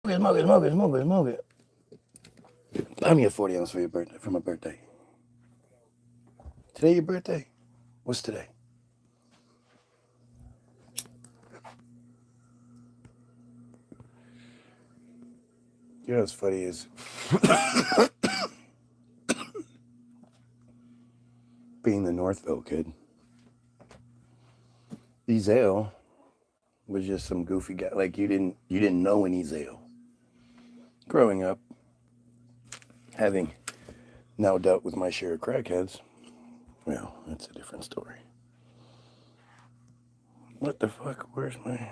Smoke it. Buy me a 40 ounce for your birthday, for my birthday. Today your birthday? What's today? You know what's funny is being the Northville kid. Ezale was just some goofy guy. Like you didn't know any Ezale. Growing up, having now dealt with my share of crackheads, well, that's a different story. What the fuck? Where's my...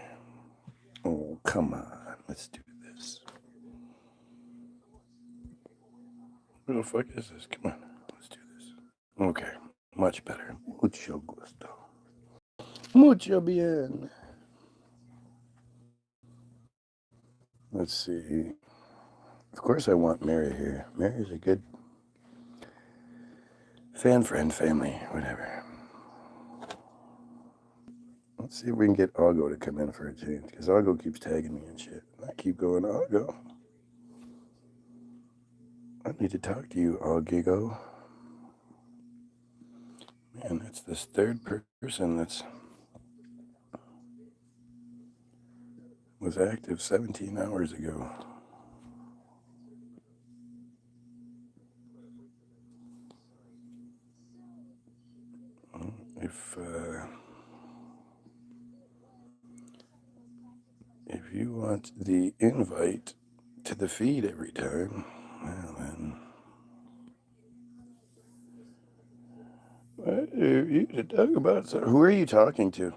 Oh, come on. Let's do this. Where the fuck is this? Come on. Let's do this. Okay. Much better. Mucho gusto. Mucho bien. Let's see. Of course I want Mary here. Mary's a good fan, friend, family, whatever. Let's see if we can get Augo to come in for a change, because Augo keeps tagging me and shit. I keep going, Augo. I need to talk to you, Augigo. Man, it's this third person that's was active 17 hours ago. If you want the invite to the feed every time, well then, what are you to talk about? So who are you talking to?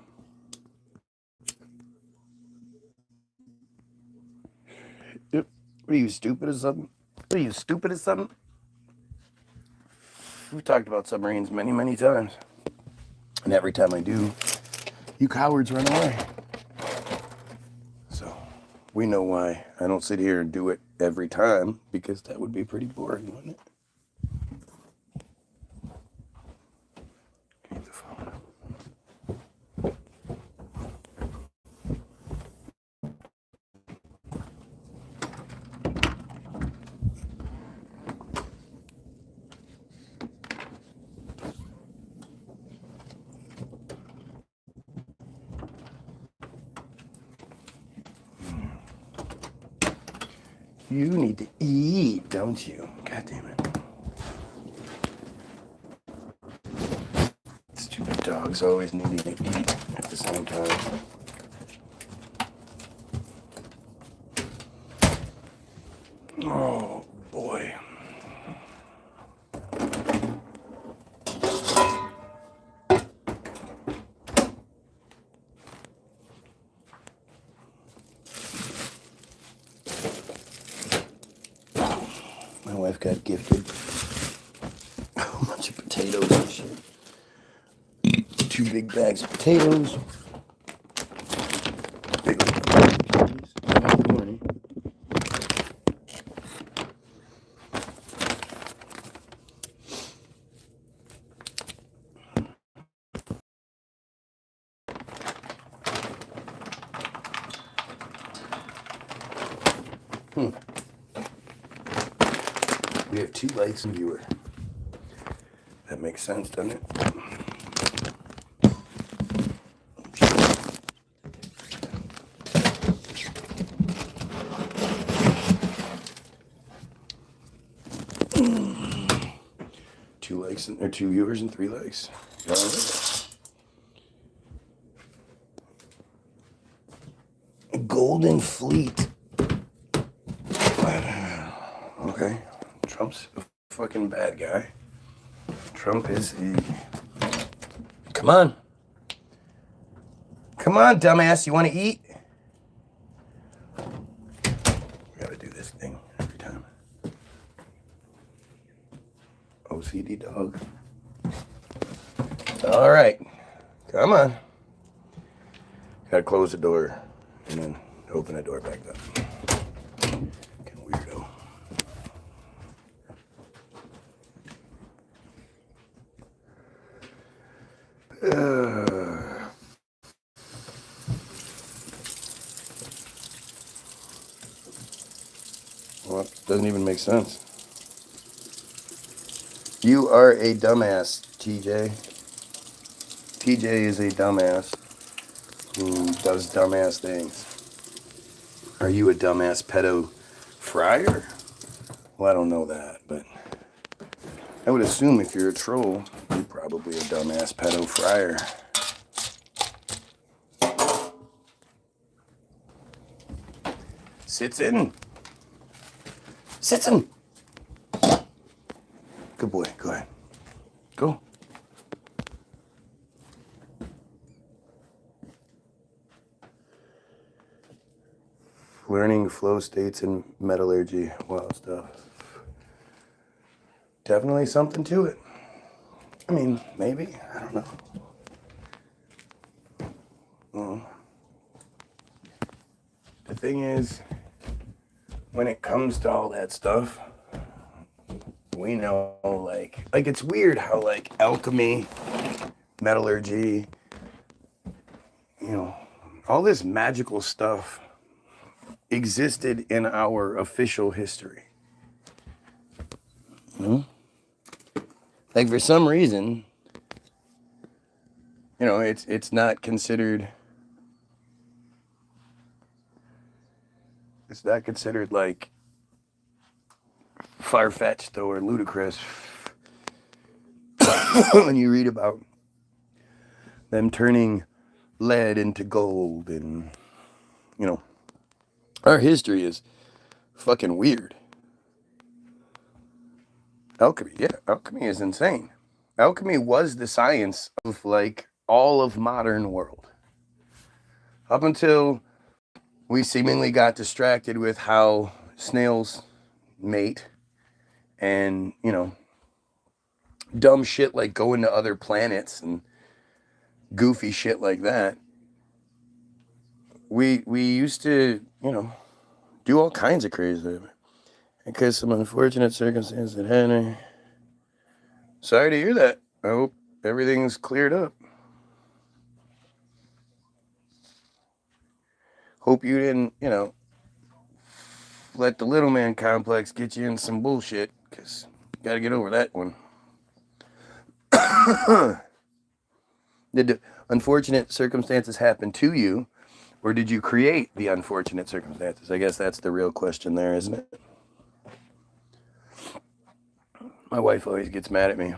Yep. What are you, stupid or something? What are you, stupid or something? We've talked about submarines many, many times. And every time I do, you cowards run away. So we know why I don't sit here and do it every time, because that would be pretty boring, wouldn't it? Keep the phone. You need to eat, don't you? God damn it. Stupid dogs always needing to eat at the same time. Oh, boy. My wife got gifted a bunch of potatoes and shit. 2 big bags of potatoes. Big good morning. We have 2 likes and viewer. That makes sense, doesn't it? Two likes or 2 viewers and 3 likes. Golden Fleet. Okay. Trump's a fucking bad guy. Trump is a... Come on. Come on, dumbass. You want to eat? We gotta do this thing every time. OCD dog. All right. Come on. Gotta close the door and then open the door back up. Fucking weirdo. Well, it doesn't even make sense. You are a dumbass, TJ. TJ is a dumbass who does dumbass things. Are you a dumbass pedo friar? Well, I don't know that, but I would assume if you're a troll, you're probably a dumbass pedo friar. Sits in. Sits in. Good boy. Go ahead. Go. Learning flow states in metallurgy. Wow, stuff. Definitely something to it. I mean, maybe. I don't know. Well, the thing is, when it comes to all that stuff, we know, like it's weird how, like, alchemy, metallurgy, you know, all this magical stuff existed in our official history. Like, for some reason, you know, it's not considered, like far-fetched or ludicrous when you read about them turning lead into gold. And, you know, our history is fucking weird. Alchemy is insane. Alchemy was the science of, like, all of modern world. Up until we seemingly got distracted with how snails mate and, you know, dumb shit like going to other planets and goofy shit like that. We used to, you know, do all kinds of crazy. Because some unfortunate circumstances that happened. Sorry to hear that. I hope everything's cleared up. Hope you didn't, you know, let the little man complex get you in some bullshit, because you got to get over that one. Did unfortunate circumstances happen to you, or did you create the unfortunate circumstances? I guess that's the real question there, isn't it? My wife always gets mad at me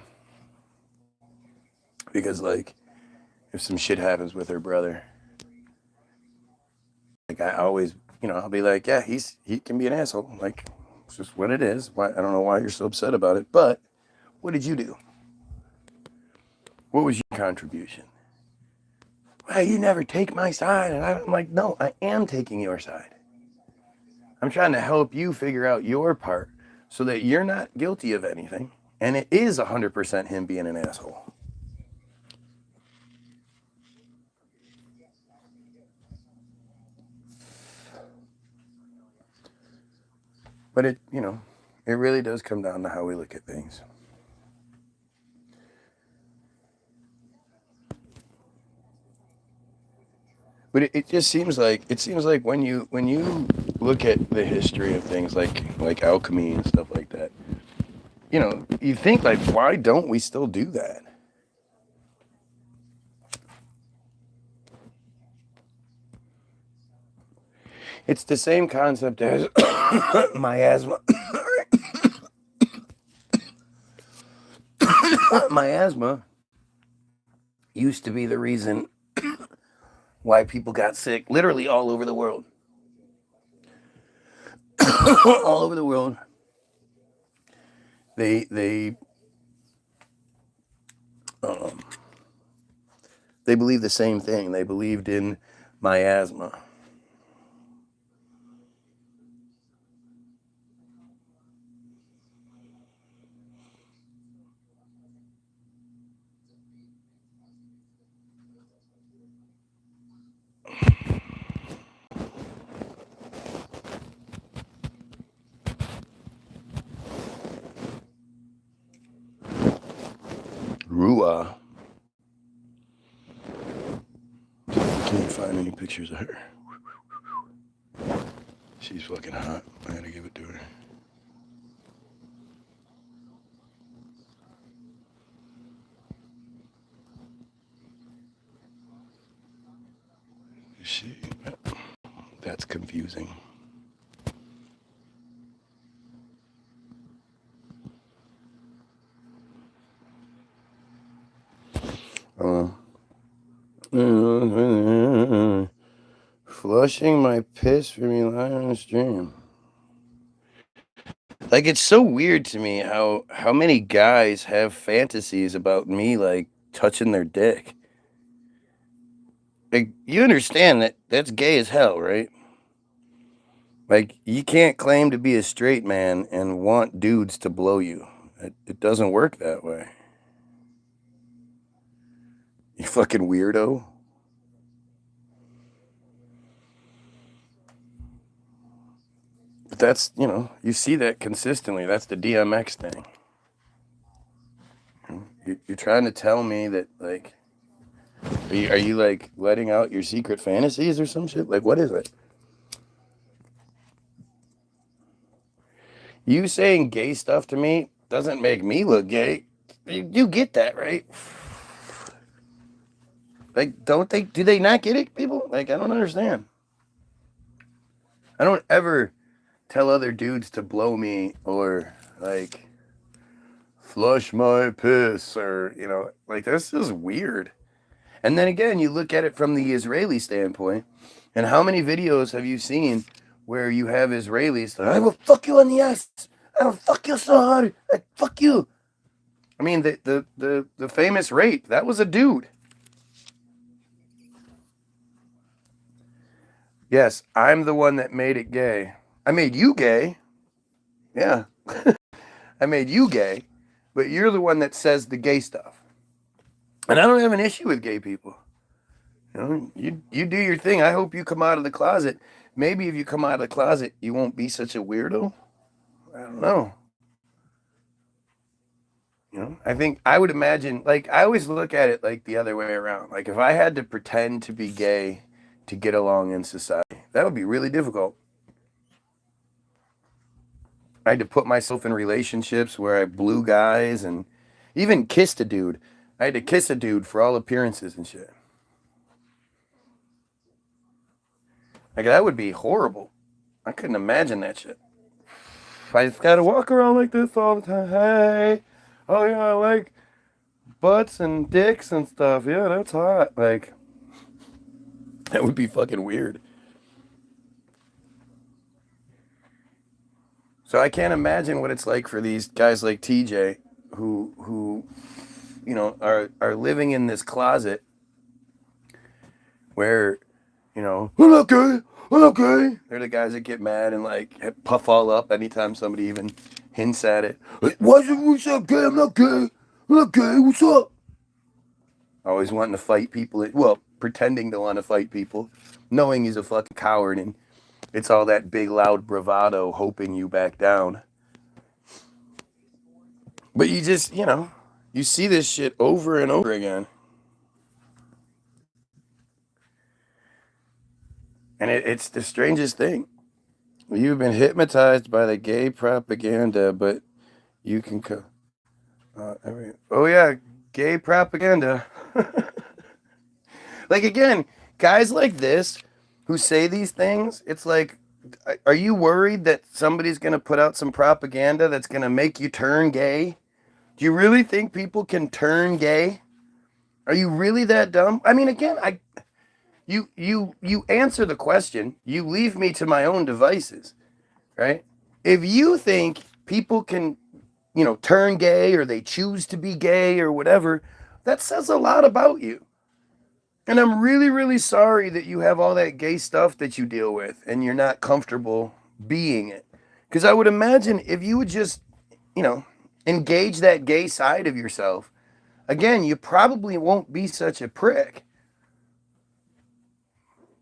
because, like, if some shit happens with her brother, like, I always, you know, I'll be like, yeah, he can be an asshole. Like, it's just what it is. Why, I don't know why you're so upset about it, but what did you do? What was your contribution? Well, you never take my side. And I'm like, no, I am taking your side. I'm trying to help you figure out your part so that you're not guilty of anything. And it is 100% him being an asshole. But it, you know, it really does come down to how we look at things. But it just seems like when you look at the history of things like alchemy and stuff like that, you know, you think, like, why don't we still do that? It's the same concept as miasma. Miasma used to be the reason why people got sick literally all over the world. All over the world. They believed the same thing. They believed in miasma. Rua. Can't find any pictures of her. She's fucking hot. I had to give it to her. She, that's confusing. Flushing my piss for me live on the stream. Like, it's so weird to me how many guys have fantasies about me, like, touching their dick. Like, you understand that that's gay as hell, right? Like, you can't claim to be a straight man and want dudes to blow you. It doesn't work that way. You fucking weirdo. But that's, you see that consistently. That's the DMX thing. You're trying to tell me that, like, are you like letting out your secret fantasies or some shit? Like, what is it? You saying gay stuff to me doesn't make me look gay. You get that, right? Like, do they not get it, people? Like, I don't understand. I don't ever tell other dudes to blow me or, like, flush my piss or, like, this is weird. And then again, you look at it from the Israeli standpoint, and how many videos have you seen where you have Israelis like, I will fuck you on the ass. I will fuck you so hard. I fuck you. I mean, the famous rape, that was a dude. Yes, I'm the one that made it gay. I made you gay. Yeah. I made you gay, but you're the one that says the gay stuff. And I don't have an issue with gay people. You do your thing. I hope you come out of the closet. Maybe if you come out of the closet, you won't be such a weirdo. I don't know. I think I would imagine, like, I always look at it like the other way around. Like, if I had to pretend to be gay to get along in society, that would be really difficult. I had to put myself in relationships where I blew guys and even kissed a dude. I had to kiss a dude for all appearances and shit. Like, that would be horrible. I couldn't imagine that shit. I just gotta walk around like this all the time. Hey, oh yeah, I like butts and dicks and stuff. Yeah, that's hot. Like, that would be fucking weird. So I can't imagine what it's like for these guys like TJ who are living in this closet where, I'm not gay. I'm not gay. They're the guys that get mad and like puff all up anytime somebody even hints at it. Why is everyone so gay? I'm not gay. I'm not gay. What's up? Always wanting to fight people. Well, pretending to want to fight people, knowing he's a fucking coward, and it's all that big loud bravado hoping you back down. But you just, you see this shit over and over again. And it's the strangest thing. You've been hypnotized by the gay propaganda, but you can oh yeah, gay propaganda. Like, again, guys like this who say these things, it's like, are you worried that somebody's going to put out some propaganda that's going to make you turn gay? Do you really think people can turn gay? Are you really that dumb? I mean, again, you answer the question, you leave me to my own devices, right? If you think people can, turn gay or they choose to be gay or whatever, that says a lot about you. And I'm really, really sorry that you have all that gay stuff that you deal with and you're not comfortable being it. Because I would imagine if you would just, engage that gay side of yourself, again, you probably won't be such a prick.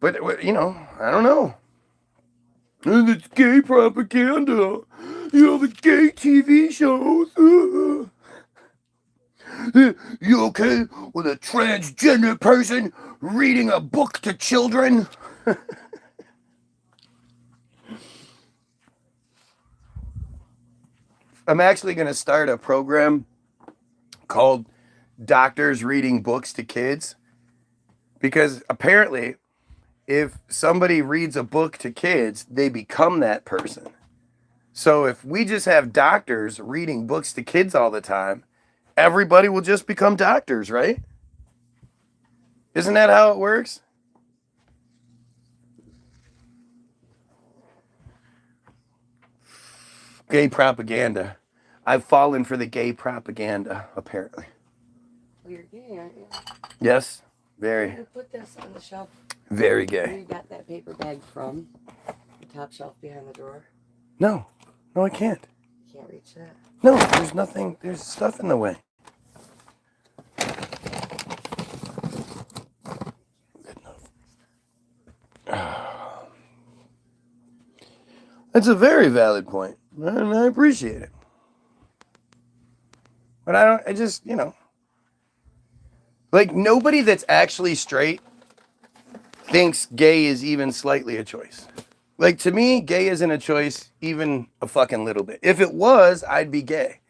But, I don't know. And it's gay propaganda. The gay TV shows. You okay with a transgender person reading a book to children? I'm actually going to start a program called Doctors Reading Books to Kids, because apparently if somebody reads a book to kids, they become that person. So if we just have doctors reading books to kids all the time, everybody will just become doctors, right? Isn't that how it works? Gay propaganda. I've fallen for the gay propaganda, apparently. Well, you're gay, aren't you? Yes, very. You put this on the shelf. Very Where gay. you got that paper bag from? The top shelf behind the drawer? No, I can't. You can't reach that? No, there's nothing. There's stuff in the way. Good enough. That's a very valid point, and I appreciate it. But I just, like, nobody that's actually straight thinks gay is even slightly a choice. Like, to me, gay isn't a choice even a fucking little bit. If it was, I'd be gay.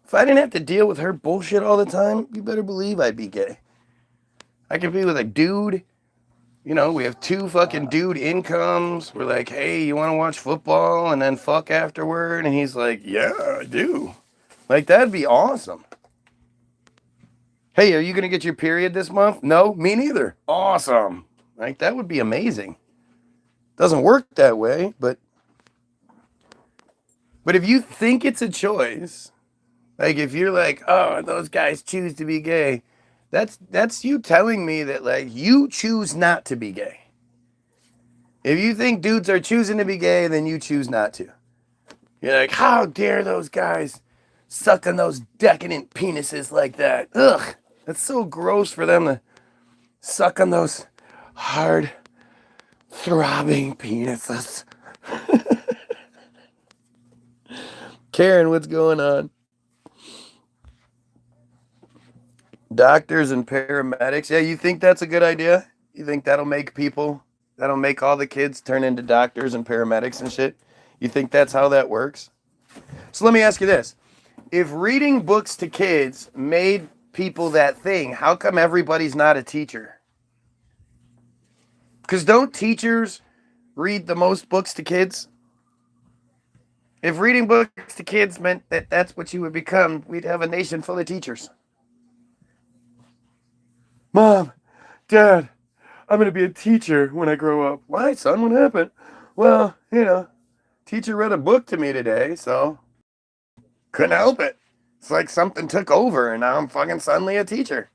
If I didn't have to deal with her bullshit all the time, you better believe I'd be gay. I could be with a dude. We have 2 fucking dude incomes. We're like, hey, you want to watch football and then fuck afterward? And he's like, yeah, I do. Like, that'd be awesome. Hey, are you going to get your period this month? No, me neither. Awesome. Like, that would be amazing. Doesn't work that way, but if you think it's a choice, like if you're like, oh, those guys choose to be gay, that's you telling me that, like, you choose not to be gay. If you think dudes are choosing to be gay, then you choose not to. You're like, how dare those guys suck on those decadent penises like that? Ugh, that's so gross for them to suck on those hard, throbbing penises. Karen, what's going on? Doctors and paramedics. Yeah, you think that's a good idea? You think that'll make all the kids turn into doctors and paramedics and shit? You think that's how that works? So let me ask you this. If reading books to kids made people that thing, how come everybody's not a teacher? Because don't teachers read the most books to kids? If reading books to kids meant that that's what you would become, we'd have a nation full of teachers. Mom, Dad, I'm going to be a teacher when I grow up. Why, son? What happened? Well, teacher read a book to me today, so couldn't help it. It's like something took over, and now I'm fucking suddenly a teacher.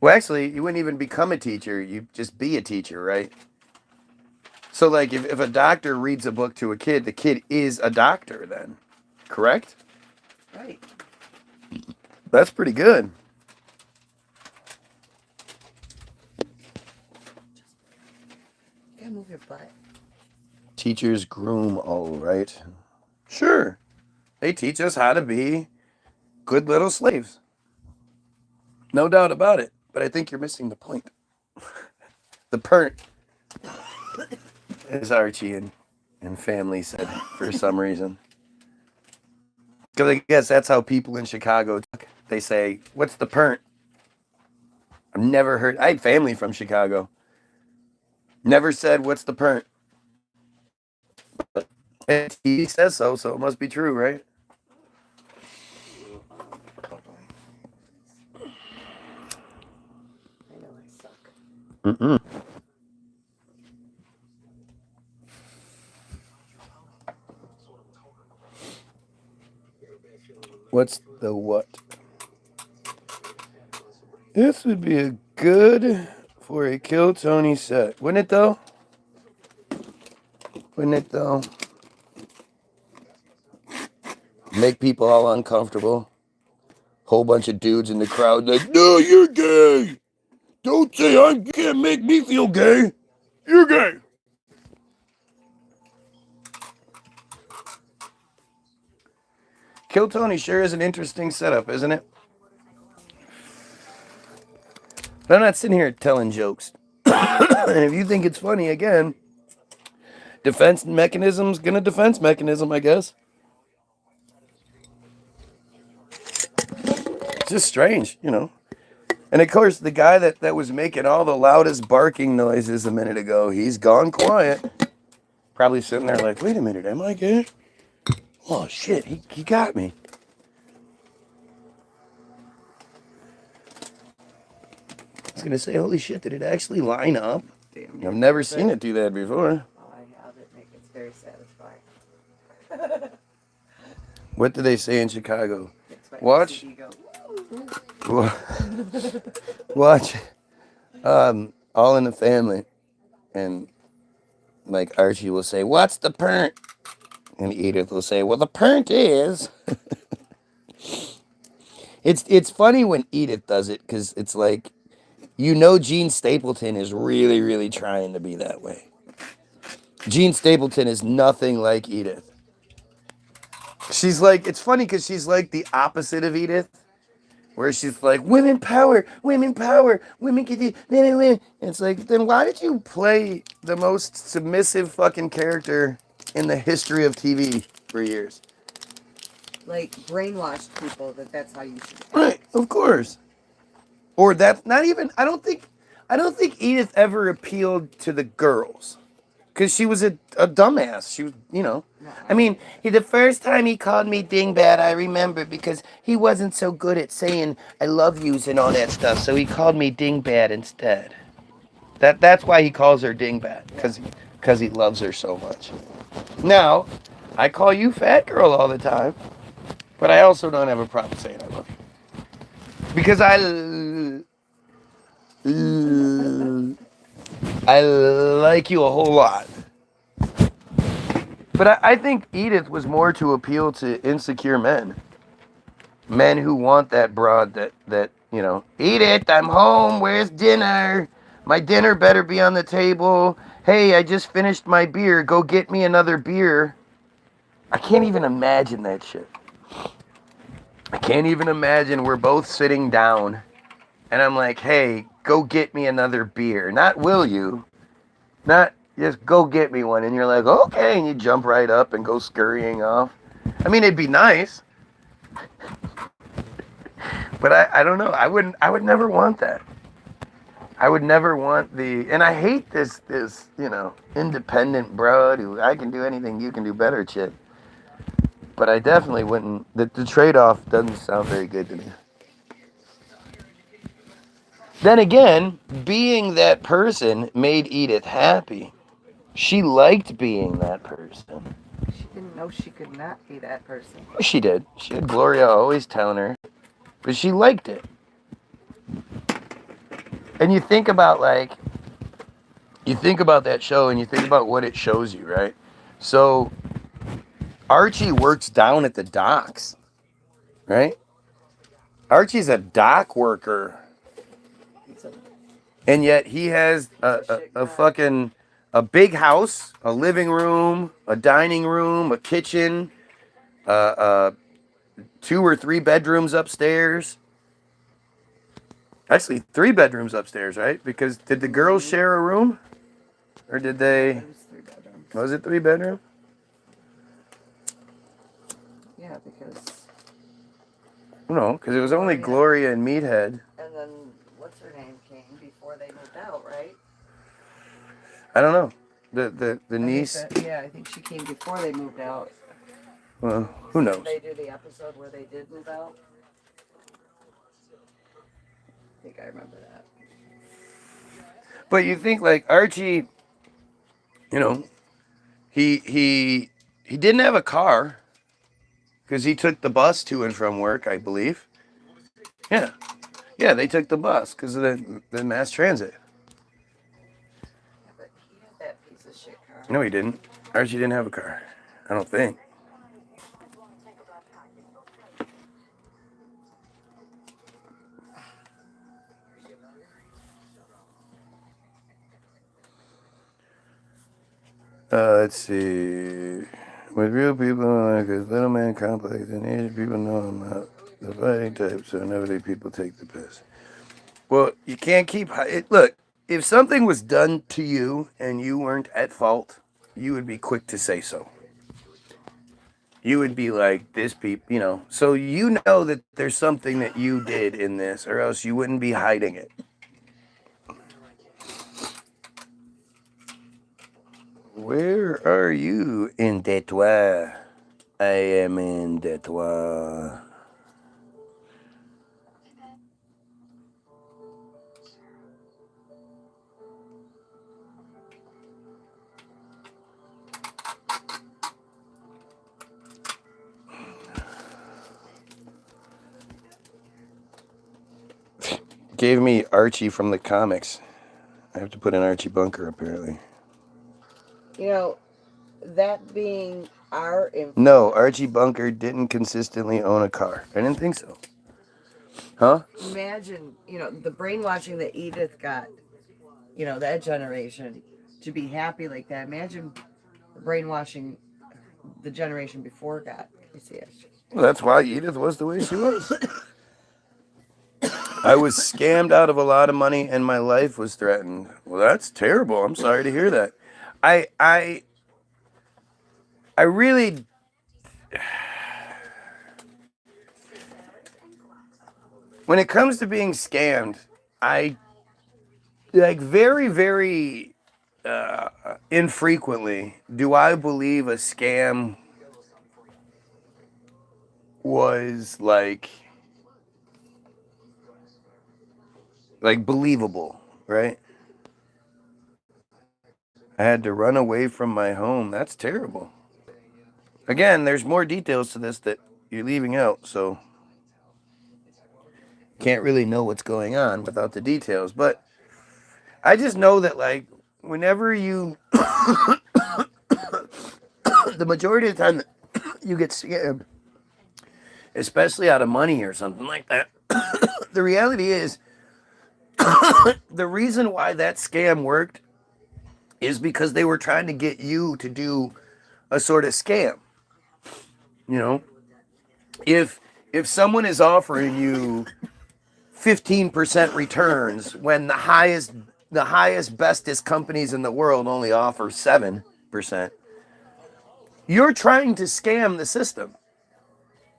Well, actually, you wouldn't even become a teacher. You'd just be a teacher, right? So, like, if a doctor reads a book to a kid, the kid is a doctor then, correct? Right. That's pretty good. You gotta move your butt. Teachers groom, all right. Sure. They teach us how to be good little slaves. No doubt about it. But I think you're missing the point. The pernt, as Archie and family said for some reason. Because I guess that's how people in Chicago talk. They say, what's the pernt? I've never heard. I had family from Chicago. Never said, what's the pernt? But he says so it must be true, right? I know I suck. Mm-mm. What's the what? This would be a good for a Kill Tony set. Wouldn't it though? Wouldn't it though? Make people all uncomfortable. Whole bunch of dudes in the crowd like, no, you're gay. Don't say you can't make me feel gay. You're gay. Kill Tony sure is an interesting setup, isn't it? But I'm not sitting here telling jokes. And if you think it's funny, again, defense mechanism's gonna defense mechanism, I guess. It's just strange, you know. And of course, the guy that was making all the loudest barking noises a minute ago, he's gone quiet. Probably sitting there like, wait a minute, am I good? Oh shit, he got me. I was gonna say, holy shit, did it actually line up? Damn, I've never seen it do that before. Oh, I have it. It's very satisfying. What do they say in Chicago? Watch. Watch All in the Family, and like Archie will say, what's the pernt? And Edith will say, well, the pernt is. It's funny when Edith does it, because it's like, you know, Gene Stapleton is really, really trying to be that way. Gene Stapleton is nothing like Edith. She's like, it's funny because she's like the opposite of Edith, where she's like, women power, women can do, women. And it's like, then why did you play the most submissive fucking character in the history of TV for years? Like, brainwashed people that's how you should act. Right, of course. Or that's not even, I don't think Edith ever appealed to the girls. Because she was a dumbass. She was, you know. I mean, the first time he called me dingbat, I remember, because he wasn't so good at saying I love yous and all that stuff. So he called me dingbat instead. That's why he calls her dingbat. Because he loves her so much. Now, I call you fat girl all the time. But I also don't have a problem saying I love you. Because I like you a whole lot. But I think Edith was more to appeal to insecure men. Men who want that broad that, you know, Edith, I'm home, where's dinner? My dinner better be on the table. Hey, I just finished my beer, go get me another beer. I can't even imagine that shit. I can't even imagine we're both sitting down and I'm like, hey, go get me another beer. Not will you, not just go get me one. And you're like, okay. And you jump right up and go scurrying off. I mean, it'd be nice. But I don't know. I would never want that. I would never want and I hate this, you know, independent broad who I can do anything, you can do better shit. But I definitely wouldn't, the trade-off doesn't sound very good to me. Then again, being that person made Edith happy. She liked being that person. She didn't know she could not be that person. She did. She had Gloria always telling her. But she liked it. And you think about that show and you think about what it shows you, right? So Archie works down at the docks, right? Archie's a dock worker. And yet he has a fucking, a big house, a living room, a dining room, a kitchen, 2 or 3 bedrooms upstairs. Actually, 3 bedrooms upstairs, right? Because did the girls share a room? Or did they? It was 3 bedrooms. Was it 3 bedroom? Yeah, because. No, because it was only Gloria and Meathead. And then, what's her name came before they moved out, right? I don't know. The niece. I think she came before they moved out. Well, who knows? Did they do the episode where they did move out? I think I remember that. But you think like Archie, you know, he didn't have a car because he took the bus to and from work, I believe. Yeah, they took the bus because of the mass transit. Yeah, but he had that piece of shit car. No, he didn't. Archie didn't have a car. I don't think. Let's see. With real people, like a little man complex, and Asian people know I'm not the fighting type, so nobody people take the piss. Well, you can't keep it. Look, if something was done to you and you weren't at fault, you would be quick to say so. You would be like, this people, you know. So you know that there's something that you did in this, or else you wouldn't be hiding it. Where are you? In Detroit. I am in Detroit. Gave me Archie from the comics. I have to put in Archie Bunker, apparently. You know, that being our influence. No, Archie Bunker didn't consistently own a car. I didn't think so. Huh? Imagine, the brainwashing that Edith got, that generation, to be happy like that. Imagine the brainwashing the generation before got. You see it. Well, that's why Edith was the way she was. I was scammed out of a lot of money and my life was threatened. Well, that's terrible. I'm sorry to hear that. I really... When it comes to being scammed, I very, very infrequently do I believe a scam was like believable, right? I had to run away from my home. That's terrible. Again, there's more details to this that you're leaving out, so can't really know what's going on without the details. But I just know that, like, whenever you, the majority of the time that you get scammed, especially out of money or something like that, the reality is, the reason why that scam worked is because they were trying to get you to do a sort of scam. You know, if someone is offering you 15% returns when the highest, bestest companies in the world only offer 7%, you're trying to scam the system.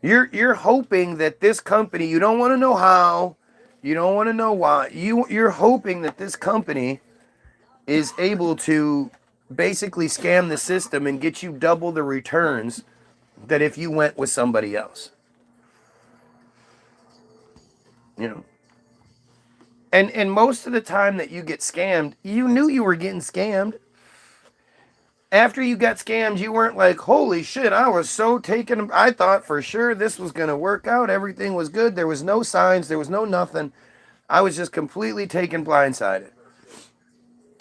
You're hoping that this company, you don't want to know how, you don't want to know why, you're hoping that this company is able to basically scam the system and get you double the returns that if you went with somebody else. You know. And most of the time that you get scammed, you knew you were getting scammed. After you got scammed, you weren't like, holy shit, I was so taken. I thought for sure this was going to work out. Everything was good. There was no signs. There was no nothing. I was just completely taken blindsided.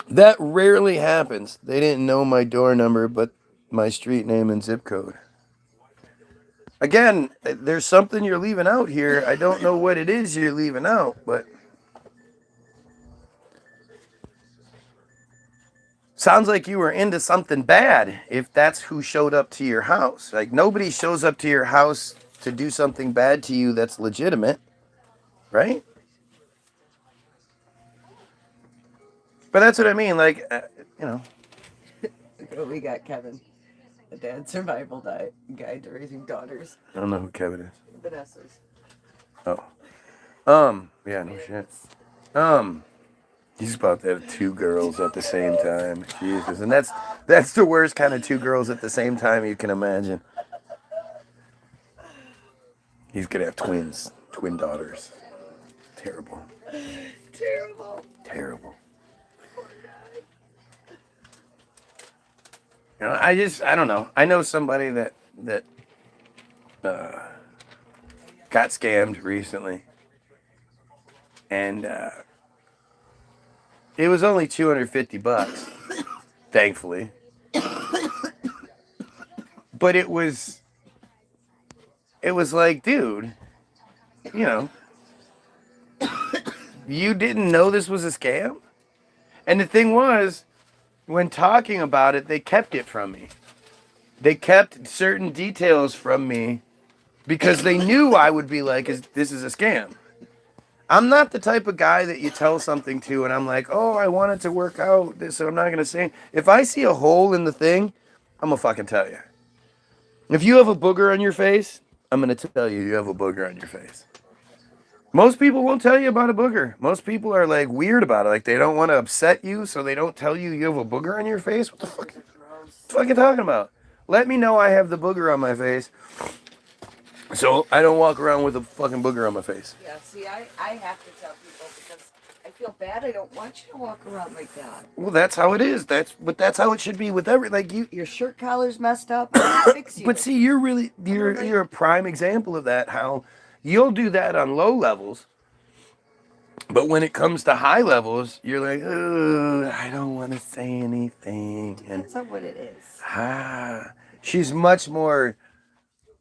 That rarely happens. They didn't know my door number, but my street name and zip code. Again, there's something you're leaving out here. I don't know what it is you're leaving out, but sounds like you were into something bad if that's who showed up to your house. Like, nobody shows up to your house to do something bad to you that's legitimate, right? But that's what I mean, like, you know. We got Kevin, a dad survival guide to raising daughters. I don't know who Kevin is. Vanessa's. Oh. Yeah, no shit. He's about to have two girls at the same time. Jesus. And that's the worst kind of two girls at the same time you can imagine. He's gonna have twin daughters. Terrible. Terrible. You know, I don't know. I know somebody that got scammed recently. And it was only $250, thankfully. But it was like, dude, you know, you didn't know this was a scam? And the thing was, when talking about it, they kept it from me. They kept certain details from me because they knew I would be like, this is a scam. I'm not the type of guy that you tell something to and I'm like, oh, I want it to work out, so I'm not going to say it. If I see a hole in the thing, I'm going to fucking tell you. If you have a booger on your face, I'm going to tell you have a booger on your face. Most people won't tell you about a booger. Most people are like weird about it. Like they don't want to upset you, so they don't tell you have a booger on your face. What the fuck are you talking about? Let me know I have the booger on my face, so I don't walk around with a fucking booger on my face. Yeah, see, I have to tell people because I feel bad. I don't want you to walk around like that. Well, that's how it is. That's how it should be with every like you. Your shirt collar's messed up. I'll fix you. But see, you're a prime example of that. How you'll do that on low levels, but when it comes to high levels, you're like, oh, I don't want to say anything. And that's not what it is. She's much more.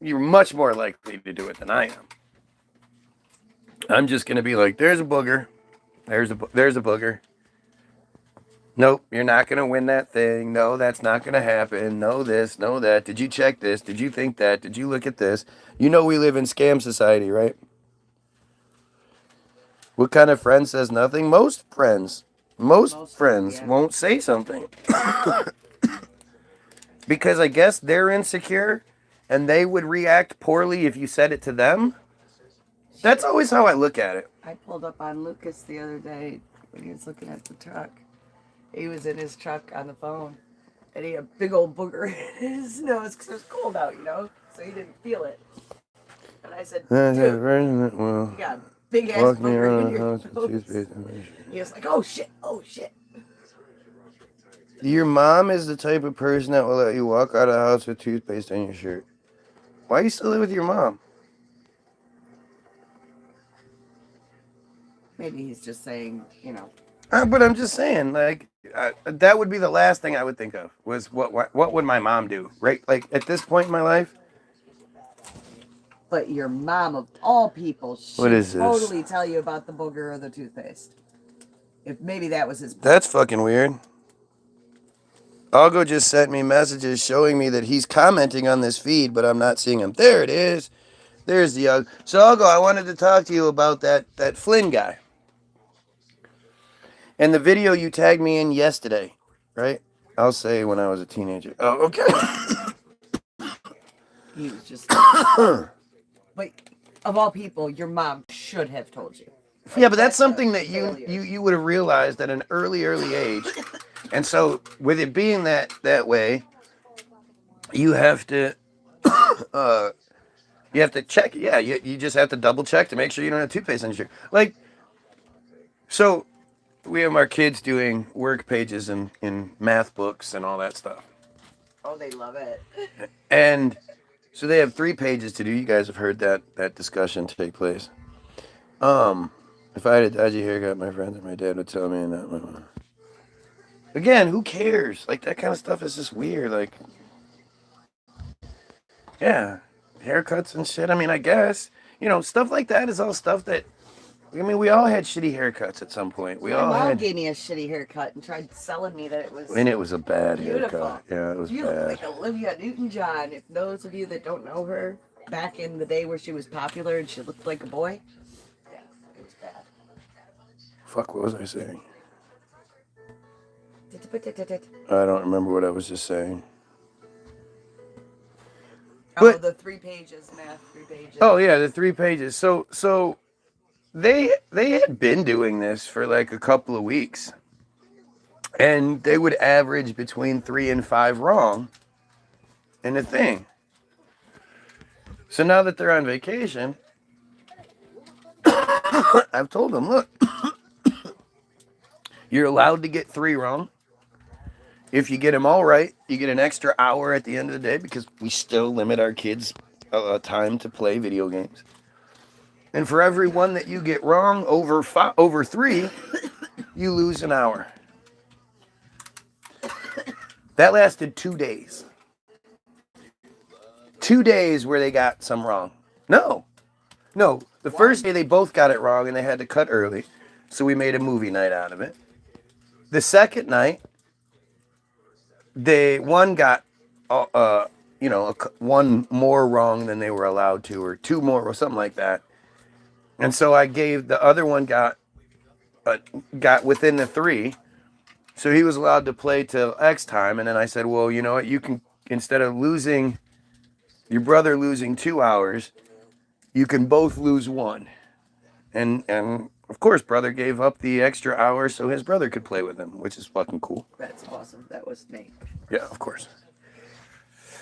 You're much more likely to do it than I am. I'm just gonna be like, there's a booger, there's a booger. Nope, you're not gonna win that thing. No, that's not gonna happen. No this, no that. Did you check this? Did you think that? Did you look at this? You know we live in scam society, right? What kind of friend says nothing? Most friends yeah, won't say something. Because I guess they're insecure and they would react poorly if you said it to them. That's always how I look at it. I pulled up on Lucas the other day when he was looking at the truck. He was in his truck on the phone and he had a big old booger in his nose because it was cold out, you know? So he didn't feel it. And I said, dude, you got a big ass booger in your nose. He was like, oh shit. Your mom is the type of person that will let you walk out of the house with toothpaste on your shirt. Why you still live with your mom? Maybe he's just saying, you know. But I'm just saying, like, that would be the last thing I would think of, was what would my mom do, right? Like, at this point in my life. But your mom, of all people, should totally tell you about the booger or the toothpaste. If maybe that was his point. That's fucking weird. Algo just sent me messages showing me that he's commenting on this feed, but I'm not seeing him. There it is. There's the Algo. So Algo, I wanted to talk to you about that Flynn guy. And the video you tagged me in yesterday, right? I'll say when I was a teenager. Oh, okay. He was just... But of all people, your mom should have told you. Like, yeah, but that's something that you would have realized at an early age. And so with it being that way, you have to check. Yeah, you just have to double check to make sure you don't have toothpaste on your shirt. Like, so we have our kids doing work pages in math books and all that stuff. Oh, they love it. And so they have 3 pages to do. You guys have heard that discussion take place. If I had a dodgy haircut, my friends and my dad would tell me, and not my mom. Again, who cares? Like, that kind of stuff is just weird. Like, yeah, haircuts and shit. I mean, I guess, stuff like that is all stuff that, I mean, we all had shitty haircuts at some point. My mom gave me a shitty haircut and tried selling me that it was... And it was a bad beautiful haircut. Yeah, it was you bad. You look like Olivia Newton-John. If those of you that don't know her, back in the day where she was popular and she looked like a boy. Yeah, it was bad. Fuck, what was I saying? I don't remember what I was just saying. But, the 3 pages, math 3 pages. Oh yeah, the 3 pages. So they had been doing this for like a couple of weeks, and they would average between 3 and 5 wrong in a thing. So now that they're on vacation, I've told them, look, you're allowed to get 3 wrong. If you get them all right, you get an extra hour at the end of the day, because we still limit our kids' time to play video games. And for every one that you get wrong over 3, you lose an hour. That lasted 2 days. 2 days where they got some wrong. No. The first day they both got it wrong and they had to cut early, so we made a movie night out of it. The second night, one got, one more wrong than they were allowed to, or 2 more, or something like that. And then the third night, they both got it wrong. And they had to cut early, so we made a movie night out of it. The second night, one got, one more wrong than they were allowed to, or 2 more, or something like that. And then the third night, they both got it wrong. And they had to cut early, so we made a movie night out of it. The second night, one got, one more wrong than they were allowed to, or 2 more, or something like that. And then the third night, they both got it wrong. And they had to cut early, so we made a movie night out of it. And so I gave the other one got within the 3. So he was allowed to play till X time. And then I said, well, you know what? You can, instead of losing, your brother losing 2 hours, you can both lose 1. And of course, brother gave up the extra hour so his brother could play with him, which is fucking cool. That's awesome. That was Nate. Yeah, of course.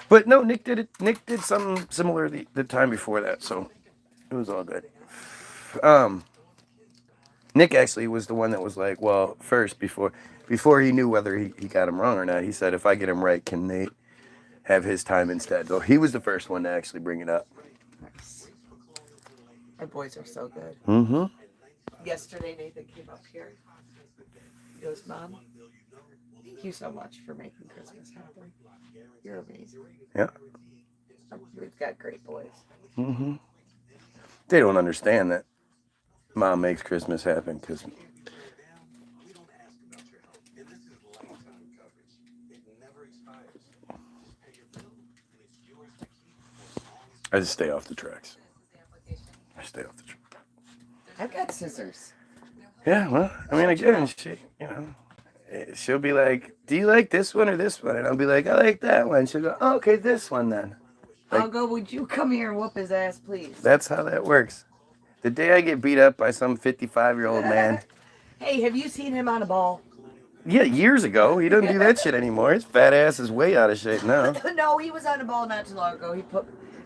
But no, Nick did it. Nick did something similar the time before that, so it was all good. Nick actually was the one that was like, well, first, before he knew whether he got him wrong or not, he said, if I get him right, can Nate have his time instead? So he was the first one to actually bring it up. Nice. Our boys are so good. Mm-hmm. Yesterday, Nathan came up here. He goes, Mom, thank you so much for making Christmas happen. You're amazing. Yeah. We've got great boys. Mm-hmm. They don't understand that Mom makes Christmas happen because I just stay off the tracks. I stay off the tracks. I've got scissors. Yeah, well, I mean, again, she'll be like, do you like this one or this one? And I'll be like, I like that one. She'll go, oh, okay, this one then. Like, I'll go, would you come here and whoop his ass, please? That's how that works. The day I get beat up by some 55-year-old man. Hey, have you seen him on a ball? Yeah, years ago. He doesn't do that shit anymore. His fat ass is way out of shape now. No, he was on a ball not too long ago.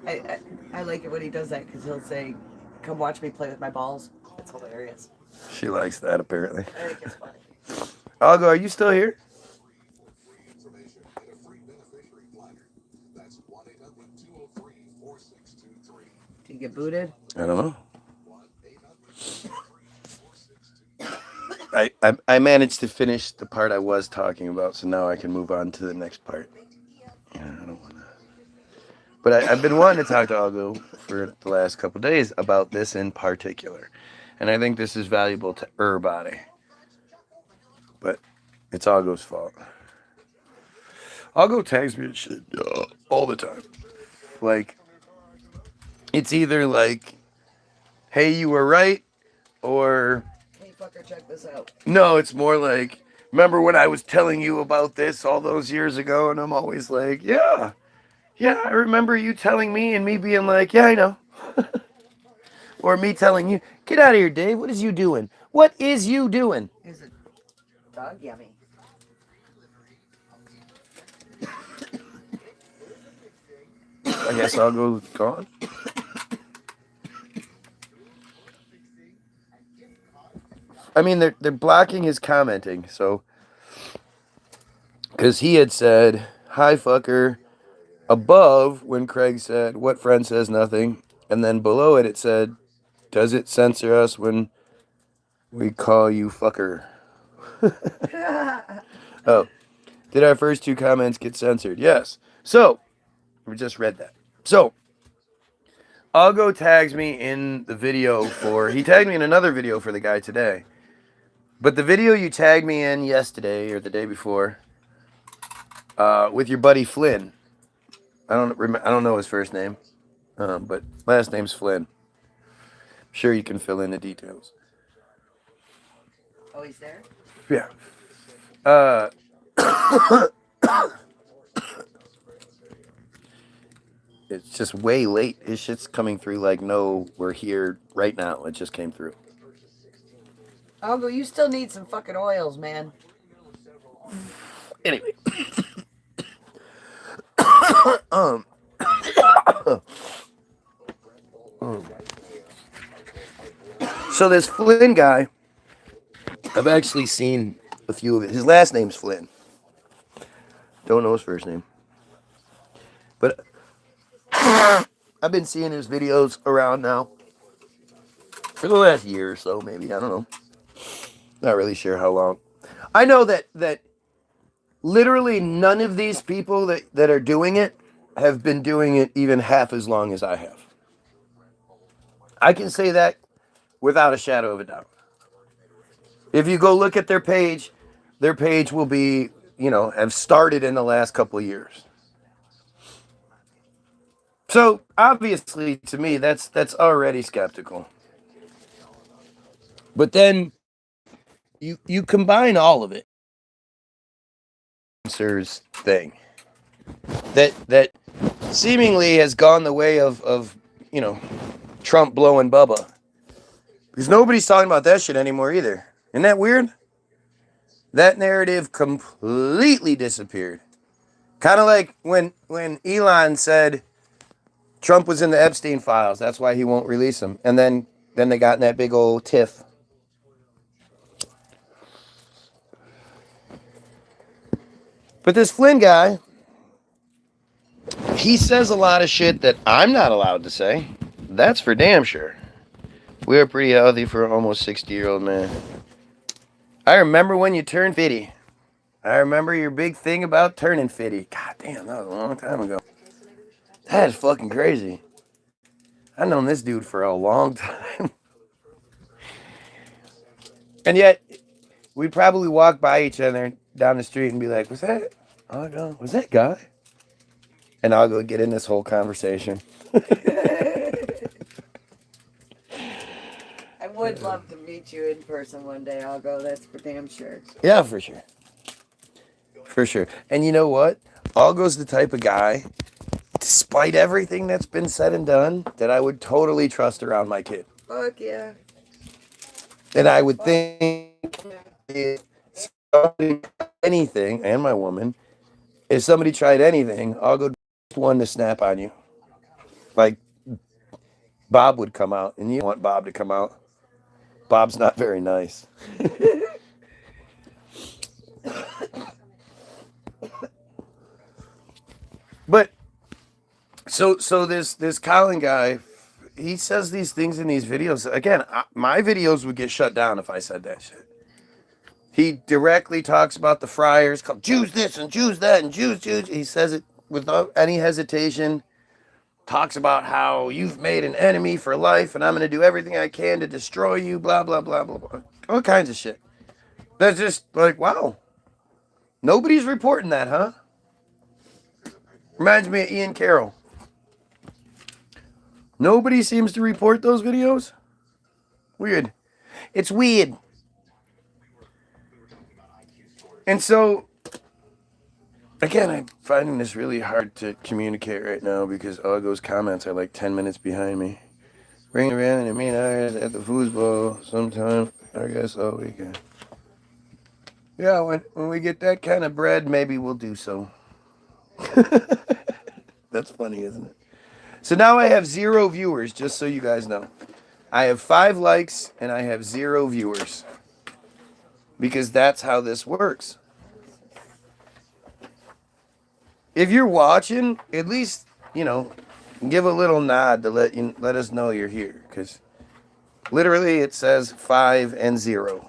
I like it when he does that because he'll say, come watch me play with my balls. It's hilarious. She likes that, apparently. I think it's funny. I'll go, are you still here? Did you get booted? I don't know. I managed to finish the part I was talking about, so now I can move on to the next part. Yeah, I don't want to. But I've been wanting to talk to Algo for the last couple of days about this in particular. And I think this is valuable to everybody. But it's Algo's fault. Algo tags me and shit all the time. Like, it's either like, hey, you were right, or... Hey, fucker, check this out. No, it's more like, remember when I was telling you about this all those years ago? And I'm always like, yeah, I remember you telling me and me being like, yeah, I know. Or me telling you, get out of here, Dave. What is you doing? What is you doing? Is it dog yummy? I guess I'll go gone. I mean, they're blocking his commenting, so... Because he had said, hi, fucker, above when Craig said, what friend says nothing? And then below it, it said, does it censor us when we call you fucker? Oh, did our first 2 comments get censored? Yes. So, we just read that. So, Algo tags me in the video he tagged me in another video for the guy today. But the video you tagged me in yesterday or the day before, with your buddy Flynn, I don't know his first name, but last name's Flynn. I'm sure you can fill in the details. Oh, he's there? Yeah. It's just way late. His shit's coming through like, no, we're here right now. It just came through. Uncle, you still need some fucking oils, man. Anyway. So this Flynn guy, I've actually seen a few of it. His last name's Flynn. Don't know his first name. But I've been seeing his videos around now for the last year or so, maybe. I don't know. Not really sure how long. I know that literally none of these people that are doing it have been doing it even half as long as I have. I can say that without a shadow of a doubt. If you go look at their page will be, have started in the last couple of years. So, obviously, to me, that's already skeptical. But then you combine all of it. Thing that seemingly has gone the way of Trump blowing Bubba. Because nobody's talking about that shit anymore either. Isn't that weird? That narrative completely disappeared. Kind of like when Elon said Trump was in the Epstein files. That's why he won't release them. And then they got in that big old tiff. But this Flynn guy, he says a lot of shit that I'm not allowed to say. That's for damn sure. We're pretty healthy for an almost 60-year-old man. I remember when you turned 50. I remember your big thing about turning 50. God damn, that was a long time ago. That is fucking crazy. I've known this dude for a long time. And yet, we'd probably walk by each other down the street and be like, was that guy? And I'll go get in this whole conversation. I would love to meet you in person one day. I'll go. That's for damn sure. Yeah, for sure. For sure. And you know what? Algo's the type of guy, despite everything that's been said and done, that I would totally trust around my kid. Fuck yeah. And I would think if somebody tried anything, and my woman, if somebody tried anything, Algo would be the one to snap on you. Like Bob would come out, and you want Bob to come out. Bob's not very nice. But so this Colin guy, he says these things in these videos. Again, my videos would get shut down if I said that shit. He directly talks about the friars, called Jews this and Jews that and Jews. He says it without any hesitation. Talks about how you've made an enemy for life and I'm going to do everything I can to destroy you, blah, blah, blah, blah, blah. All kinds of shit. That's just like, wow. Nobody's reporting that, huh? Reminds me of Ian Carroll. Nobody seems to report those videos. Weird. It's weird. And so, again, I'm finding this really hard to communicate right now because Algo's comments are like 10 minutes behind me. Bring around and meet ours at the foosball sometime, I guess all weekend. Yeah, when we get that kind of bread, maybe we'll do so. That's funny, isn't it? So now I have 0 viewers, just so you guys know. I have 5 likes and I have 0 viewers. Because that's how this works. If you're watching, at least, give a little nod to let us know you're here. Because literally it says 5 and 0.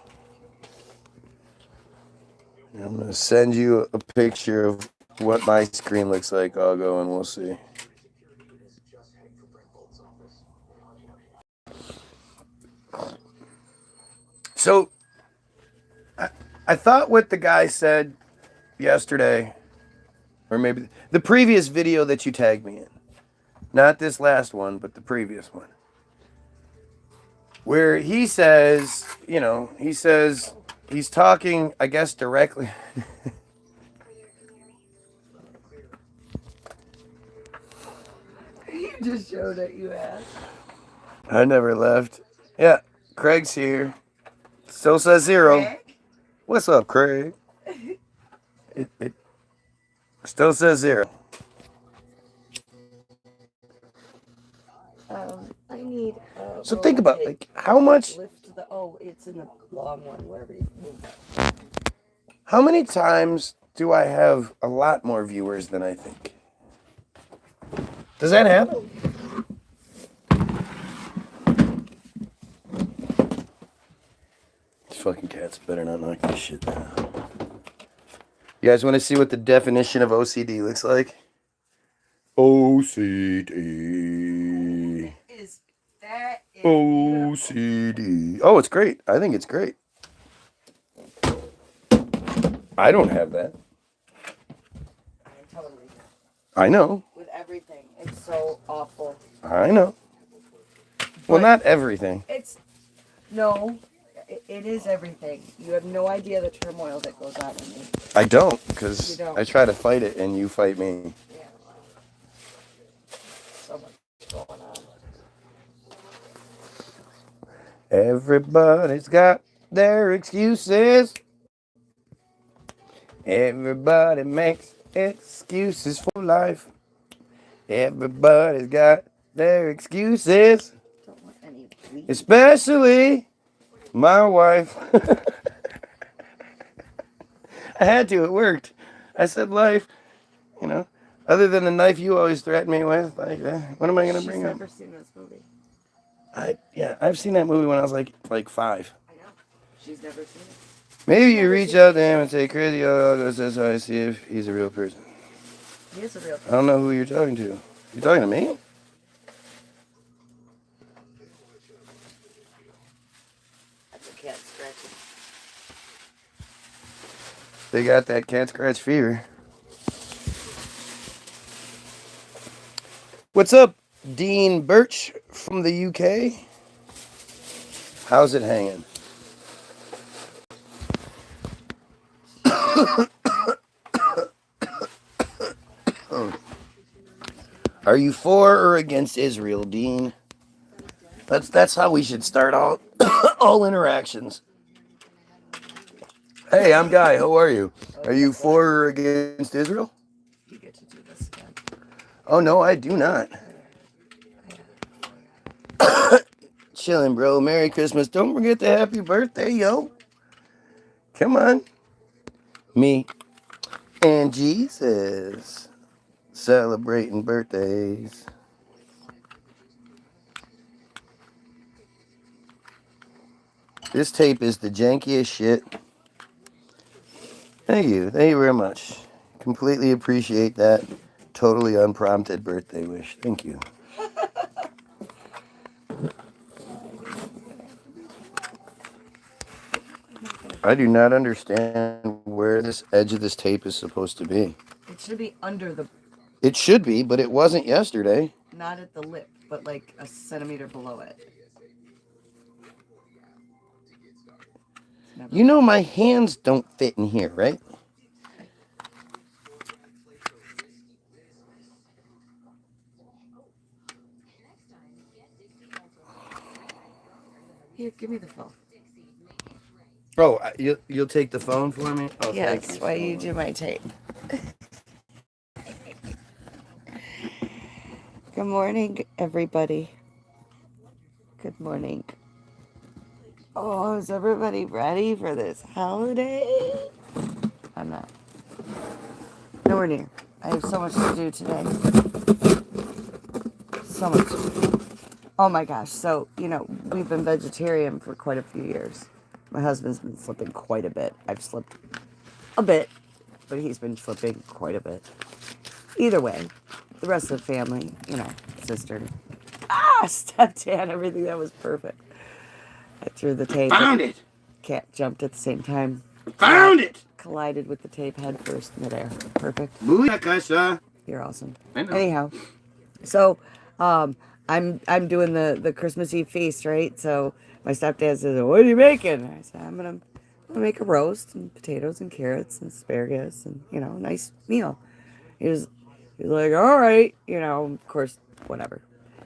I'm going to send you a picture of what my screen looks like. I'll go and we'll see. So, I thought what the guy said yesterday, or maybe the previous video that you tagged me in, not this last one, but the previous one, where he says, he's talking, I guess, directly. You just showed it, you ass. I never left. Yeah, Craig's here. Still says 0. Craig? What's up, Craig? It still says 0. I need. So think about how much. Lift the. Oh, it's in the long one. Wherever you move. How many times do I have a lot more viewers than I think? Does that happen? These fucking cats better not knock this shit down. You guys want to see what the definition of OCD looks like? OCD. That is OCD. Oh, it's great. I think it's great. I don't have that. I totally do. I know. With everything. It's so awful. I know. Well, not everything. No. It is everything. You have no idea the turmoil that goes on in me. I don't, You because don't. I try to fight it and you fight me. Yeah. So much going on. Everybody's got their excuses. Everybody makes excuses for life. Everybody's got their excuses. Don't want any weed. Especially my wife. I had to, it worked. I said life, you know. Other than the knife you always threaten me with, like, what am I going to bring up? She's never seen this movie. I've seen that movie when I was like 5. I know. She's never seen it. Maybe you reach out to him and say, Crazy, this is how I see if he's a real person. He is a real I person. don't know who you're talking to. You talking to me? That's a cat scratching. They got that cat scratch fever. What's up, Dean Birch from the UK? How's it hanging? Are you for or against Israel, Dean? That's how we should start all all interactions. Hey, I'm Guy. How are you? Are you for or against Israel? You get to do this again. Oh no, I do not. Chilling, bro. Merry Christmas. Don't forget the happy birthday, yo. Come on. Me and Jesus celebrating birthdays. This tape is the jankiest shit. Thank you. Thank you very much. Completely appreciate that. Totally unprompted birthday wish. Thank you. I do not understand where this edge of this tape is supposed to be. It should be under the, It should be, but it wasn't yesterday. not at the lip, but like a centimeter below it. You know my hands don't fit in here, right? Here, give me the phone. Oh, you'll take the phone for me? Oh, Yes, thank you while so you much. do my tape. Good morning, everybody. Good morning. Oh, is everybody ready for this holiday? I'm not. Nowhere near. I have so much to do today. So much to do. Oh my gosh. So, we've been vegetarian for quite a few years. My husband's been slipping quite a bit. I've slipped a bit, but he's been slipping quite a bit. Either way, the rest of the family, sister, stepdad, everything, that was perfect. I threw the tape. Found it! Cat jumped at the same time. Found it! Collided with the tape head first midair. Perfect. Booyakasha! You're awesome. I know. Anyhow, so I'm doing the Christmas Eve feast, right? So my stepdad says, "What are you making?" I said, "I'm gonna make a roast and potatoes and carrots and asparagus and a nice meal." He's like, "All right," of course, whatever.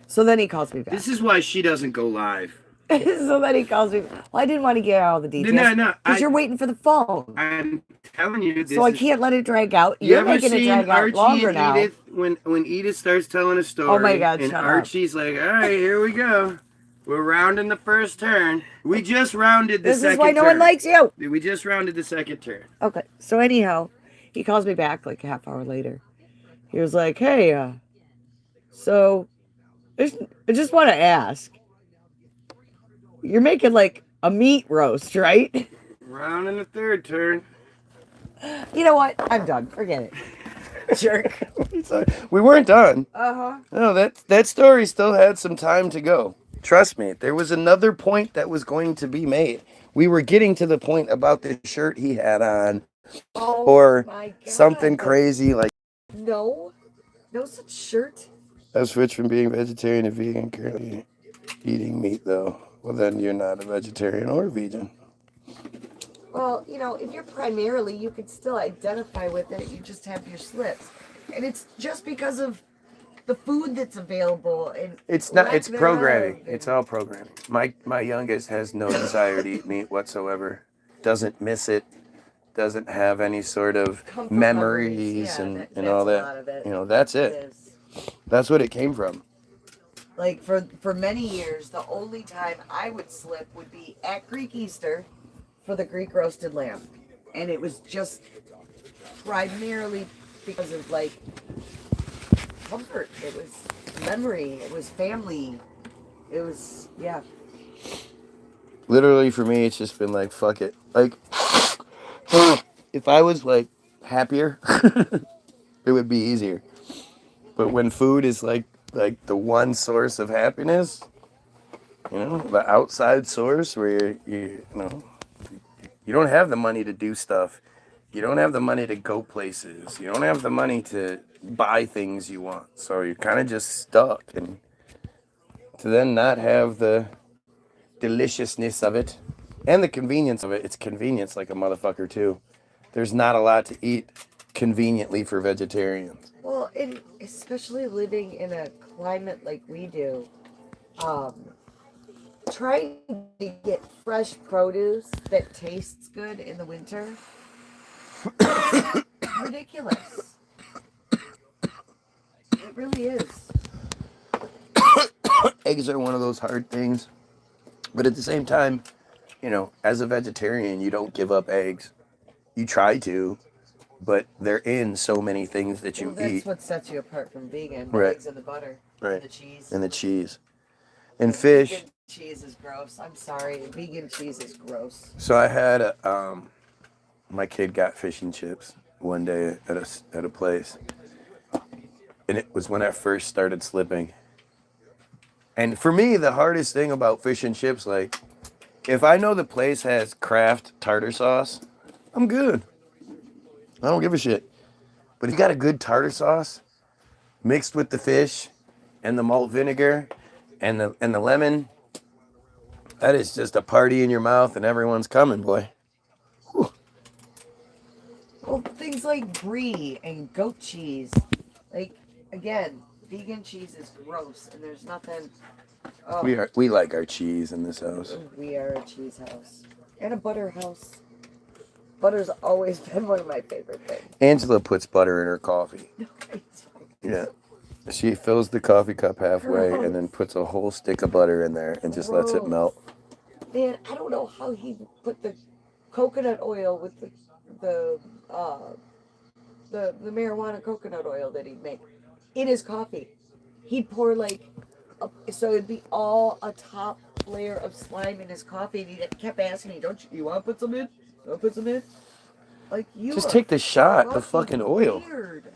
So then he calls me back. This is why she doesn't go live. So then he calls me. Well, I didn't want to get all the details. No. Because you're waiting for the phone. I'm telling you, this So I can't let it drag out. You You're ever making it seen drag out Archie longer and now. Edith when Edith starts telling a story? Oh my God, and shut up. Archie's like, all right, here we go. We're rounding the first turn. We just rounded the second turn. This is why no one likes you. We just rounded the second turn. Okay. So anyhow, he calls me back like a half hour later. He was like, "Hey, so I just want to ask. You're making like a meat roast, right?" Rounding the third turn. You know what? I'm done. Forget it. Jerk. We weren't done. Uh-huh. No, that story still had some time to go. Trust me, there was another point that was going to be made. We were getting to the point about the shirt he had on, or something crazy like. No such shirt. I've switched from being vegetarian to vegan. Currently eating meat though. Well, then you're not a vegetarian or a vegan. Well, you know, if you're primarily, you can still identify with it. You just have your slips. And it's just because of the food that's available. And It's not. lack It's thereof, programming. and- It's all programming. My youngest has no desire to eat meat whatsoever. Doesn't miss it. Doesn't have any sort of Comfort memories yeah, and that's all a that. lot of it. You know, that's it. Is. That's what it came from. Like for many years, the only time I would slip would be at Greek Easter for the Greek roasted lamb, and it was just primarily because of like comfort. It was memory. It was family. It was yeah. Literally for me, it's just been like, fuck it. Like, if I was like happier, it would be easier. But when food is like the one source of happiness, you know, the outside source where you know, you don't have the money to do stuff. You don't have the money to go places. You don't have the money to buy things you want. So you're kind of just stuck. And to then not have the deliciousness of it and the convenience of it, it's convenience like a motherfucker too. There's not a lot to eat conveniently for vegetarians. Well, and especially living in a climate like we do, trying to get fresh produce that tastes good in the winter, ridiculous. It really is. Eggs are one of those hard things. But at the same time, you know, as a vegetarian, you don't give up eggs. You try to, but they're in so many things that you That's eat. what sets you apart from vegan. The Right. eggs and the butter. Right. And the cheese. And the cheese. And fish. Vegan cheese is gross. I'm sorry. Vegan cheese is gross. So I had my kid got fish and chips one day at a place. And it was when I first started slipping. And for me, the hardest thing about fish and chips, like, if I know the place has Kraft tartar sauce, I'm good. I don't give a shit. But if you got a good tartar sauce mixed with the fish and the malt vinegar and the lemon, that is just a party in your mouth and everyone's coming, boy. Whew. Well, things like brie and goat cheese. Like, again, vegan cheese is gross, and there's nothing. Oh, We like our cheese in this house. we are a cheese house and a butter house. Butter's always been one of my favorite things. Angela puts butter in her coffee. It's fine. Yeah. She fills the coffee cup halfway and then puts a whole stick of butter in there and just lets it melt. Man, I don't know how he put the coconut oil with the marijuana coconut oil that he'd make in his coffee. He'd pour so it'd be all a top layer of slime in his coffee, and he kept asking me, "Don't you want to put some in? You want to put some in?" Like you. Just take the shot of fucking oil. Weird.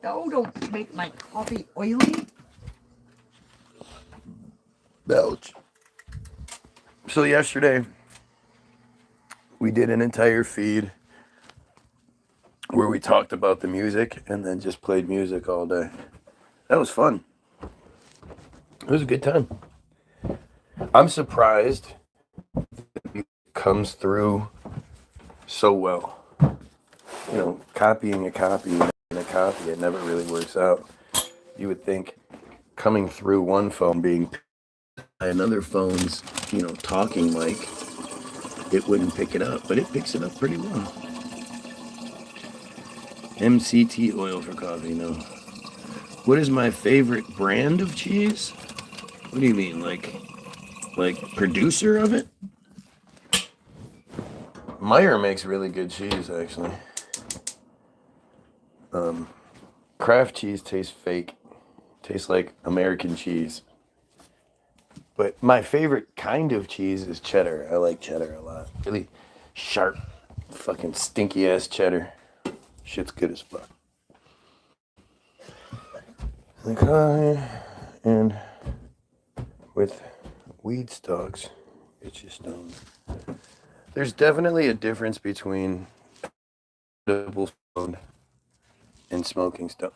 No, don't make my coffee oily. Belch. So yesterday, we did an entire feed where we talked about the music and then just played music all day. That was fun. It was a good time. I'm surprised it comes through so well. You know, copying a copy and a copy, it never really works out. You would think coming through one phone being by another phone's, you know, talking mic, it wouldn't pick it up, but it picks it up pretty well. MCT oil for coffee, no. What is my favorite brand of cheese? What do you mean, like producer of it? Meyer makes really good cheese, actually. Kraft cheese tastes fake. Tastes like American cheese. But my favorite kind of cheese is cheddar. I like cheddar a lot. Really sharp, fucking stinky ass cheddar. Shit's good as fuck. The coffee and with weed stalks, get you stoned. There's definitely a difference between edible stone and smoking stone.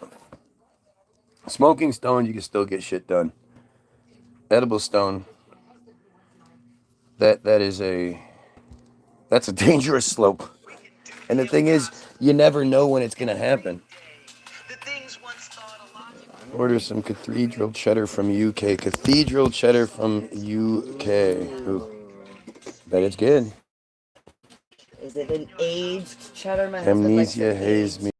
Smoking stone, you can still get shit done. Edible stone, that's a dangerous slope. And the thing is, you never know when it's gonna happen. Order some cathedral cheddar from UK. Cathedral cheddar from UK. Ooh, bet it's good. Is it an aged cheddar? My husband likes Amnesia it haze aged. me.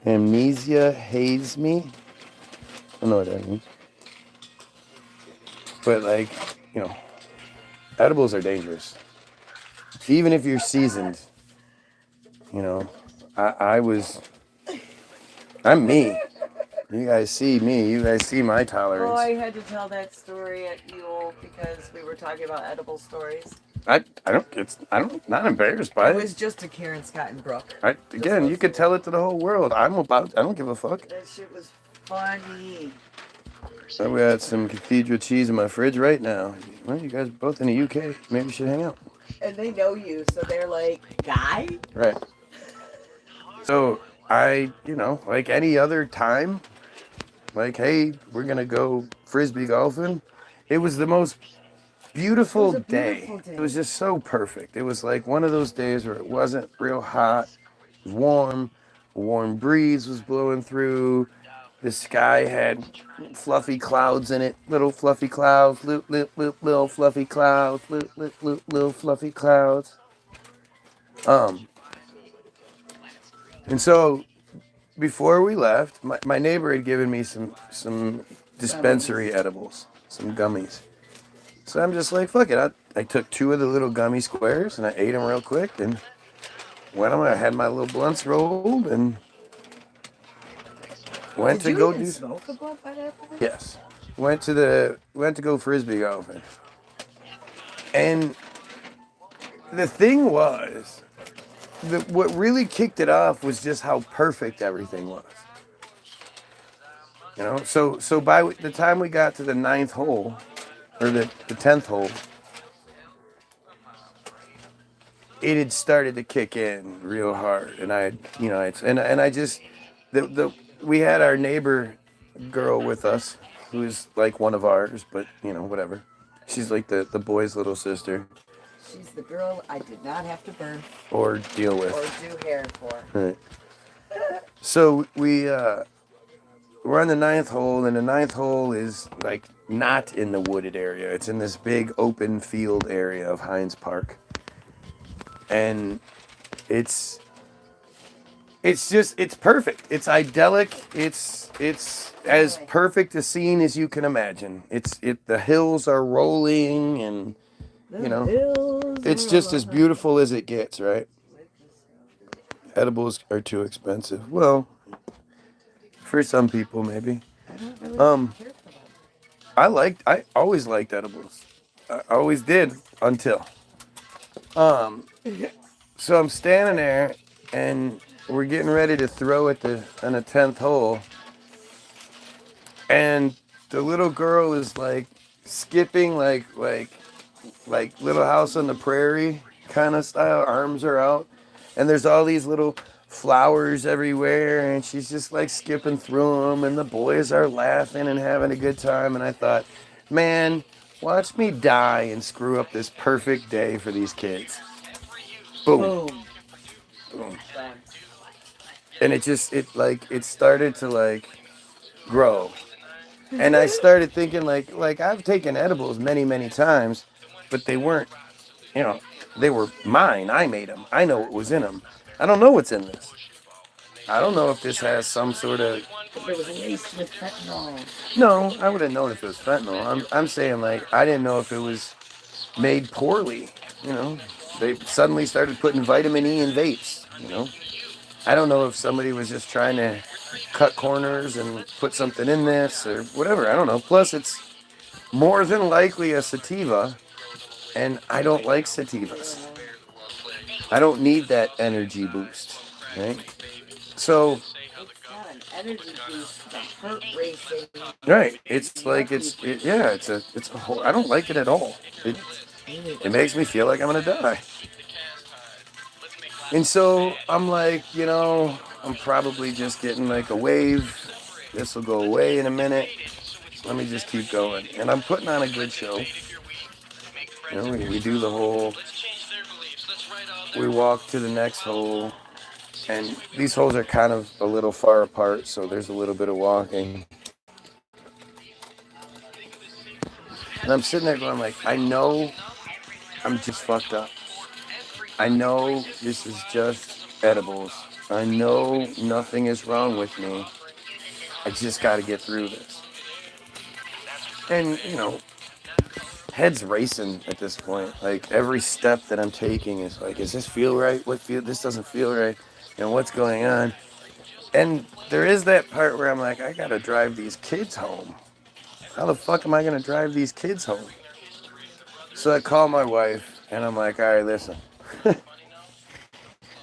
Amnesia haze me. I don't know what that means. But like, you know, edibles are dangerous. Even if you're seasoned, you know, I'm me. You guys see me. You guys see my tolerance. Oh, I had to tell that story at Yule because we were talking about edible stories. I'm not embarrassed by It it. was just a Karen Scott and Brooke. Again, you could tell it to the whole world. I don't give a fuck. That shit was funny. So we got some cathedral cheese in my fridge right now. Well, you guys are both in the UK. Maybe we should hang out. And they know you, so they're like, guy? Right. So like any other time, like, hey, we're gonna go frisbee golfing. It was the most beautiful day. It was just so perfect. It was like one of those days where it wasn't real hot, it was warm, a warm breeze was blowing through. The sky had fluffy clouds in it, little fluffy clouds, little fluffy clouds, little fluffy clouds. And so before we left, my neighbor had given me some dispensary edibles, some gummies. So I'm just like, fuck it. I took 2 of the little gummy squares and I ate them real quick and went on. I had my little blunts rolled and went to go do. Smoke a blunt by that point? Yes, went to go frisbee golfing. And the thing was, what really kicked it off was just how perfect everything was. You know, so by the time we got to the 9th hole, or the 10th hole, it had started to kick in real hard, and we had our neighbor girl with us, who is like one of ours, but whatever. She's like the boy's little sister. She's the girl I did not have to burn or deal with or do hair for. Right. So we're on the 9th hole, and the 9th hole is like not in the wooded area. It's in this big open field area of Hines Park. And it's perfect. It's idyllic. It's as perfect a scene as you can imagine. The hills are rolling, and it's just as beautiful as it gets, right? Edibles are too expensive. Well, for some people maybe. I always liked edibles. I always did until. So I'm standing there, and we're getting ready to throw on the 10th hole, and the little girl is like skipping like Little House on the Prairie kind of style. Arms are out, and there's all these little flowers everywhere, and she's just like skipping through them, and the boys are laughing and having a good time. And I thought, man, watch me die and screw up this perfect day for these kids. Boom. Boom. And it started to grow. And I started thinking like I've taken edibles many times, but they weren't, they were mine. I made them. I know what was in them. I don't know what's in this. I don't know if this has some sort of. If it was laced with fentanyl. No, I would have known if it was fentanyl. I'm saying I didn't know if it was made poorly. They suddenly started putting vitamin E in vapes. I don't know if somebody was just trying to cut corners and put something in this or whatever. I don't know. Plus, it's more than likely a sativa, and I don't like sativas. I don't need that energy boost, right? So. It's not an energy boost, it's a heart racing. Right. It's like it's a whole. I don't like it at all. It makes me feel like I'm gonna die. And so I'm like, I'm probably just getting like a wave. This will go away in a minute. Let me just keep going. And I'm putting on a good show. You know, we do the whole, we walk to the next hole, and these holes are kind of a little far apart, so there's a little bit of walking. And I'm sitting there going like, I know I'm just fucked up. I know this is just edibles. I know nothing is wrong with me. I just got to get through this. And, you know, head's racing at this point. Like, every step that I'm taking is like, does this feel right? This doesn't feel right. You know, what's going on? And there is that part where I'm like, I got to drive these kids home. How the fuck am I going to drive these kids home? So I call my wife, and I'm like, all right, listen.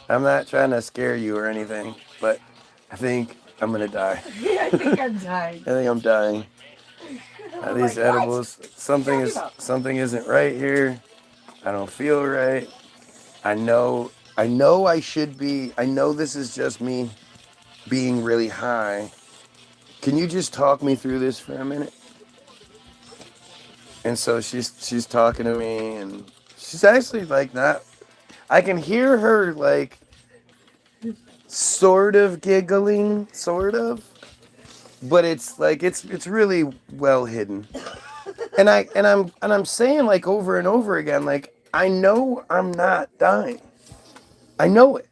I'm not trying to scare you or anything, but I think I'm going to die. Yeah, I think I'm dying. I think I'm dying. These edibles, something isn't right here. I don't feel right. I know I should be. I know this is just me being really high. Can you just talk me through this for a minute? And so she's talking to me, and she's actually like not. I can hear her like sort of giggling, sort of, but it's like it's really well hidden. And I'm saying like over and over again, like I know I'm not dying. I know it,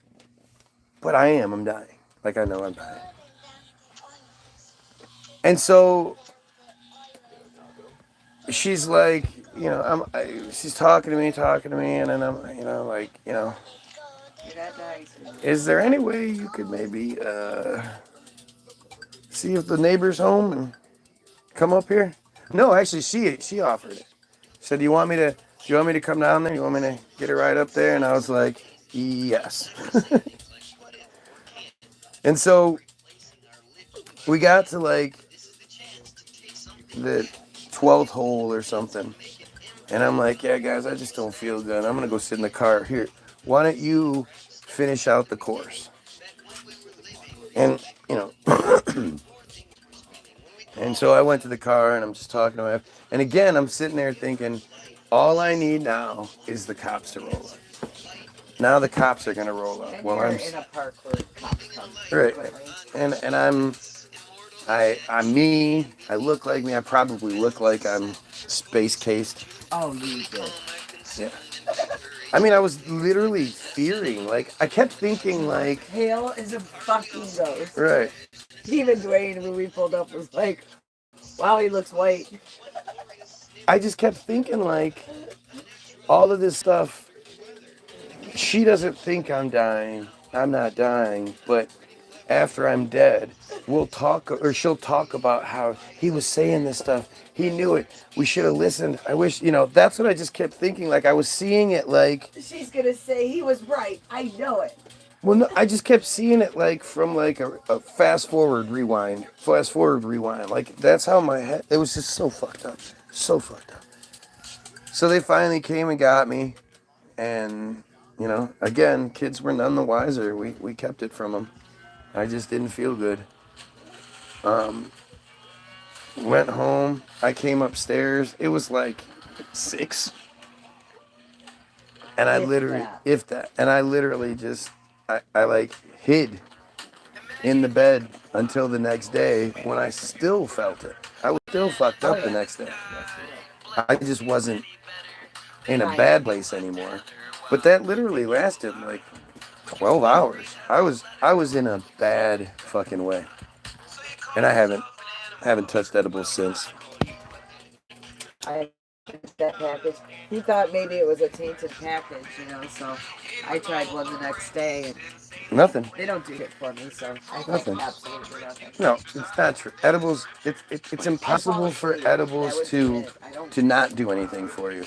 but I'm dying. Like I know I'm dying. And so she's like, you know, she's talking to me, and then I'm, you know, like, you know, is there any way you could maybe see if the neighbor's home and come up here? No, actually, she offered it. She said, do you want me to come down there? You want me to get a ride up there? And I was like, yes. And so we got to like the 12th hole or something. And I'm like, yeah, guys, I just don't feel good. I'm going to go sit in the car. Here, why don't you finish out the course? And, you know, and so I went to the car and I'm just talking to my wife. And again, I'm sitting there thinking, all I need now is the cops to roll up. Now the cops are going to roll up. Well, I'm in a park where cops come. Right. And I'm me. I look like me. I probably look like I'm space cased. Oh, you did. Yeah. I mean, I was literally fearing. Like, I kept thinking, like, Hale is a fucking ghost. Right. Even Dwayne, when we pulled up, was like, wow, he looks white. I just kept thinking, like, all of this stuff. She doesn't think I'm dying. I'm not dying, but after I'm dead, we'll talk, or she'll talk about how he was saying this stuff. He knew it. We should have listened. I wish, you know, that's what I just kept thinking. Like, I was seeing it like... She's going to say, he was right. I know it. Well, no, I just kept seeing it like from like a fast forward rewind. Like, that's how my head... It was just so fucked up. So fucked up. So they finally came and got me. And, you know, again, kids were none the wiser. We kept it from them. I just didn't feel good. Went home. I came upstairs. It was like 6. And I literally just, I like hid in the bed until the next day when I still felt it. I was still fucked up the next day. I just wasn't in a bad place anymore. But that literally lasted like 12 hours. I was in a bad fucking way. And I haven't touched edibles since. I that package. He thought maybe it was a tainted package, you know, so I tried one the next day and Nothing. They don't do it for me, so I think Nothing. absolutely nothing. No, it's not true. Edibles, it's impossible for edibles to not do anything for you.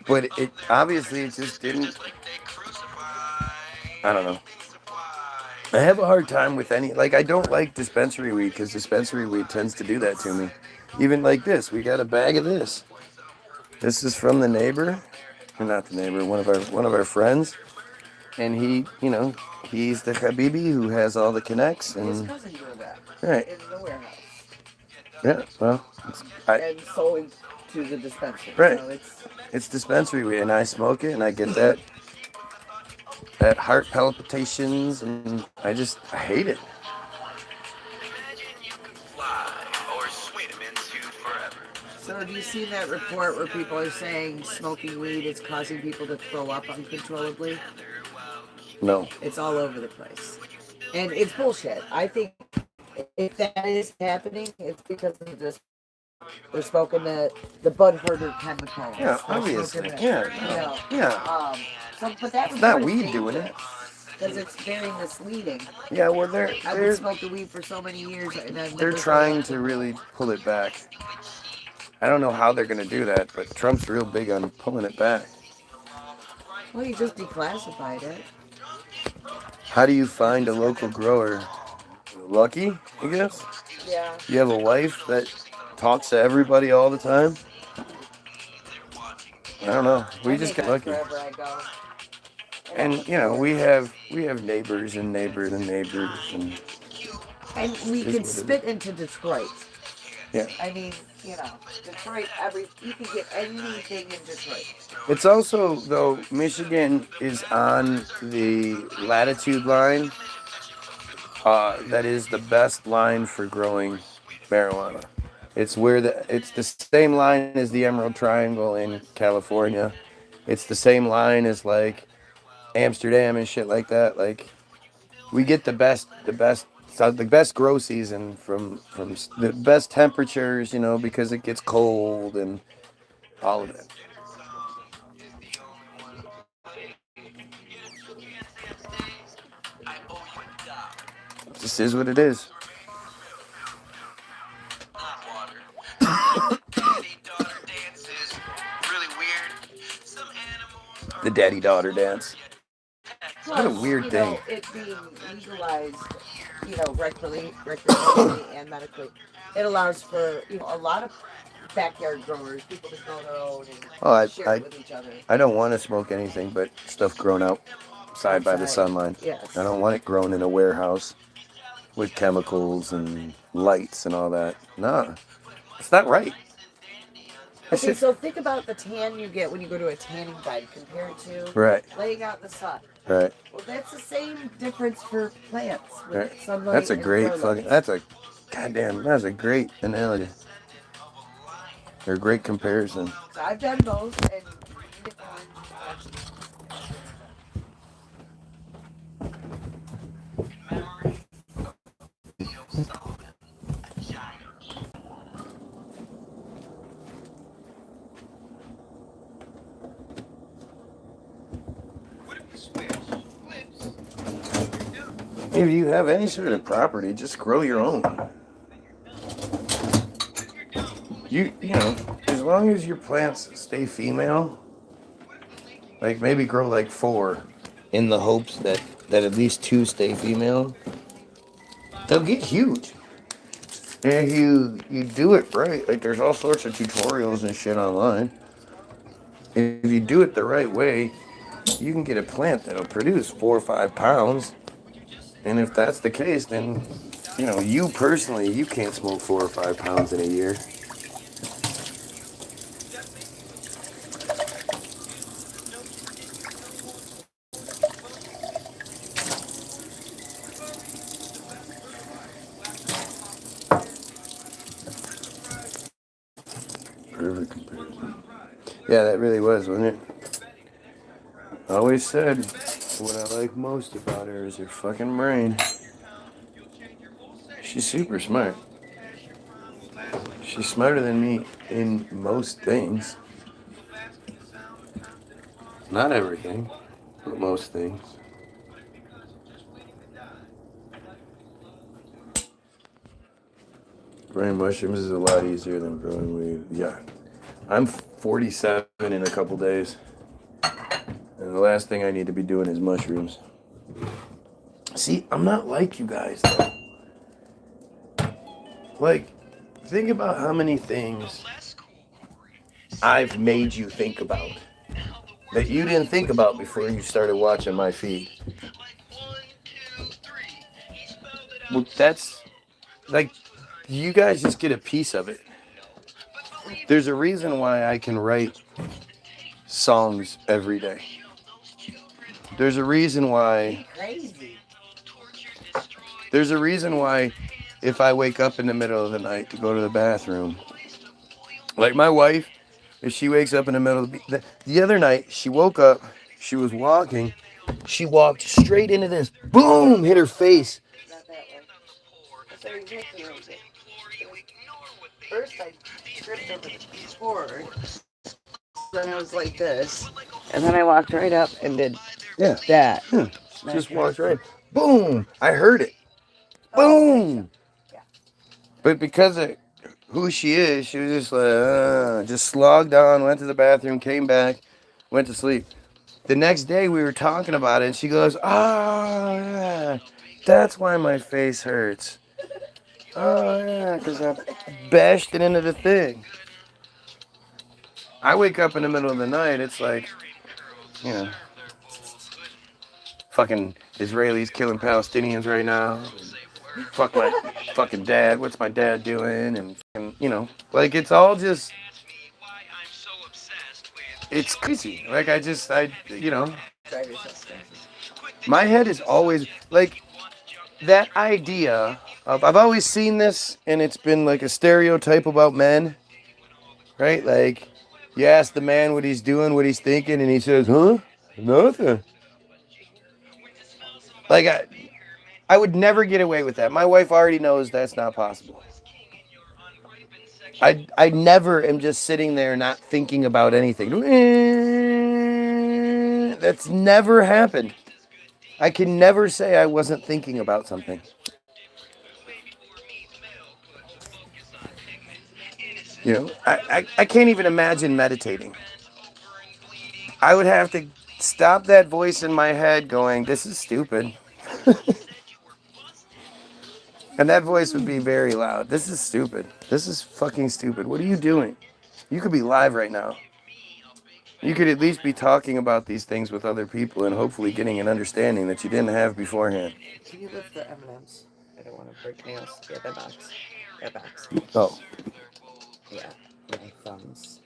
But it obviously it just didn't. I don't know. I have a hard time with any, like, I don't like dispensary weed because dispensary weed tends to do that to me. Even like this, we got a bag of this. This is from the neighbor, or not the neighbor, one of our friends, and he, you know, he's the Habibi who has all the connects, and His cousin grew that. Right. In the warehouse. Yeah, well, And so to the dispensary. Right. So It's dispensary weed, and I smoke it, and I get that heart palpitations, and I hate it. So have you seen that report where people are saying smoking weed is causing people to throw up uncontrollably? No. It's all over the place. And it's bullshit. I think if that is happening, it's because of this. They're smoking the bud herder chemicals. Yeah, They're obviously. smoking Yeah. you know, Yeah. but that It's not report is weed doing it. because it's very misleading. Yeah, well, I've been smoking weed for so many years, and I've they're never trying to really pull it back. I don't know how they're going to do that, but Trump's real big on pulling it back. Well, you just declassified it. How do you find a local grower? Lucky, I guess? Yeah. You have a wife that talks to everybody all the time? I don't know. We just get lucky. Wherever I go. And we have neighbors and neighbors and neighbors, and we can spit into Detroit. Yeah. I mean, Detroit. You can get anything in Detroit. It's also, though, Michigan is on the latitude line. That is the best line for growing marijuana. It's the same line as the Emerald Triangle in California. It's the same line as like Amsterdam and shit like that. Like we get the best grow season from the best temperatures, because it gets cold and all of it. This is what it is. The daddy-daughter dance. What a weird thing. It being legalized, recreationally and medically, it allows for a lot of backyard growers, people to grow their own and share it with each other. I don't want to smoke anything but stuff grown outside by the sunlight. Yes. I don't want it grown in a warehouse with chemicals and lights and all that. Nah, it's not right. Okay, so think about the tan you get when you go to a tanning bed compared to laying out in the sun. Right. Well, that's the same difference for plants. Right. Sunlight That's a great that's a great analogy. Or a great comparison. So I've done both, and If you have any sort of property, just grow your own. As long as your plants stay female, like maybe grow like 4 in the hopes that at least 2 stay female, they'll get huge. And if you do it right, like there's all sorts of tutorials and shit online. If you do it the right way, you can get a plant that'll produce 4 or 5 pounds. And if that's the case, then, you personally, you can't smoke 4 or 5 pounds in a year. Perfect comparison. Yeah, that really was, wasn't it? I always said what I like most about her is her fucking brain. She's super smart. She's smarter than me in most things. Not everything, but most things. Growing mushrooms is a lot easier than growing weed. Yeah. I'm 47 in a couple days. And the last thing I need to be doing is mushrooms. See, I'm not like you guys, though. Like, think about how many things I've made you think about that you didn't think about before you started watching my feed. Well, that's like, you guys just get a piece of it. There's a reason why I can write songs every day. There's a reason why. Crazy. There's a reason why if I wake up in the middle of the night to go to the bathroom, like my wife, if she wakes up in the middle of the other night, she woke up, she was walking, she walked straight into this, boom, hit her face. Not that way. That's how you make the music. First, I tripped over the cord. Then I was like this, and then I walked right up and did Yeah, that. just walked right, boom, I heard it, Oh, boom. yeah. But because of who she is, she was just like, just slogged on, went to the bathroom, came back, went to sleep. The next day we were talking about it, and she goes, "Oh yeah, that's why my face hurts. Oh yeah, because I bashed it into the thing." I wake up in the middle of the night, it's like, you know, fucking Israelis killing Palestinians right now. Fuck my fucking dad. What's my dad doing? And you know, like it's all just, it's crazy. Like you know, Drive yourself crazy. my head is always like that idea of, I've always seen this, and it's been like a stereotype about men, right? Like, you ask the man what he's doing, what he's thinking, and he says, "Huh? Nothing." Like, I would never get away with that. My wife already knows that's not possible. I never am just sitting there not thinking about anything. That's never happened. I can never say I wasn't thinking about something. You know, I can't even imagine meditating. I would have to stop that voice in my head going, "This is stupid." And that voice would be very loud. "This is stupid. This is fucking stupid. What are you doing? You could be live right now. You could at least be talking about these things with other people and hopefully getting an understanding that you didn't have beforehand." Can you lift the M&Ms? I don't want to break nails. Yeah, that box. That box. Oh, Yeah, my thumbs.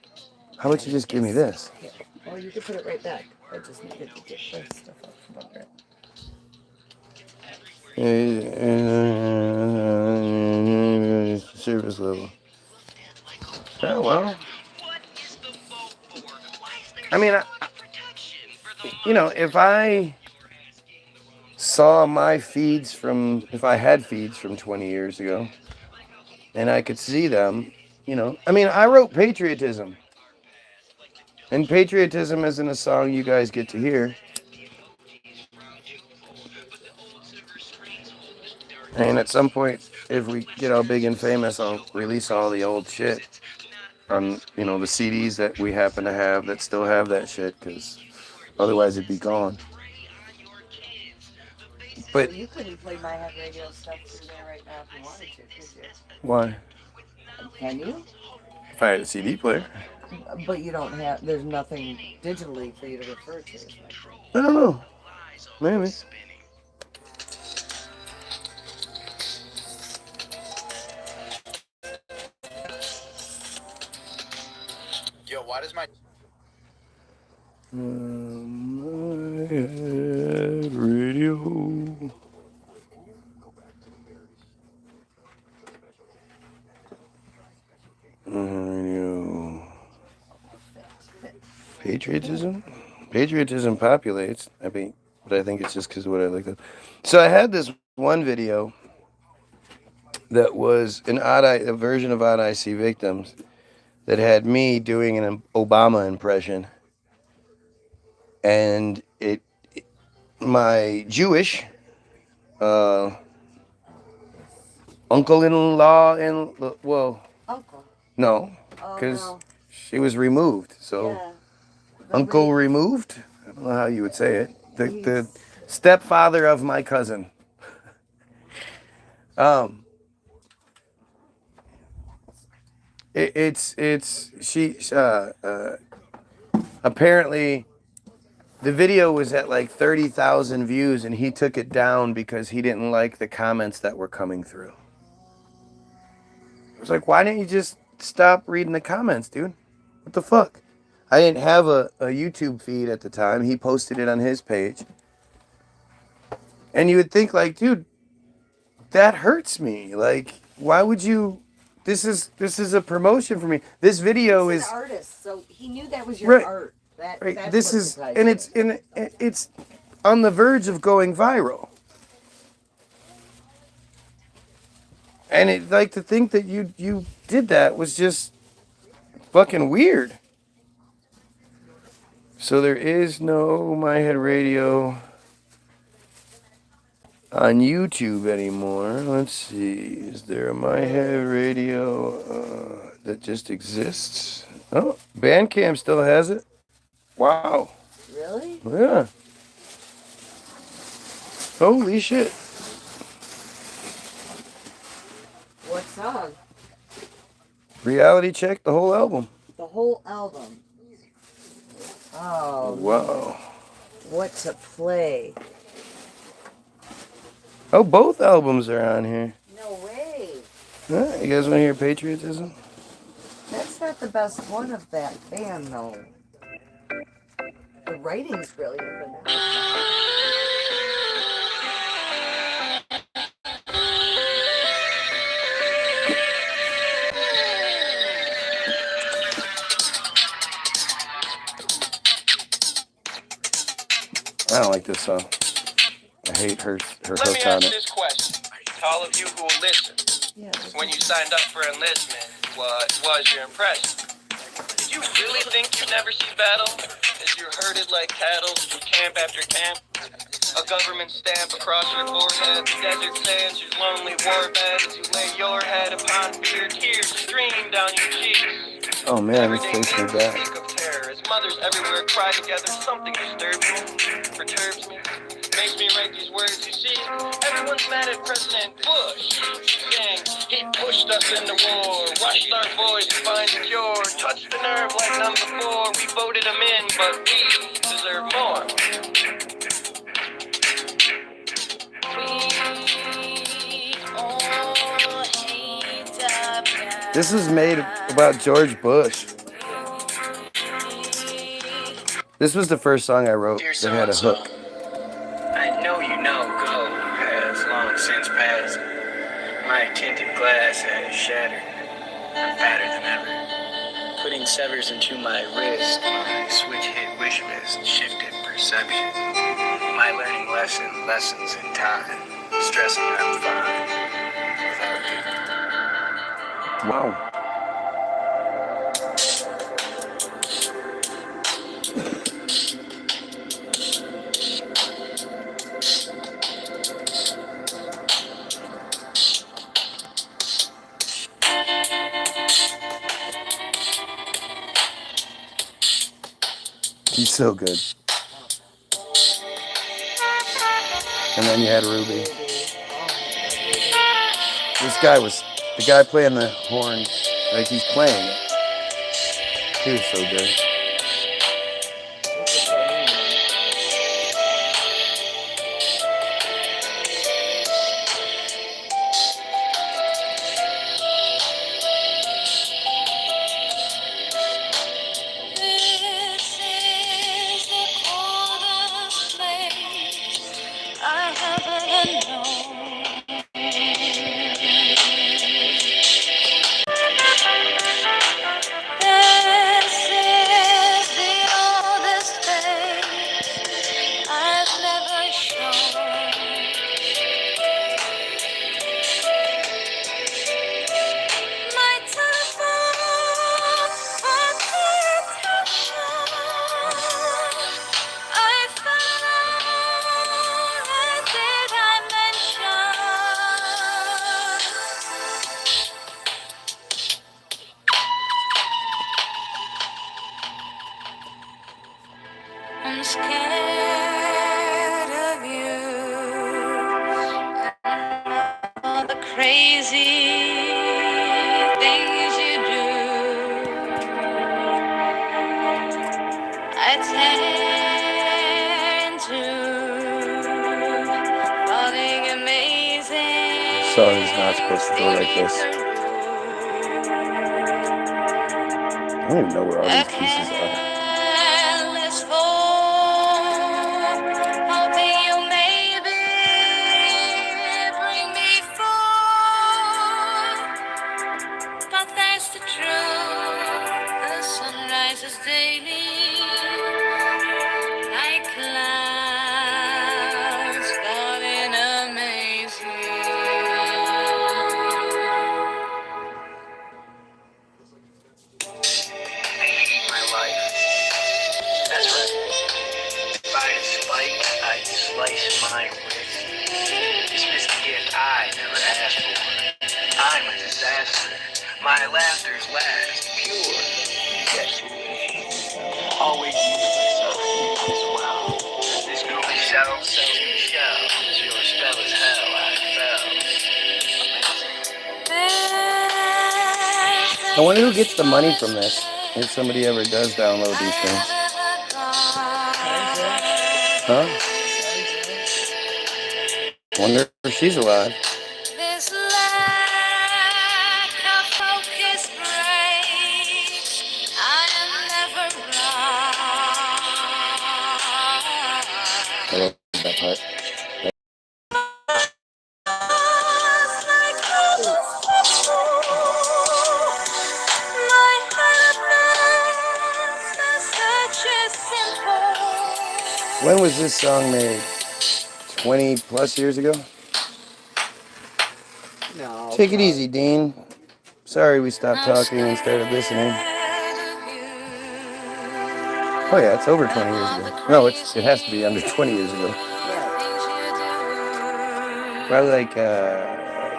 how about you just give me this? Yeah. Well, you can put it right back. I just needed to get this stuff up from under it. Service level. Oh, well. I mean, you know, if I saw my feeds from, if I had feeds from 20 years ago, and I could see them, you know, I mean, I wrote Patriotism. And Patriotism isn't a song you guys get to hear. And at some point, if we get all big and famous, I'll release all the old shit on, you know, the CDs that we happen to have that still have that shit, because otherwise it'd be gone. But You couldn't play my head radio stuff through there right now if you wanted to, could you? why? Can you? If I had a CD player, But you don't have, there's nothing digitally for you to refer to. I don't know. Maybe. Yo, why does my My head radio. Radio. Patriotism? Patriotism populates. I mean, but I think it's just because of what I like. So I had this one video that was a version of Odd I See Victims that had me doing an Obama impression. And my Jewish uncle-in-law, well, Uncle. no, Oh, because no. she was removed. So Yeah. uncle removed? I don't know how you would say it. The stepfather of my cousin. Apparently the video was at like 30,000 views, and he took it down because he didn't like the comments that were coming through. I was like, why didn't you just stop reading the comments, dude. What the fuck? I didn't have a YouTube feed at the time. He posted it on his page. And you would think, like, dude, that hurts me. Like, why would you? This is a promotion for me. This video He's is an artist, so he knew that was your right. art. Right. That's This what is surprised and me. it's on the verge of going viral. And it like to think that you did that was just fucking weird. So there is no My Head Radio on YouTube anymore. Let's see. Is there a My Head Radio that just exists? Oh, Bandcamp still has it. Wow. Really? Yeah. Holy shit. What song? Reality Check, the whole album. The whole album. Oh. Wow. What to play? Oh, both albums are on here. No way. Huh? You guys want to hear Patriotism? That's not the best one of that band, though. The writing's brilliant, but not I don't like this song. I hate her Let me hook on ask it. this question to all of you who will listen. yeah. When you signed up for enlistment, what was your impression? Did you really think you'd never see battle? As you're herded like cattle through camp after camp? A government stamp across your forehead, the desert sands, your lonely warbed. As you lay your head upon fear, tears stream down your cheeks. Oh man, this Everyday takes me news back. speak of terror, as mothers everywhere cry together. Something disturbs me, perturbs me, makes me write these words. You see, everyone's mad at President Bush, saying he pushed us into war, rushed our boys to find a cure, touched the nerve like none before. We voted him in, but we deserve more. This is made about George Bush. This was the first song I wrote that had a hook. I know you know Go has long since passed. My tinted glass has shattered. I'm fatter than ever. Putting severs into my wrist, my switch hit wish list shifted perception. My learning lessons in time. Stressing I'm fine without you. Wow. He's so good. And then you had Ruby. This guy was the guy playing the horn, like he's playing it. He was so good. I'm scared of you and all the crazy things you do. I tend to falling amazing. The song is not supposed to go like this. Things are I don't even know where all a these pieces are. careless fool, hoping you maybe bring me food. But that's the truth. The sun rises daily like clouds caught in a maze. My life. That's right. If I had spiked, I'd slice my wrist. Dismiss the gift I never asked for. I'm a disaster. My laughter's last, pure. Yes, always use myself as well. This goofy self sells me shells. Your spell is hell, I fell. I wonder who gets the money from this, if somebody ever does download these things. Huh? Wonder if she's alive. This lack of focus breaks. I am never I love that part. When was this song made? 20 plus years ago? No. Take it easy, Dean. Sorry we stopped talking and started listening. Oh yeah, it's over 20 years ago. No, it has to be under 20 years ago. Probably like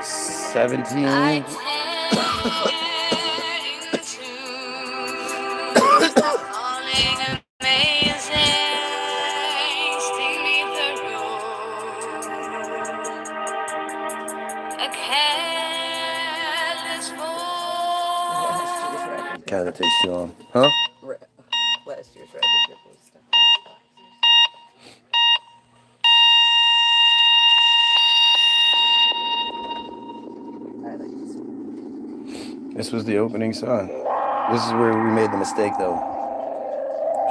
17. God, that takes too long. Huh? Last year's record was stuff. I like this one. This was the opening song. This is where we made the mistake, though.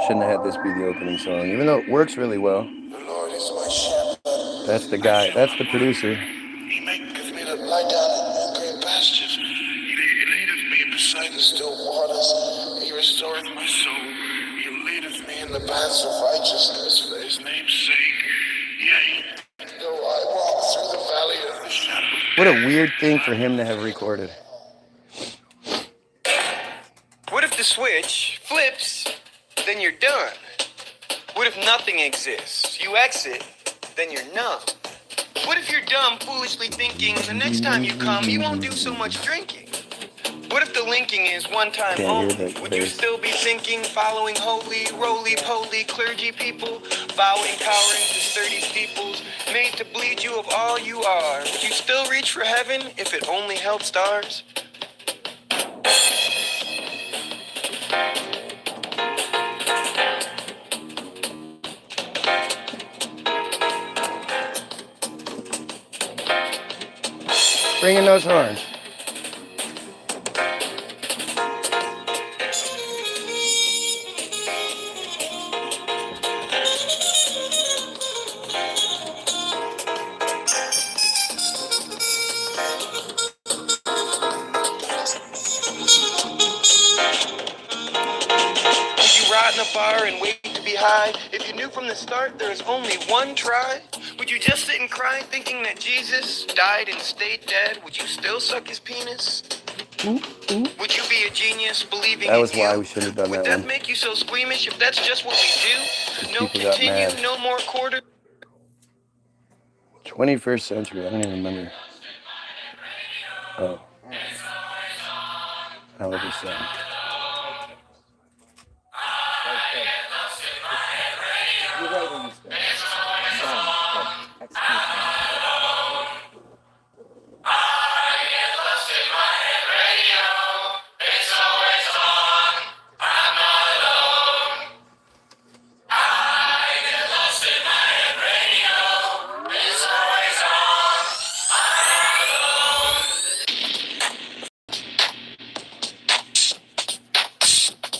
Shouldn't have had this be the opening song, even though it works really well. The Lord is my shepherd. That's the guy. That's the producer. He maketh me to lie down in green pastures. He leadeth me beside the still waters. He restoreth my soul. He leadeth me in the paths of righteousness for his name's sake. Yea, though I walk through the valley of the shadow. What a weird thing for him to have recorded. What if the switch flips, then you're done? What if nothing exists? You exit, then you're numb. What if you're dumb, foolishly thinking the next time you come, you won't do so much drinking? What if the linking is one time Can't only? hear that Would you bass. still be thinking, following holy, roly-poly clergy people, bowing, cowering to sturdy steeples, made to bleed you of all you are? Would you still reach for heaven if it only held stars? Bring in those horns. Would you ride in a bar and wait to be high? If you knew from the start there was only one try? Would you just sit and cry thinking that Jesus died and stayed dead? Would you still suck his penis? Would you be a genius believing That was in why you? we should have done Would that that one. make you so squeamish if that's just what we do? No people got continue, mad. no more quarter. 21st century. I don't even remember. Oh. I love this song. You're right when you start. Excuse me.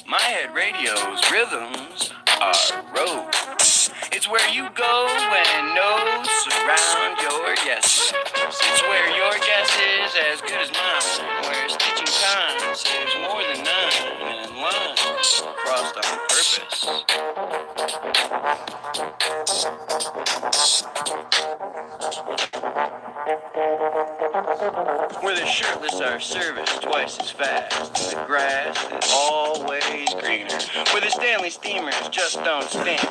My Head Radio's rhythms are roads. It's where you go when notes surround your guesses. It's where your guess is as good as mine. Where stitching time saves more than 9 and lines crossed on purpose. Where the shirtless are serviced twice as fast. The grass is always greener. Where the Stanley steamers just don't stink.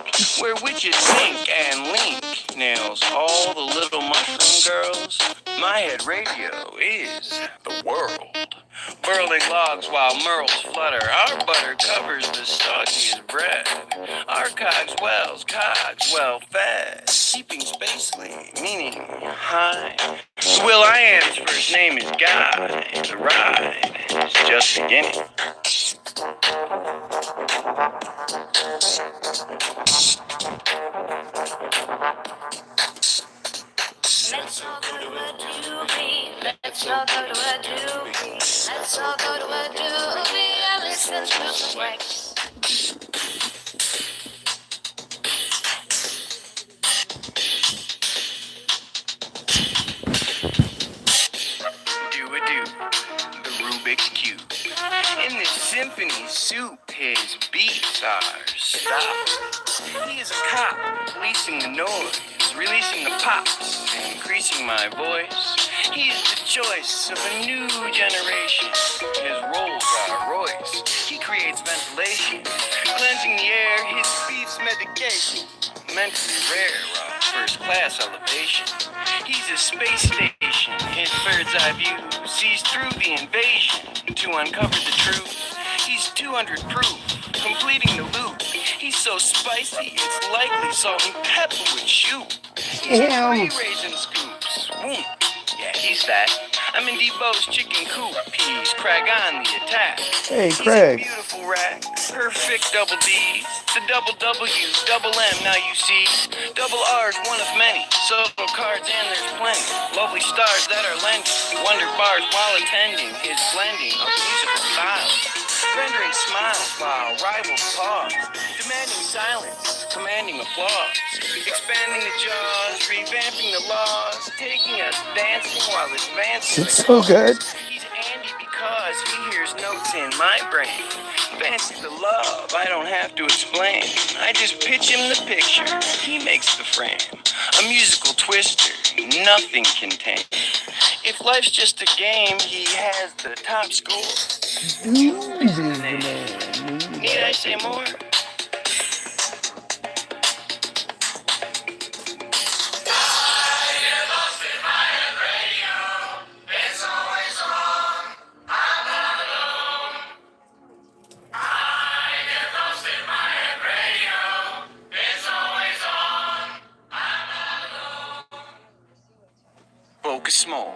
Where witches sink and link nails all the little mushroom girls. My Head Radio is the world. Burling logs while merles flutter. Our butter covers the soggiest bread. Our cogs well fed. Keeping spacely, meaning high. Will I Am's first name is Guy. The ride is just beginning. Let's all go to a doobie. Let's all go to a doobie. Let's all go to a doobie and listen to some wax. Do-a-do, the Rubik's Cube. In this symphony soup, his beats are stopped. He is a cop, policing the noise, releasing the pops, increasing my voice. He is the choice of a new generation. His roles are Royce. He creates ventilation, cleansing the air, his beats medication. Mentally rare on first-class elevation. He's a space station, his bird's eye view sees through the invasion to uncover the truth. He's 200 proof, completing the loop. He's so spicy, it's likely salt and pepper would shoot. He's Damn. 3 raisin scoops. Whoop. Yeah, he's that. I'm in Debo's chicken coop. He's Craig on the attack. Hey, He's a Craig. beautiful rack. Perfect double D's. The double W's, double M, now you see. Double R's, one of many. Solo cards and there's plenty. Lovely stars that are lending. Wonder bars while attending his blending of musical styles. Rendering smiles while rivals pause. Demanding silence, commanding applause. Expanding the jaws, revamping the laws. Taking us dancing while advancing. It's so good. He's Andy because he hears notes in my brain. Fancy the love, I don't have to explain. I just pitch him the picture, he makes the frame. A musical twister, nothing can tame. If life's just a game, he has the top score. Need I say more? Focus small,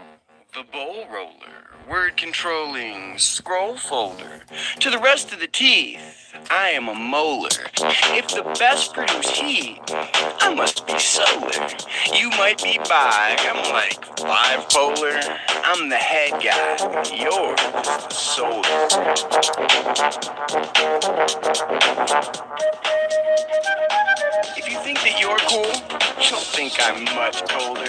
the bowl roller, word controlling scroll folder. To the rest of the teeth, I am a molar. If the best produce heat, I must be solar. You might be bi, I'm like 5 polar. I'm the head guy, you're the solar. If you think that you're cool, you'll think I'm much colder.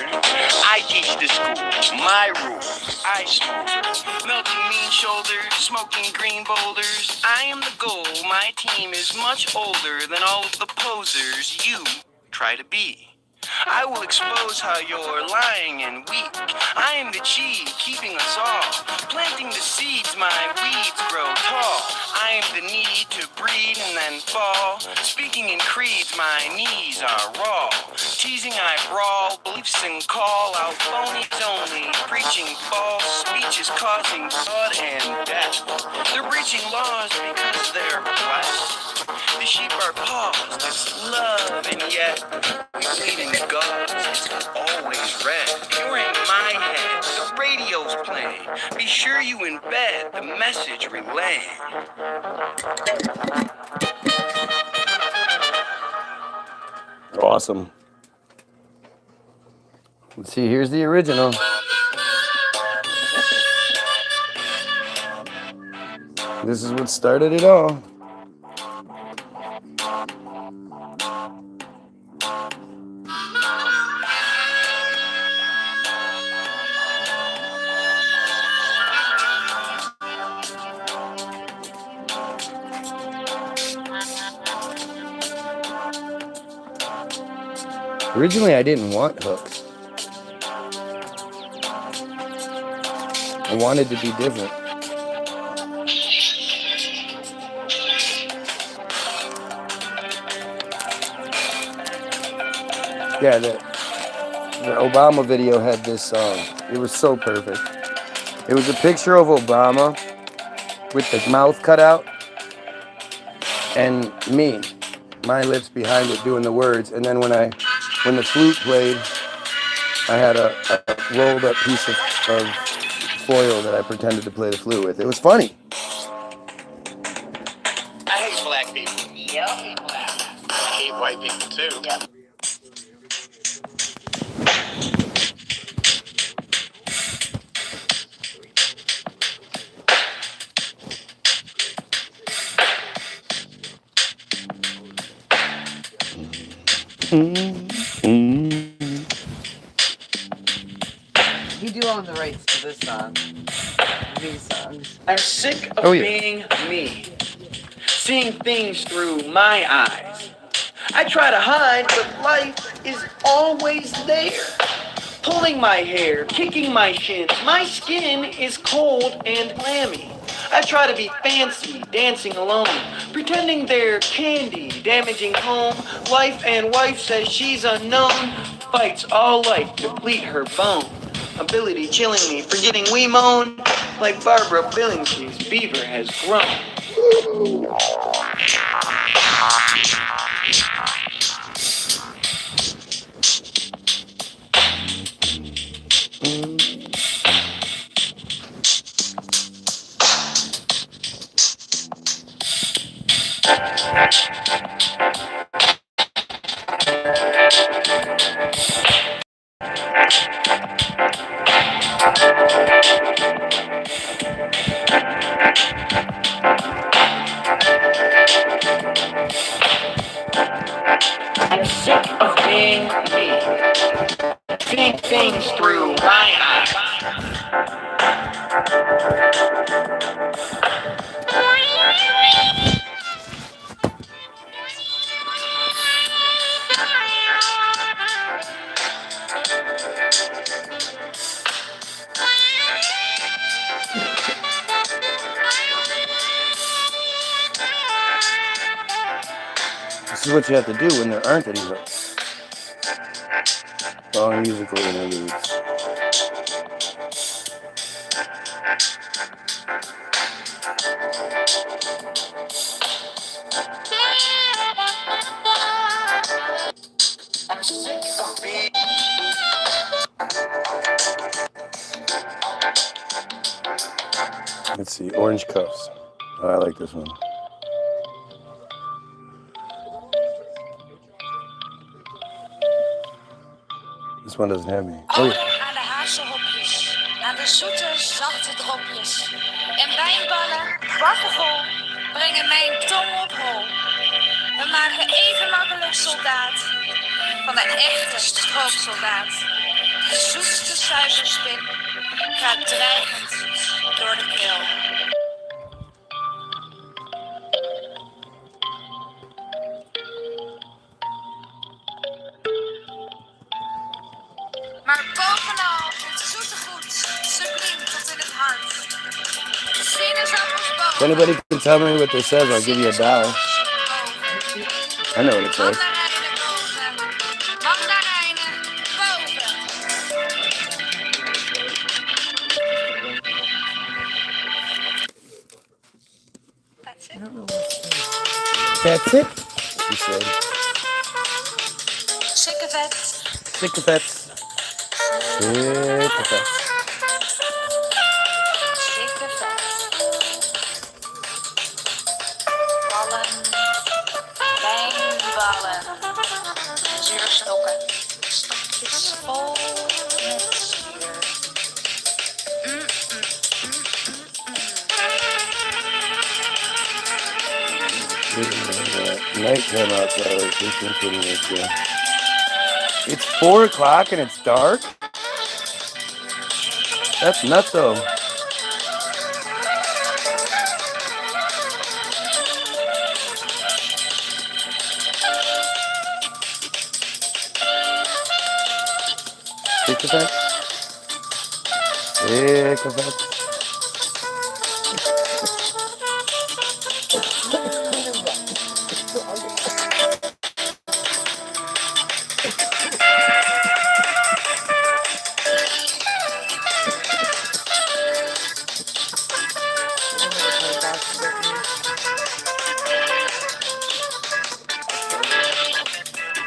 I teach the school, my rules, I smoke. Melting mean shoulders, smoking green boulders. I am the goal, my team is much older than all of the posers you try to be. I will expose how you're lying and weak. I am the chi, keeping us all. Planting the seeds, my weeds grow tall. I am the need to breed and then fall. Speaking in creeds, my knees are raw. Teasing I brawl, beliefs and call out phonies only. Preaching false speeches causing blood and death. They're breaching laws because they're blessed. The sheep are paused, it's love, and yet we bleed in the gauze. It's always red. You're in my head, the radio's playing. Be sure you embed the message relay. Awesome. Let's see, here's the original. This is what started it all. Originally, I didn't want hooks. I wanted to be different. Yeah, the Obama video had this song. It was so perfect. It was a picture of Obama with the mouth cut out and me, my lips behind it doing the words. And then when the flute played, I had a rolled up piece of foil that I pretended to play the flute with. It was funny. I hate black people. Yep. I hate white people too. Yep. You do own the rights to this song. These songs. I'm sick of being me, seeing things through my eyes. I try to hide, but life is always there. Pulling my hair, kicking my shins, my skin is cold and clammy. I try to be fancy, dancing alone, pretending they're candy, damaging home. Life and wife says she's unknown, fights all life to deplete her bone. Ability chilling me, forgetting we moan, like Barbara Billingsley's beaver has grown. I'm sick of being me, seeing things through my eyes. This is what you have to do when there aren't any hooks. Long musical interludes. I'm sick of being. Let's see, Orange Cuffs. Oh, I like this one. This one doesn't have me. Oh, yeah. Aan de hazenhopjes, aan de zoete, zachte dropjes. En wijnballen, bakkenvol, brengen mijn tong op hol. We maken even makkelijk soldaat van een echte stroopsoldaat. De zoetste suikerspin gaat dreigend door de keel. Maar bovenal het zoete goed, subliem tot in het hart. Sinaasappels If boven. anybody can tell me what this says, I'll give you $1. I know what it says. Mandarijnen boven. That's it. That's it, she said. Sikkevet. Sycophants. Sycophants. Sikkevet. Ballen. Wijnballen. Zuursnokken. Stokjes vol met zuur. Nighttime outside, like 15, 20 minutes ago. It's 4 o'clock and it's dark? That's nuts though. Sycophant. Sycophant.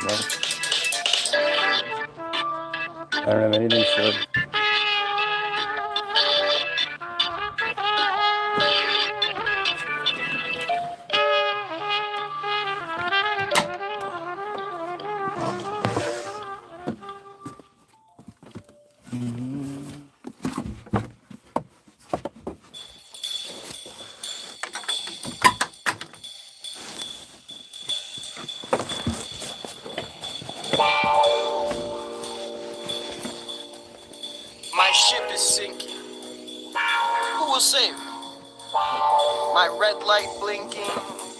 No. I don't have anything short. My ship is sinking. Who will save me? My red light blinking,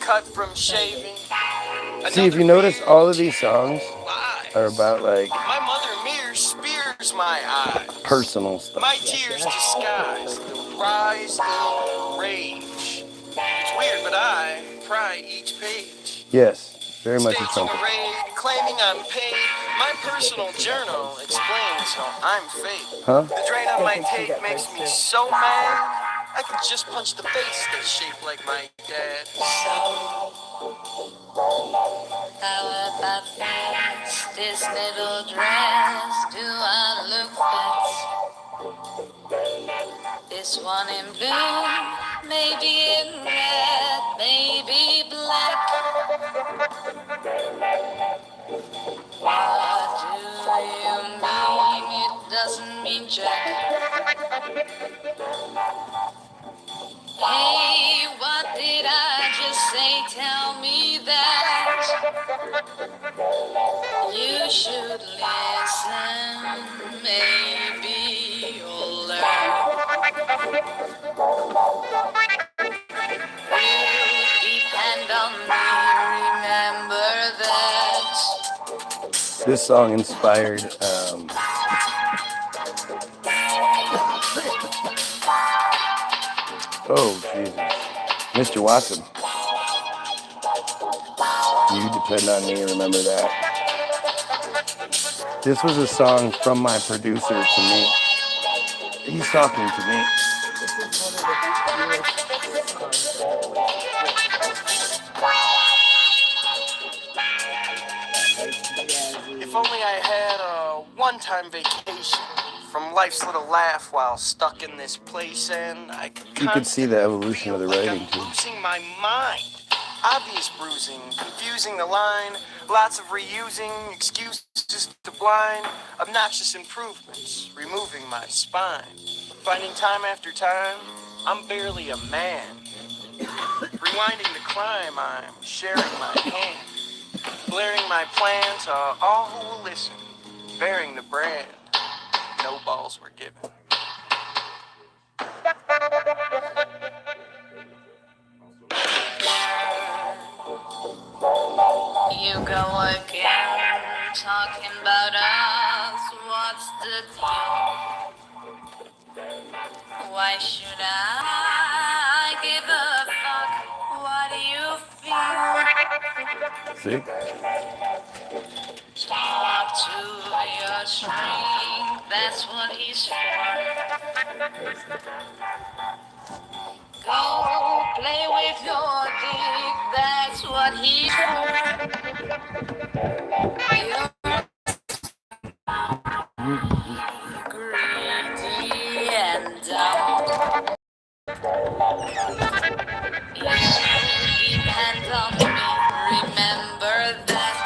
cut from shaving. See, if you notice, all of these songs are about like My mother mirror spears my eyes. personal stuff. My tears disguise the rise in rage. It's weird, but I cry each page. Yes, very much a Staging trumpet. a raid, claiming I'm paid. My personal journal explains how I'm fake. Huh? The drain on my tape makes me so mad. I could just punch the face that's shaped like my dad. How about this? This little dress, do I look fat? This one in blue, maybe in red, maybe black. What do you mean? It doesn't mean jack. Hey, what did I just say? Tell me that. You should listen, maybe you'll learn. You depend on me, remember that. This song inspired oh Jesus, Mr. Watson. You depend on me, remember that. This was a song from my producer to me. He's talking to me. If only I had a one-time vacation from life's little laugh while stuck in this place, and I could You could see the evolution of the like writing I'm too. losing my mind. Obvious bruising, confusing the line, lots of reusing, excuses to blind, obnoxious improvements, removing my spine. Finding time after time, I'm barely a man. Rewinding the crime, I'm sharing my hand. Blaring my plan to all who will listen, bearing the brand. No balls were given. You go again, talking about us, what's the deal? Why should I give a fuck? What do you feel? See? Talk to your string, that's what he's for. Go play with your dick, that's what he's for. You're greedy and dumb. You depend on me, remember that.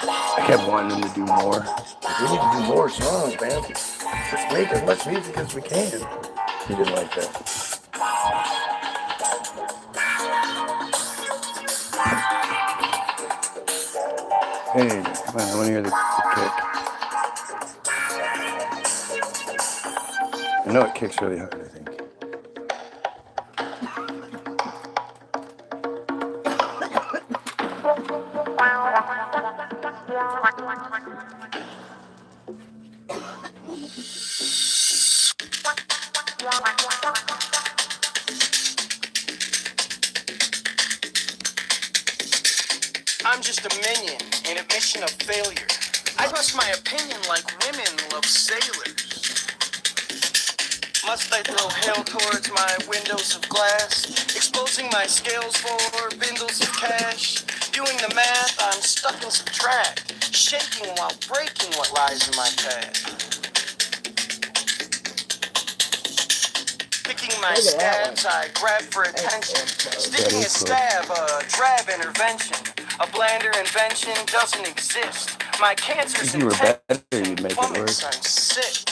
I kept wanting him to do more. We need to do more songs, man. Let's make as much music as we can. He didn't like that. Hey, come on, I want to hear the kick. I know it kicks really hard, I think. opinion, an admission of failure. I trust my opinion like women love sailors. Must I throw hail towards my windows of glass, exposing my scales for bindles of cash? Doing the math, I'm stuck in subtract, shaking while breaking what lies in my path. Picking my Look at that stabs, I grab for attention. Sticking a is cool. stab, a drab intervention. A blander invention doesn't exist. My cancer's If you were intent better, you'd make it plummets, work. I'm sick.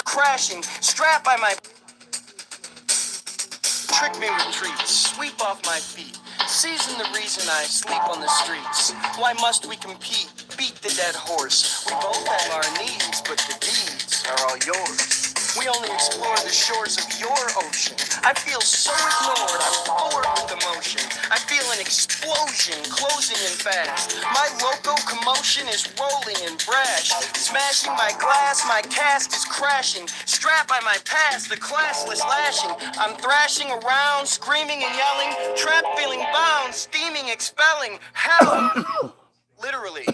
Crashing, strapped by my... Trick me with treats, sweep off my feet. Season the reason I sleep on the streets. Why must we compete? Beat the dead horse. We both have our needs, but the deeds are all yours. We only explore the shores of your ocean. I feel so ignored, I'm bored with emotion. I feel an explosion closing in fast. My loco commotion is rolling in brash. Smashing my glass, my cast is crashing. Strapped by my past, the classless lashing. I'm thrashing around, screaming and yelling. Trapped, feeling bound, steaming, expelling. Hell! Literally.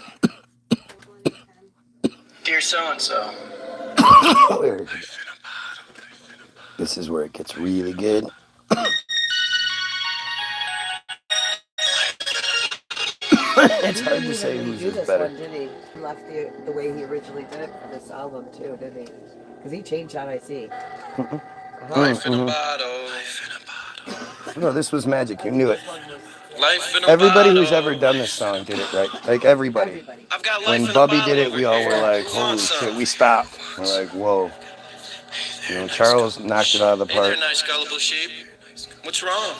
Dear so-and-so. Where is it? This is where it gets really good. It's hard to say whose do is this better. one, did he? He left the way he originally did it for this album too, didn't he? Because he changed how I see. Life in a bottle. No, this was magic. You knew it. Life in a Everybody bottle. who's ever done this song did it right. Like everybody. I've got life When in a Bubby bottle did it, over we all here. were like, Who wants holy shit, some? we stopped. We're like, whoa. You know, Charles knocked it out of the Hey there, park. nice gullible sheep. What's wrong?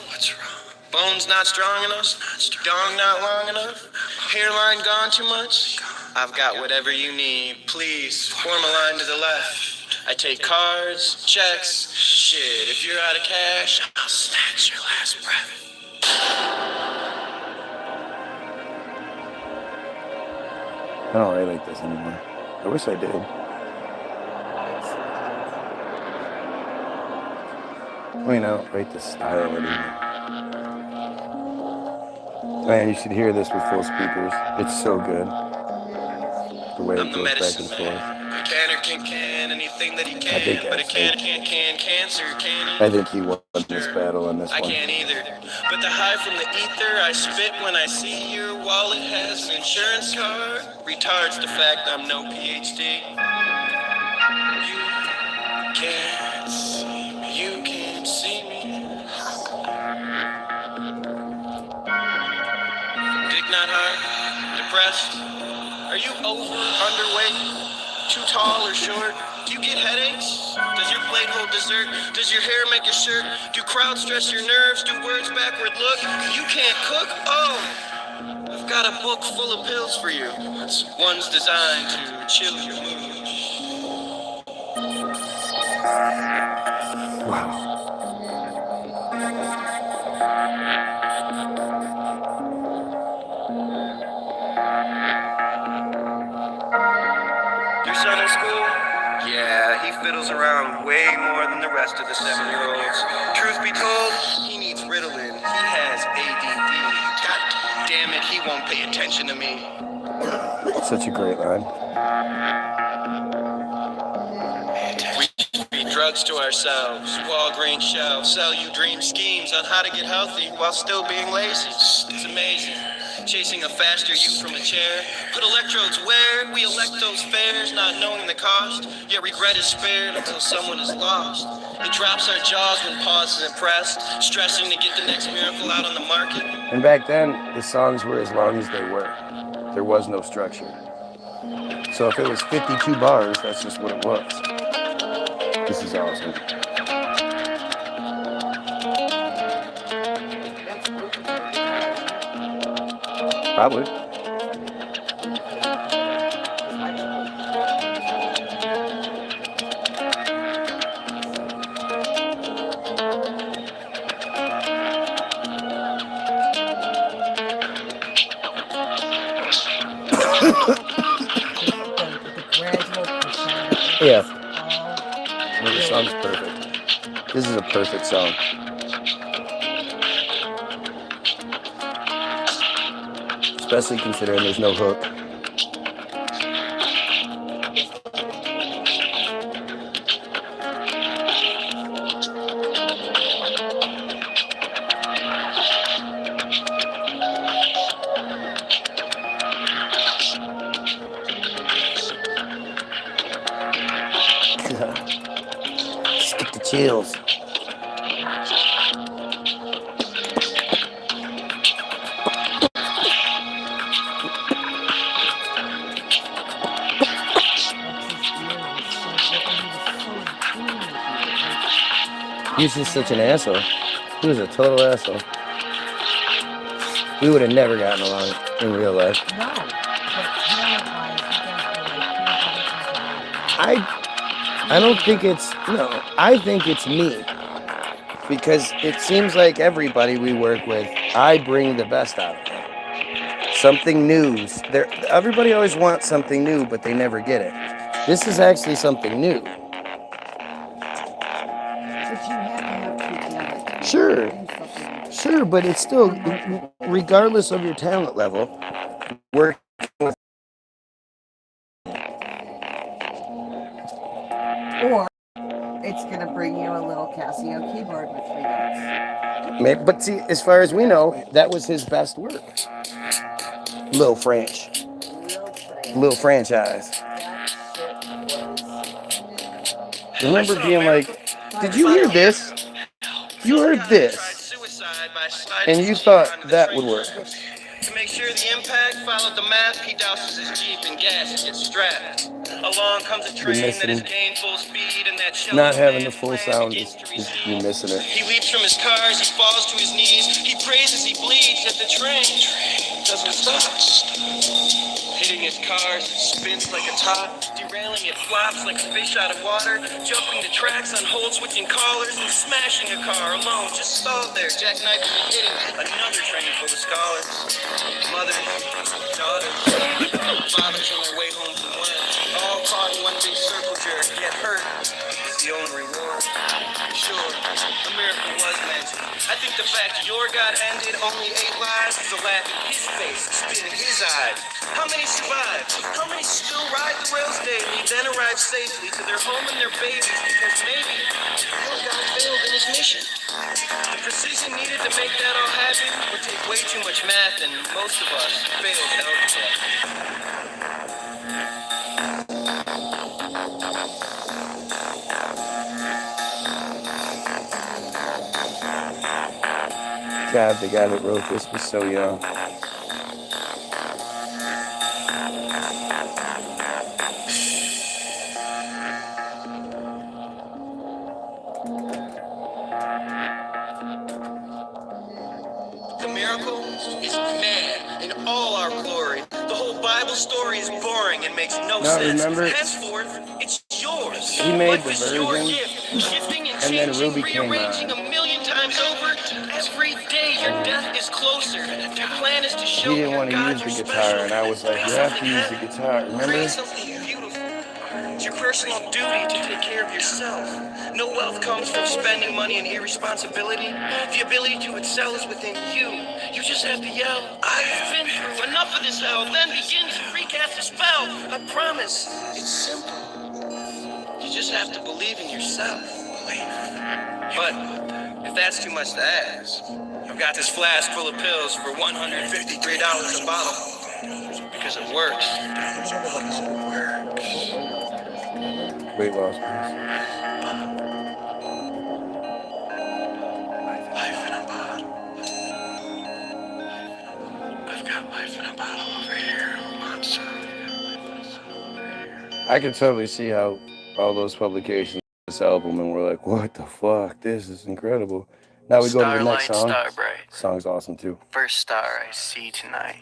Bones not strong enough? Dong not long enough? Hairline gone too much? I've got whatever you need. Please, form a line to the left. I take cards, checks. Shit, if you're out of cash, I'll snatch your last breath. I don't really like this anymore. I wish I did. I mean, I don't rate the style of it either. Man, you should hear this with full speakers. It's so good. The way I'm it the goes back medicine and forth. man. Canner can anything that he I think can, but a that's can cancer, can he? I think he won this battle on this I one. can't either. But the high from the ether I spit when I see your wallet has an insurance card retards the fact I'm no PhD. You can't see me. You can't see me. Dick not hard? Depressed? Are you over, underweight? Too tall or short? Do you get headaches? Does your plate hold dessert? Does your hair make your shirt? Do crowds stress your nerves? Do words backward look? You can't cook? Oh! I've got a book full of pills for you. One's designed to chill your mood. Wow. Your son in school? Yeah, he fiddles around way more than the rest of the 7-year-olds. Truth be told, he needs Ritalin. He has ADD. God damn it, he won't pay attention to me. Such a great line. We feed drugs to ourselves. Walgreens shelves sell you dream schemes on how to get healthy while still being lazy. It's amazing. Chasing a faster you from a chair. Put electrodes where we elect those fares, not knowing the cost. Yet regret is spared until someone is lost. It drops our jaws when pause is impressed, stressing to get the next miracle out on the market. And back then, the songs were as long as they were. There was no structure. So if it was 52 bars, that's just what it was. This is awesome. Probably. gradual crescendo. Yeah. All The song's perfect. This is a perfect song. Especially considering there's no hook. Just get the chills. He's just such an asshole. He was a total asshole. We would have never gotten along in real life. No, but talent-wise, you guys were like I don't think it's, no, I think it's me. Because it seems like everybody we work with, I bring the best out of them. Something new. Everybody always wants something new, but they never get it. This is actually something new. But you have to have people Sure. do something. Sure, but it's still, regardless of your talent level, working with. Or it's going to bring you a little Casio keyboard with 3 notes. But see, as far as we know, that was his best work. Little French. Little franchise. Remember being like, did you hear this? You heard this. And you thought that would work. To make sure the impact followed the map, he douses his Jeep in gas and gets strapped. Along comes a train that has gained full speed and that Not having the full sound is you missing it. He leaps from his cars, he falls to his knees, he prays as he bleeds at the train doesn't stop. Hitting his cars, spins like a top, derailing it flops like a fish out of water, jumping the tracks on hold, switching collars, and smashing a car alone, just stalled there, jackknifing and hitting another train full of scholars. Mothers, daughters, fathers on their way home from work, all caught in one big circle jerk, yet hurt is the only reward. Sure, a miracle was mentioned. I think the fact your God ended only 8 lives is a laugh in his face, spit in his eyes. How many survive? How many still ride the rails daily, then arrive safely to their home and their babies because maybe your God failed in his mission? The precision needed to make that all happen would take way too much math, and most of us failed algebra. God, the guy that wrote this was so young. The miracle is man in all our glory. The whole Bible story is boring and makes no sense. Remember, henceforth, it's yours. he made Life the is your version, gift, shifting and and then changing, Ruby came rearranging a million times over. Every day your death is closer. Your plan is to show He didn't your want to God use the you're guitar, special. and I was like, you have to use the guitar. Remember? Create something beautiful. It's your personal duty to take care of yourself. No wealth comes from spending money and irresponsibility. The ability to excel is within you. You just have to yell, I've been through enough of this hell, then begin to recast a spell. I promise, it's simple. You just have to believe in yourself. But if that's too much to ask, I've got this flask full of pills for $153 a bottle. Because it works. Weight loss, please. Life in a bottle. I've got life in a bottle over here. Monster. I can totally see how all those publications of this album, and we're like, what the fuck? This is incredible. Now we go to the next song. Starlight, star bright. Song's awesome too. First star I see tonight.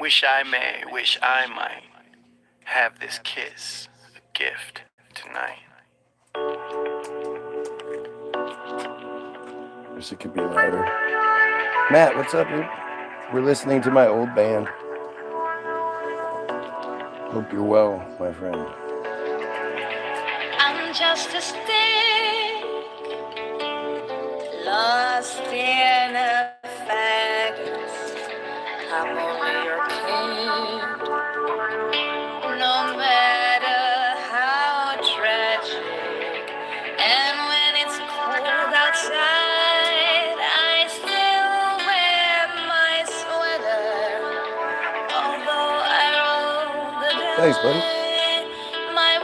Wish I may, wish I might have this kiss, a gift tonight. Wish it could be louder. Matt, what's up, dude? We're listening to my old band. Hope you're well, my friend. I'm just a stick lost in a faggot. I'm only your king, no matter how tragic. And when it's cold outside, I still wear my sweater. Although I roll the dice, Thanks, buddy. my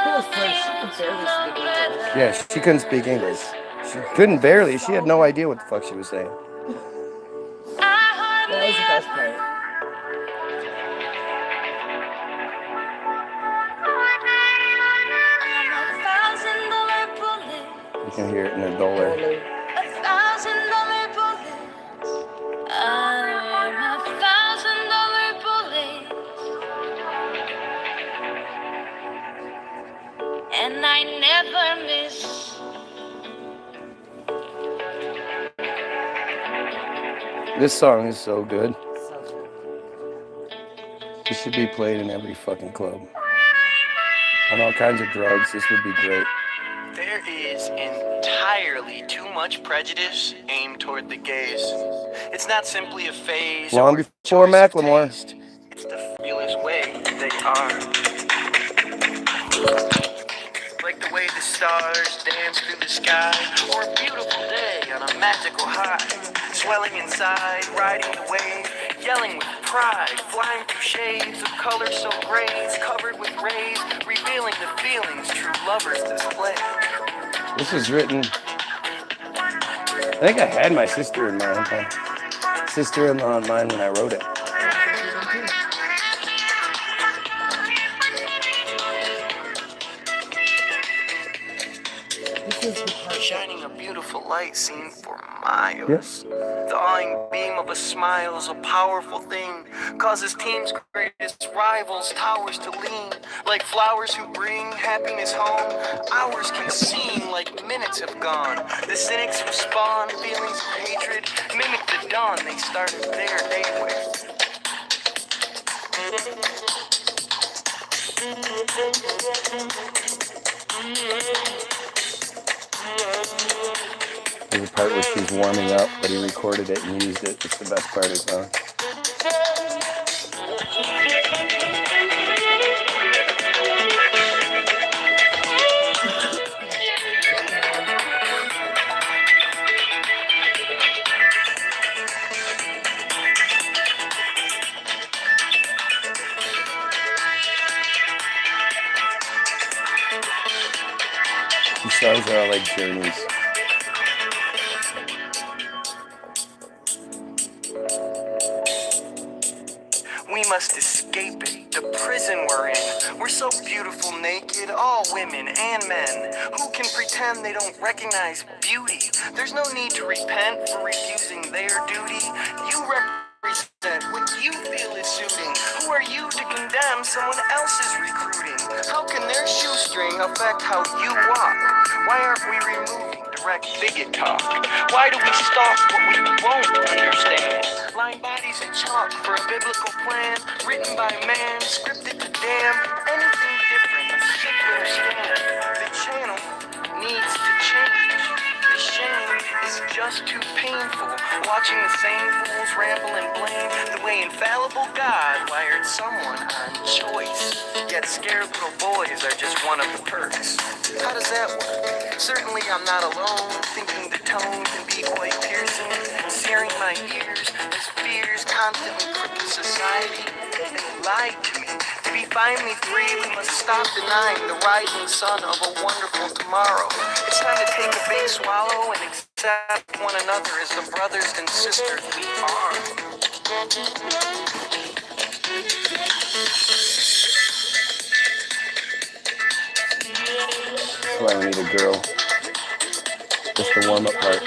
Cool will first. She could barely no speak English. Yeah, she couldn't speak English. She couldn't barely. She had no idea what the fuck she was saying. That was the best part. $1,000 bullet, You can hear it in her dollar. Totally. $1,000 bullet. I'm $1,000 bullet, and I never miss. This song is so good. So good. It should be played in every fucking club. On all kinds of drugs, this would be great. There is entirely too much prejudice aimed toward the gays. It's not simply a phase Long or before choice of Macklemore. taste. It's the fabulous way they are. Like the way the stars dance through the sky, or a beautiful day on a magical high. Swelling inside, riding the wave, yelling with pride, flying through shades of color so grays, covered with rays, revealing the feelings true lovers display. This was written. I think I had my sister-in-law in mind when I wrote it. Shining a beautiful light seen for miles. The awing beam of a smile is a powerful thing. Causes teams' greatest rivals towers to lean. Like flowers who bring happiness home. Hours can seem like minutes have gone. The cynics who spawn feelings of hatred mimic the dawn they started their day with. There's a part where she's warming up, but he recorded it and used it. It's the best part of the song. These songs are all like journeys. We must escape it, the prison we're in. We're so beautiful naked, all women and men. Who can pretend they don't recognize beauty? There's no need to repent for refusing their duty. You represent what you feel is suiting. Who are you to condemn someone else's recruiting? How can their shoestring affect how you walk? Why aren't we removing direct bigot talk? Why do we stalk what we won't understand? Line bodies and chalk for a biblical plan, written by man, scripted to damn anything different, a secular stand. The channel needs to change. The shame is just too painful. Watching the same fools ramble and blame the way infallible God wired someone on choice. Yet scared little boys are just one of the perks. How does that work? Certainly I'm not alone, thinking the tone can be quite piercing, searing my ears as fears constantly cripple society. They lied to me. To be finally free, we must stop denying the rising sun of a wonderful tomorrow. It's time to take a big swallow and accept one another as the brothers and sisters we are. That's why we need a girl. Just the warm-up part.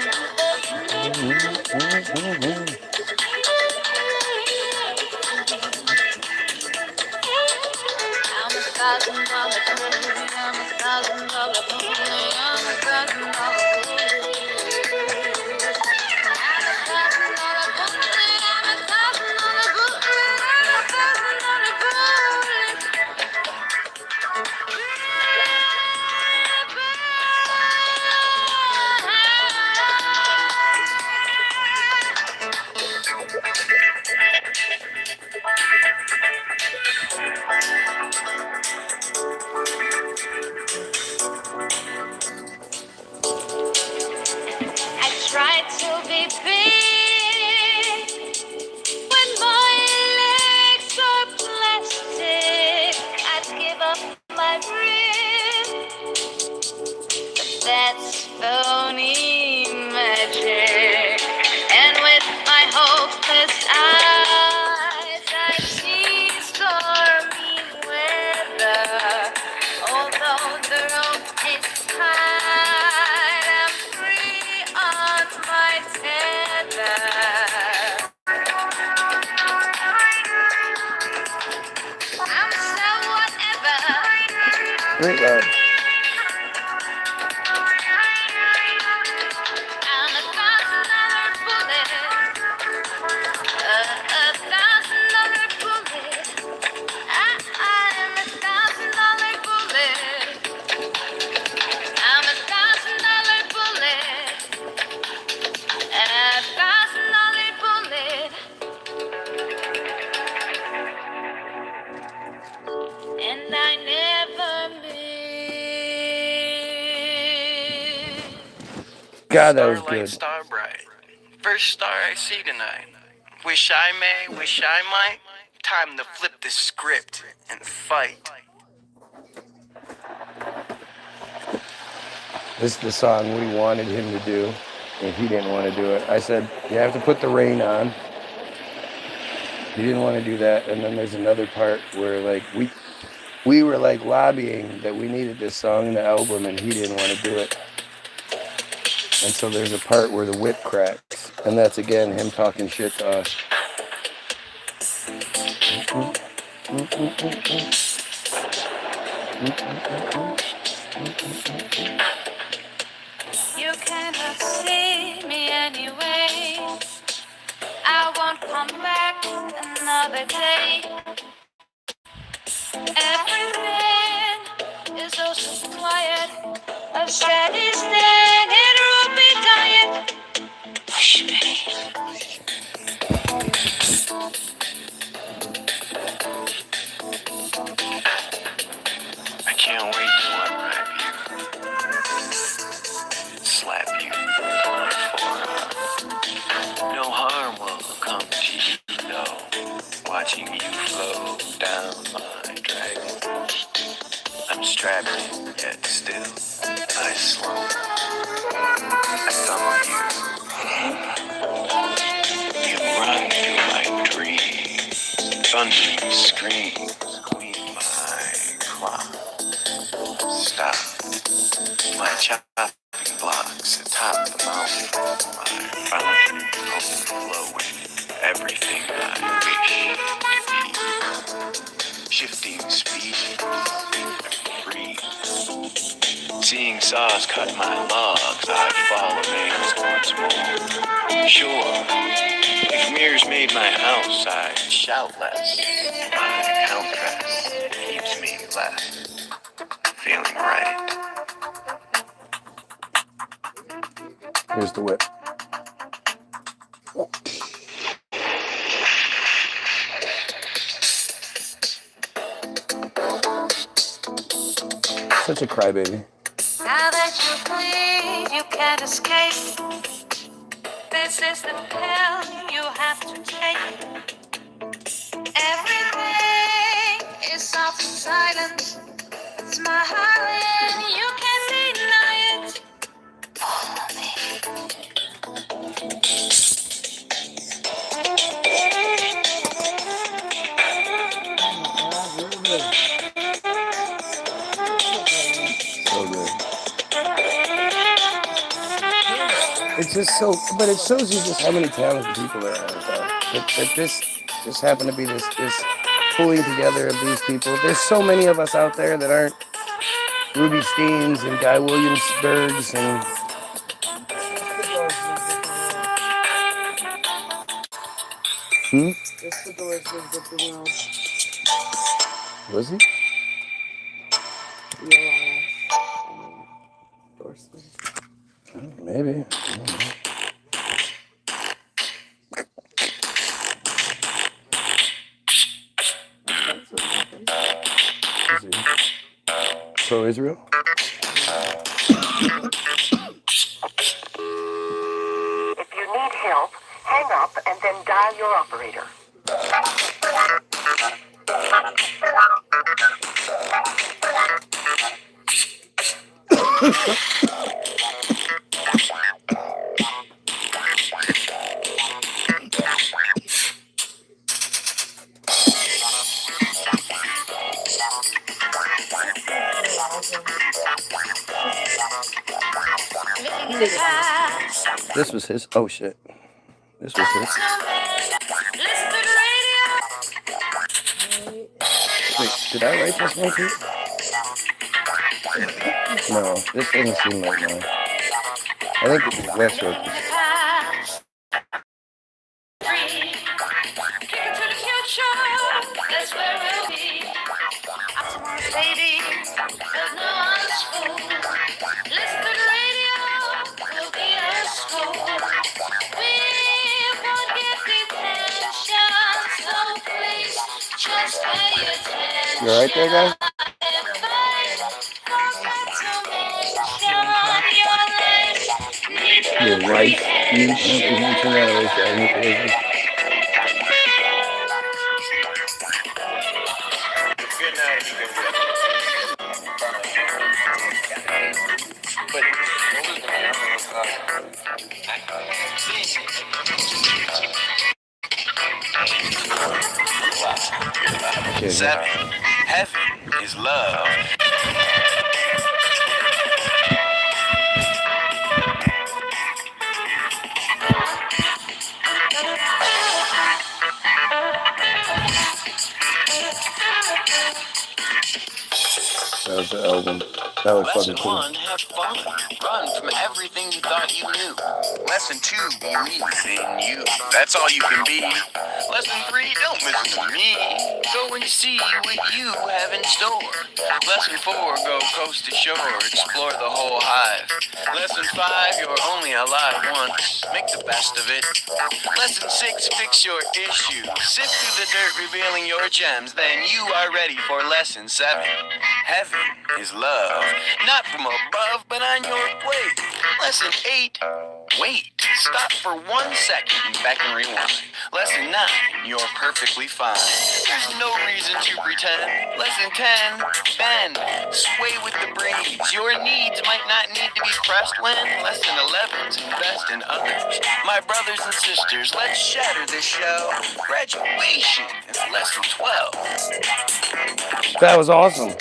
Great loud. I'm $1,000 bullet. $1,000 bullet. I'm $1,000 bullet. I'm $1,000 bullet. $1,000 bullet. And I never miss. God, that was Starlight, good. star bright. First star I see tonight. Wish I may, wish I might. Time to flip the script and fight. This is the song we wanted him to do, and he didn't want to do it. I said, you have to put the rain on. He didn't want to do that. And then there's another part where like we were like lobbying that we needed this song in the album, and he didn't want to do it. And so there's a part where the whip cracks, and that's again him talking shit to us. You cannot see me anyway. I won't come back another day. Everything is oh so quiet. A steady stand in ruby diet. Push me. I can't wait to unwrap you. Slap you on the forearm. No harm will come to you, no. Watching you flow down my dragon. I'm strapped in, yet still I slumber. I thump you. You run through my dreams. Thundering screams. Queen my clock. Stop. My chopping blocks atop the mountain. My fountain overflowing. Everything I wish. Shifting species. Free. Seeing saws cut my logs, I fall amazed once more. Sure, if mirrors made my house, I'd shout less. My contrast keeps me less. Feeling right. Here's the whip. Such a crybaby. Now that you bleed, you can't escape. This is the pill you have to take. Everything is soft and silent. It's my heart and you can't deny it. Follow me. So good. It's just so, but it shows you just how many talented people there are. That this just happened to be this pulling together of these people. There's so many of us out there that aren't Ruby Steens and Guy Williamsburgs and Just the doors gives it the world. Was he? Endorsement. Maybe. I don't know. Is he pro-Israel? If you need help, hang up and then dial your operator. This was his. Oh shit. This was his. Wait, did I write this one too? No, this doesn't seem like mine. I think this is Wes wrote this. That's where we'll be. Optimus, baby, there's no one's fool. Listen to the radio, we'll be at school. We won't get detention, so please just pay attention. You alright there, guys? Your life needs comprehension that is Good night. But what was the okay. 7. Heaven is love. That was the album. That was fucking Lesson cool. 1, have fun. Run from everything you thought you knew. Lesson 2, be me within you. That's all you can be. Lesson 3, don't listen to me. Go and see what you have in store. Lesson 4, go coast to shore. Explore the whole hive. Lesson 5, you're only alive once. Make the best of it. Lesson 6, fix your issues. Sift through the dirt, revealing your gems. Then you are ready for lesson 7. Heaven is love. Not from above, but on your plate. Lesson 8. Wait. Stop for 1 second. Back and rewind. Lesson 9. You're perfectly fine. There's no reason to pretend. Lesson 10. Bend. Sway with the breeze. Your needs might not need to be pressed when lesson 11's invest in others. My brothers and sisters, let's shatter this show. Graduation is lesson 12. That was awesome.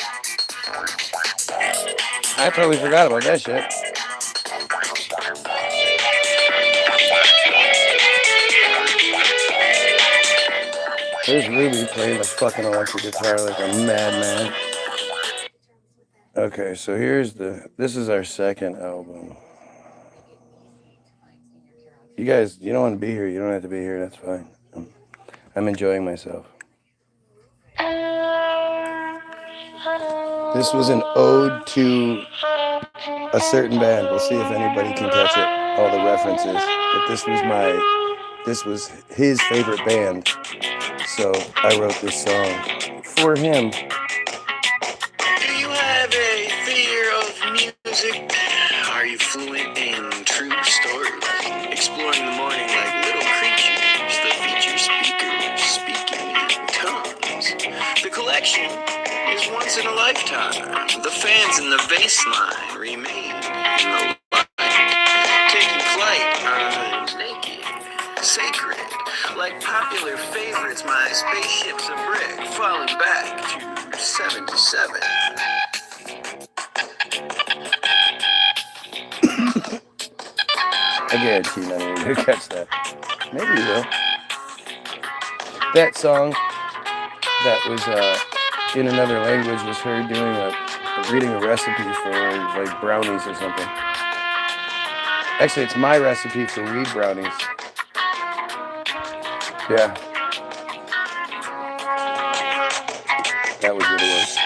I totally forgot about that shit. There's Ruby playing the fucking electric guitar like a madman. Okay, so this is our second album. You guys, you don't want to be here, you don't have to be here, that's fine. I'm enjoying myself. This was an ode to a certain band. We'll see if anybody can catch it, all the references. But this was his favorite band. So I wrote this song for him. Do you have a fear of music? Are you fluent in true stories? Exploring the morning like little creatures, the feature speakers speaking in tongues. The collection is once in a lifetime. The fans in the bass line remain in the light. Taking flight, I'm naked, sacred. Like popular favorites, my spaceship's a brick, falling back to 77. I guarantee none of you will catch that. Maybe you will. That song that was in another language was her reading a recipe for like brownies or something. Actually, it's my recipe for weed brownies. Yeah. That was what it was.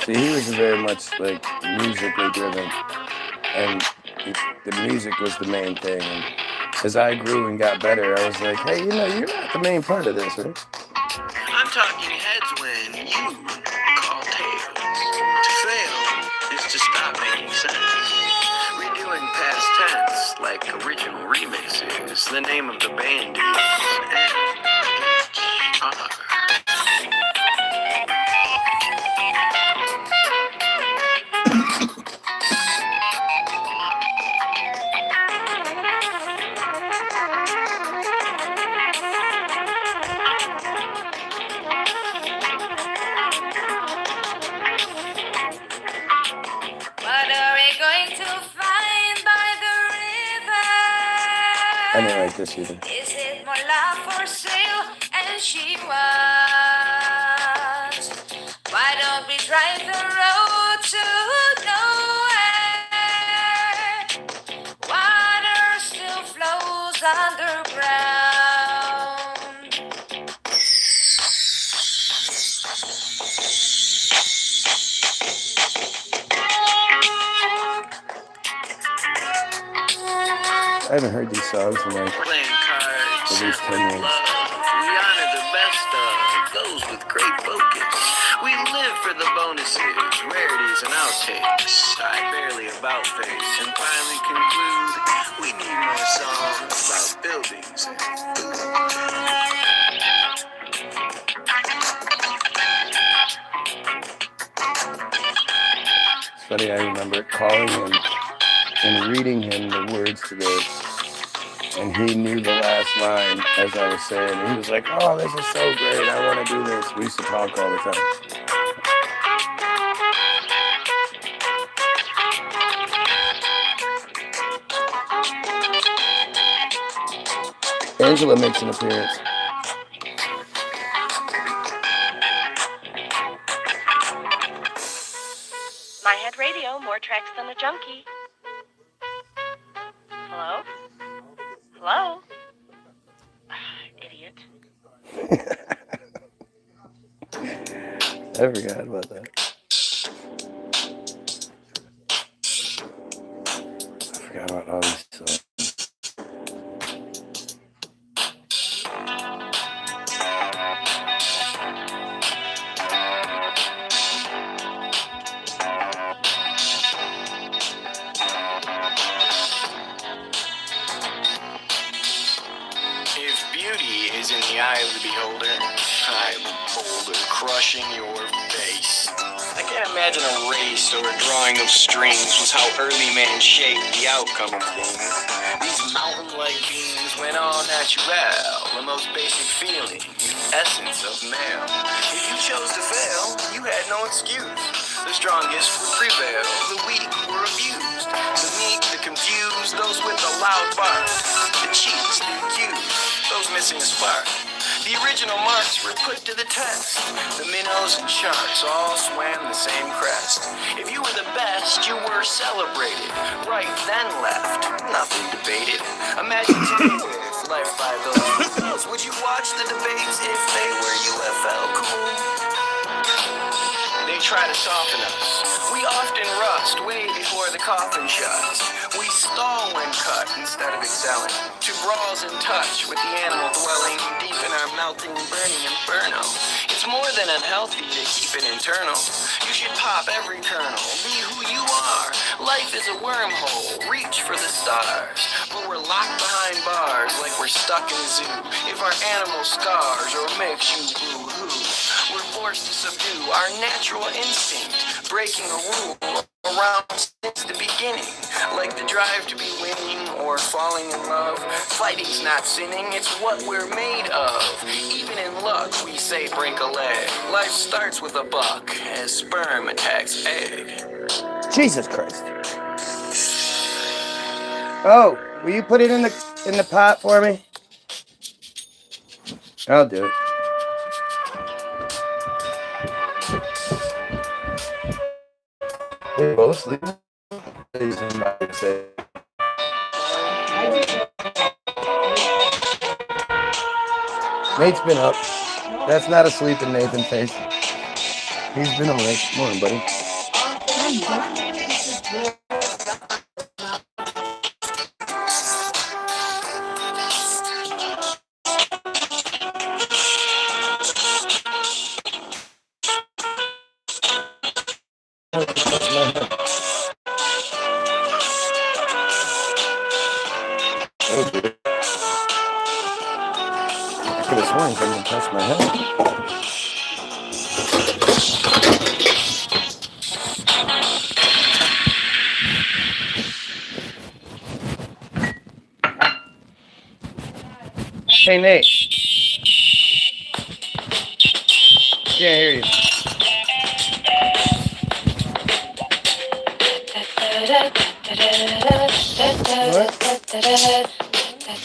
See, he was very much like musically driven, and the music was the main thing. And as I grew and got better, I was like, hey, you're not the main part of this, right? I'm talking heads when you call tails. To fail is to stop making sense. Redoing past tense like original remixes. The name of the band is NHR. like this either. Is it more love for sale? And she was. Why don't we drive the road to nowhere? Water still flows underground. I haven't heard these songs in like Playing cards, at least 10 years. love. We honor the best of those with great focus. We live for the bonuses, rarities, and outtakes. I barely about face and finally conclude we need more songs about buildings and food. It's funny, I remember calling him and reading him the words to this, and he knew the last line as I was saying. He was like, "Oh, this is so great! I want to do this." We used to talk all the time. Angela makes an appearance. My Head Radio, more tracks than a junkie. Hello? Hello? Idiot. I forgot about that. I forgot about all these songs. If beauty is in the eye of the beholder, I'm boulder crushing your face. I can't imagine a race or a drawing of strings was how early man shaped the outcome of things. These mountain-like beings went on naturel, the most basic feeling, the essence of male. If you chose to fail, you had no excuse. The strongest would prevail, the weak were abused. The meek, the confused, those with the loud bark. The cheats, the accused, those missing a spark. The original marks were put to the test. The minnows and sharks all swam the same crest. If you were the best, you were celebrated. Right, then left, nothing debated. Imagine today with life by those rules. Would you watch the debates if they were UFL cool? They try to soften us. We often rust way before the coffin shuts. We stall when cut instead of excelling. To brawls in touch with the animal dwelling deep in our melting, burning inferno. It's more than unhealthy to keep it internal. You should pop every kernel. Be who you are. Life is a wormhole. Reach for the stars. But we're locked behind bars like we're stuck in a zoo. If our animal scars or makes you boo-hoo, we're forced to subdue our natural instinct, breaking a rule around since the beginning, like the drive to be winning or falling in love. Fighting's not sinning, it's what we're made of. Even in luck, we say break a leg. Life starts with a buck as sperm attacks egg. Jesus Christ! Oh, will you put it in the pot for me? I'll do it. They're both sleeping. Nate's been up. That's not a sleeping Nathan face. He's been awake. Morning, buddy. I could have sworn someone touched my head. Hey, Nate. Can't hear you. What? Yeah,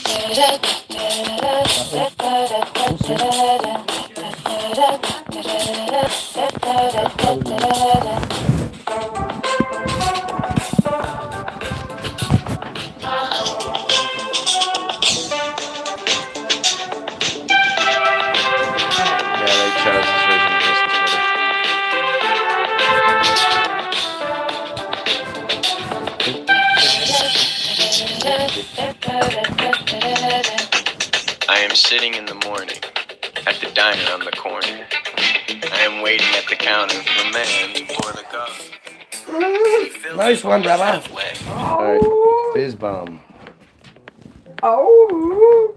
I like Charles's version of this. I am sitting in the morning at the diner on the corner. I am waiting at the counter for a man for the coffee. Nice one, brother. Halfway. Alright, Fizz Bomb. Oh.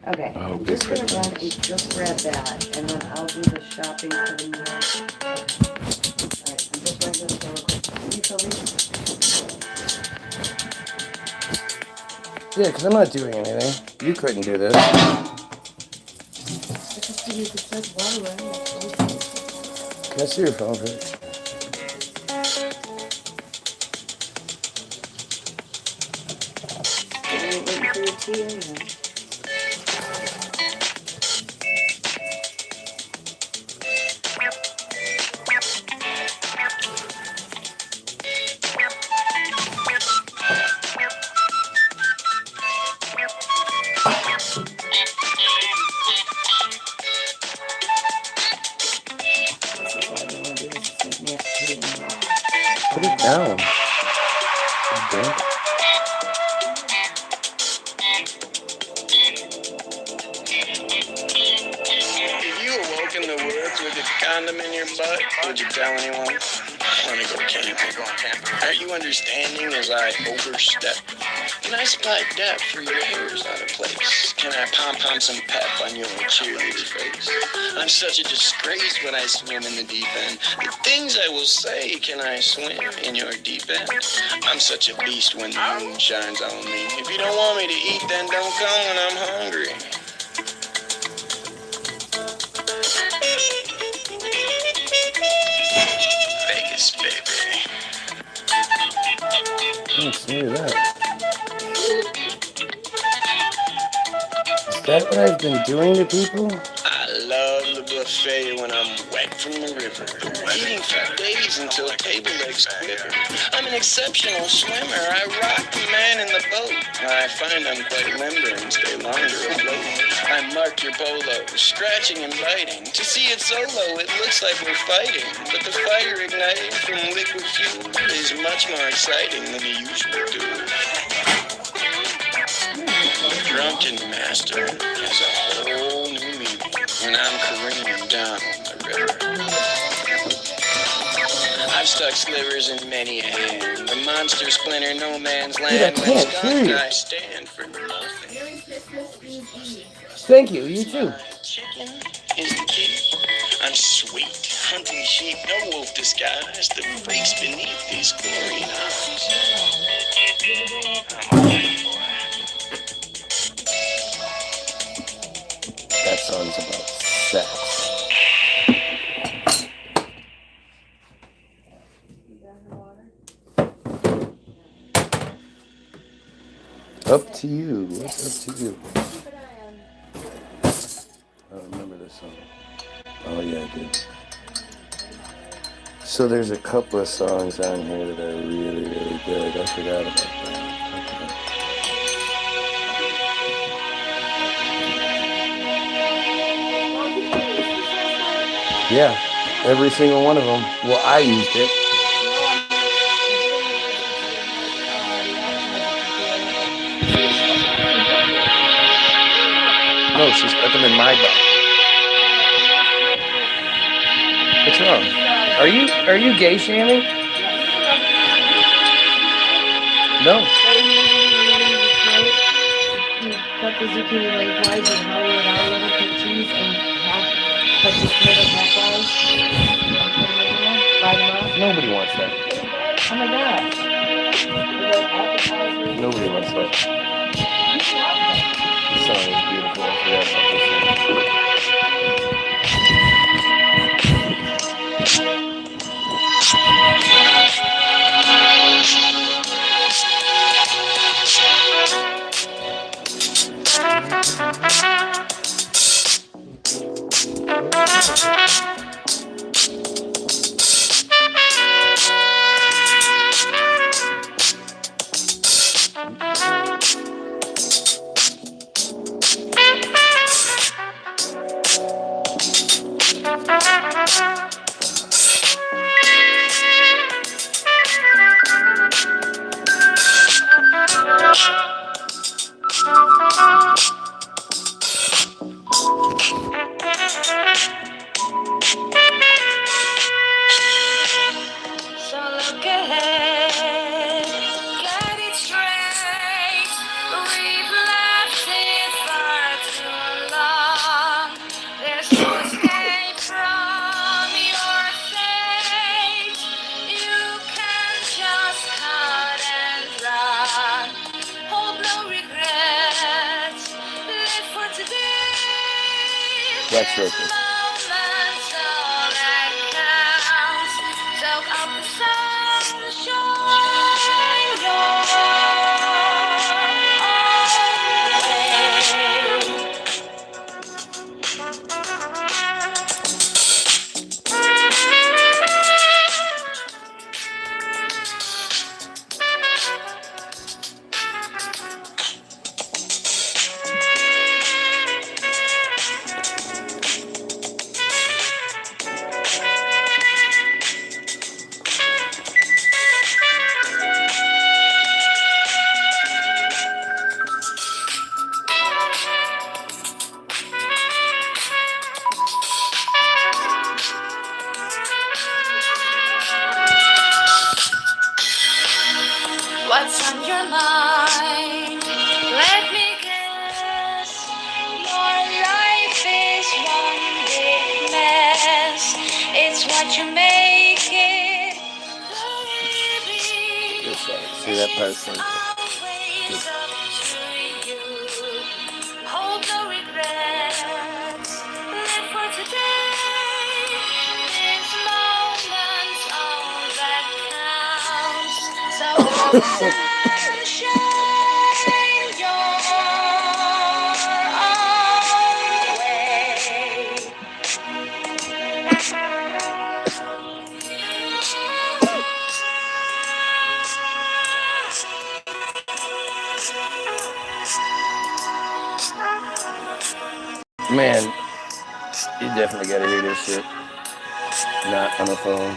Okay. Oh, I'm big just gonna Christmas. run and just grab that, and then I'll do the shopping for the night. Alright, I'm just running to the store real quick. Can you fill these? Yeah, because I'm not doing anything. You couldn't do this. It's just to use the said water, right? Can I see your phone first? Are you waiting for your tea anyway? Put it down. Okay. If you awoke in the woods with a condom in your butt, would you tell anyone? I want to go camping. Are you understanding as I overstep? Can I supply depth for your hair's out of place? Can I pom-pom some pep on your cheerleader face? I'm such a disgrace when I swim in the deep end. The things I will say, can I swim in your deep end? I'm such a beast when the moon shines on me. If you don't want me to eat, then don't come when I'm hungry. Vegas, baby. Let's see that. Is that what I've been doing to people? I love the buffet when I'm wet from the river, eating for days until table legs quiver. I'm an exceptional swimmer. I rock the man in the boat. I find I'm quite limber and stay longer afloat. I mark your polo, scratching and biting. To see it solo, it looks like we're fighting, but the fire ignited from liquid fuel is much more exciting than the usual duel. Drunken master has a whole new meaning when I'm careening down the river. I've stuck slivers in many a hand. The monster splinter no man's land. Dude, I can't hear you. I stand for nothing. Thank you, you too. Chicken is the key. I'm sweet, hunting sheep, no wolf disguise. The freaks beneath these glowing eyes. I'm a good boy. That song's about sex. Up to you. What's up to you? I don't remember this song. Oh yeah, I did. So there's a couple of songs on here that are really, really good. I forgot about that. Yeah, every single one of them. Well, I used it. No, she's put them in my butt. What's wrong? Are you gay shaming? No. Cut the zucchini lengthwise and hollow it out a little, put cheese and cut the tomato half-wise. Fry them up. Nobody wants that. Oh my gosh. Nobody wants that. This song is beautiful. I forgot about this song. So look ahead, get it straight. We've left it far too long. There's no escape from your fate. You can just cut and run. Hold no regrets. Live for today. Black This circle. moment's all that counts. Soak up the sunshine your What's on your mind? Let me guess. Your life is one big mess. It's what you make it. Baby, Just see that person. always up to you. Hold no regrets. Live for today. This moment's all that counts. So sunshine your own Man, you definitely gotta hear this shit. Not on the phone.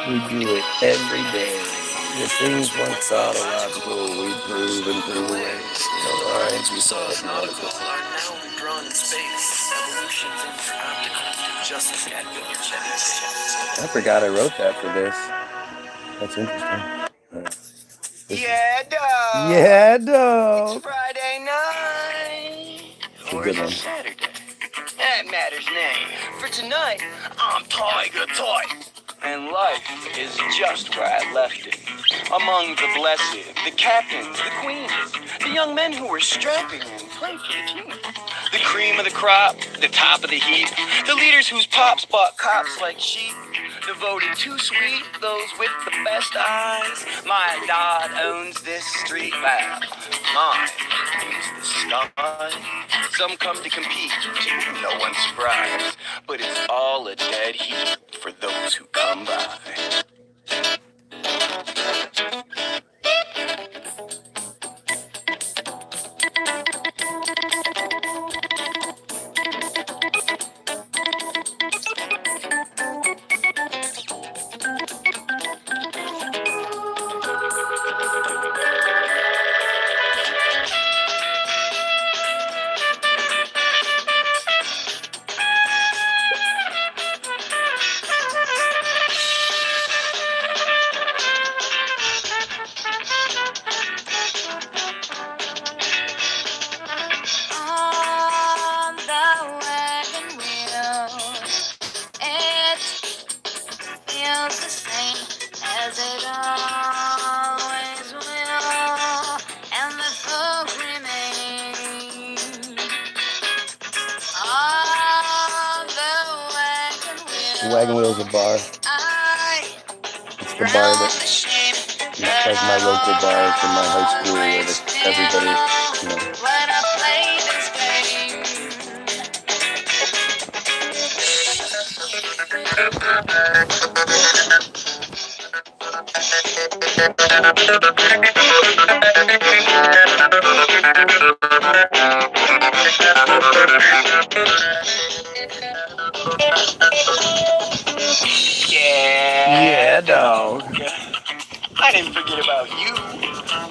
We do it every day. The things once thought illogical, we prove and prove away. No lines we saw it nautical. are now drawn in space. Evolution's interoptical. Justice at I forgot I wrote that for this. That's interesting. Yeah, dog. Yeah, dog. Friday night. It's a Or good is it one. Saturday? That matters nay. For tonight, I'm Tiger Tight. And life is just where I left it. Among the blessed, the captains, the queens, the young men who were strapping and played for the team. The cream of the crop, the top of the heap, the leaders whose pops bought cops like sheep. The voted too sweet, those with the best eyes. My God owns this street. Well, mine owns the sky. Some come to compete, to no one's surprise. But it's all a dead heat for those who come by. on the wagon wheel. It feels the same as it always will, and the folk remain on the wagon wheel. Wagon Wheel's a bar. It's the bar that, like my local bar from my high school where everybody, you know. When I play this game, Yeah, dog. I didn't forget about you.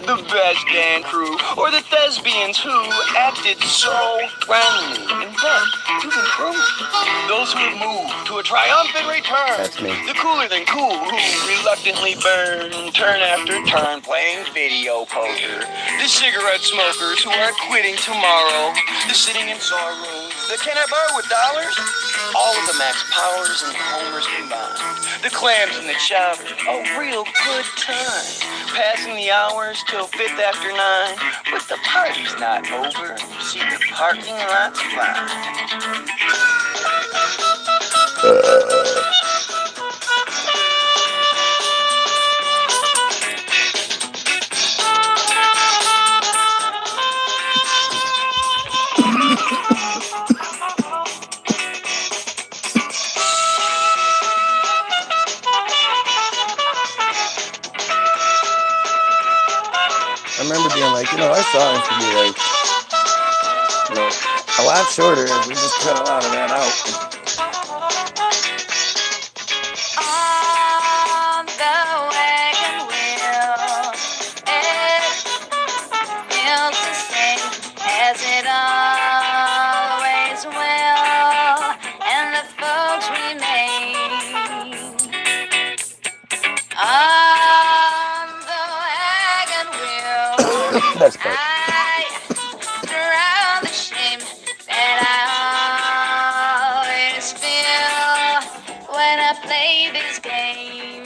The best band crew, or the thespians who acted so friendly. And then, you've improved. Those who have moved to a triumphant return. That's me. The cooler than cool who reluctantly burn turn after turn playing video poker. The cigarette smokers who are quitting tomorrow. The sitting in sore rooms. The can I borrow with dollars? All of the Max Powers and Homers combined. The clams and the chowder, a real good time. Passing the hours till 5 after 9. But the party's not over. See, the parking lot's fine. I remember being like, our songs could be like, a lot shorter if we just cut a lot of that out. On the wagon wheel, it feels the same as it always will, and the folks remain. On the wagon wheel, That's part. I drown the shame that I always feel when I play this game.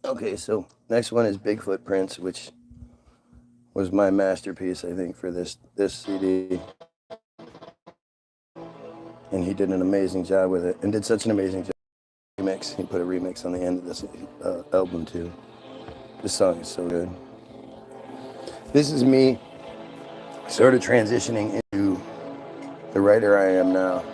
Okay, so next one is Bigfoot Prince, which was my masterpiece, I think, for this CD. And he did an amazing job with it, and did such an amazing job. Remix. He put a remix on the end of this album too. This song is so good. This is me sort of transitioning into the writer I am now.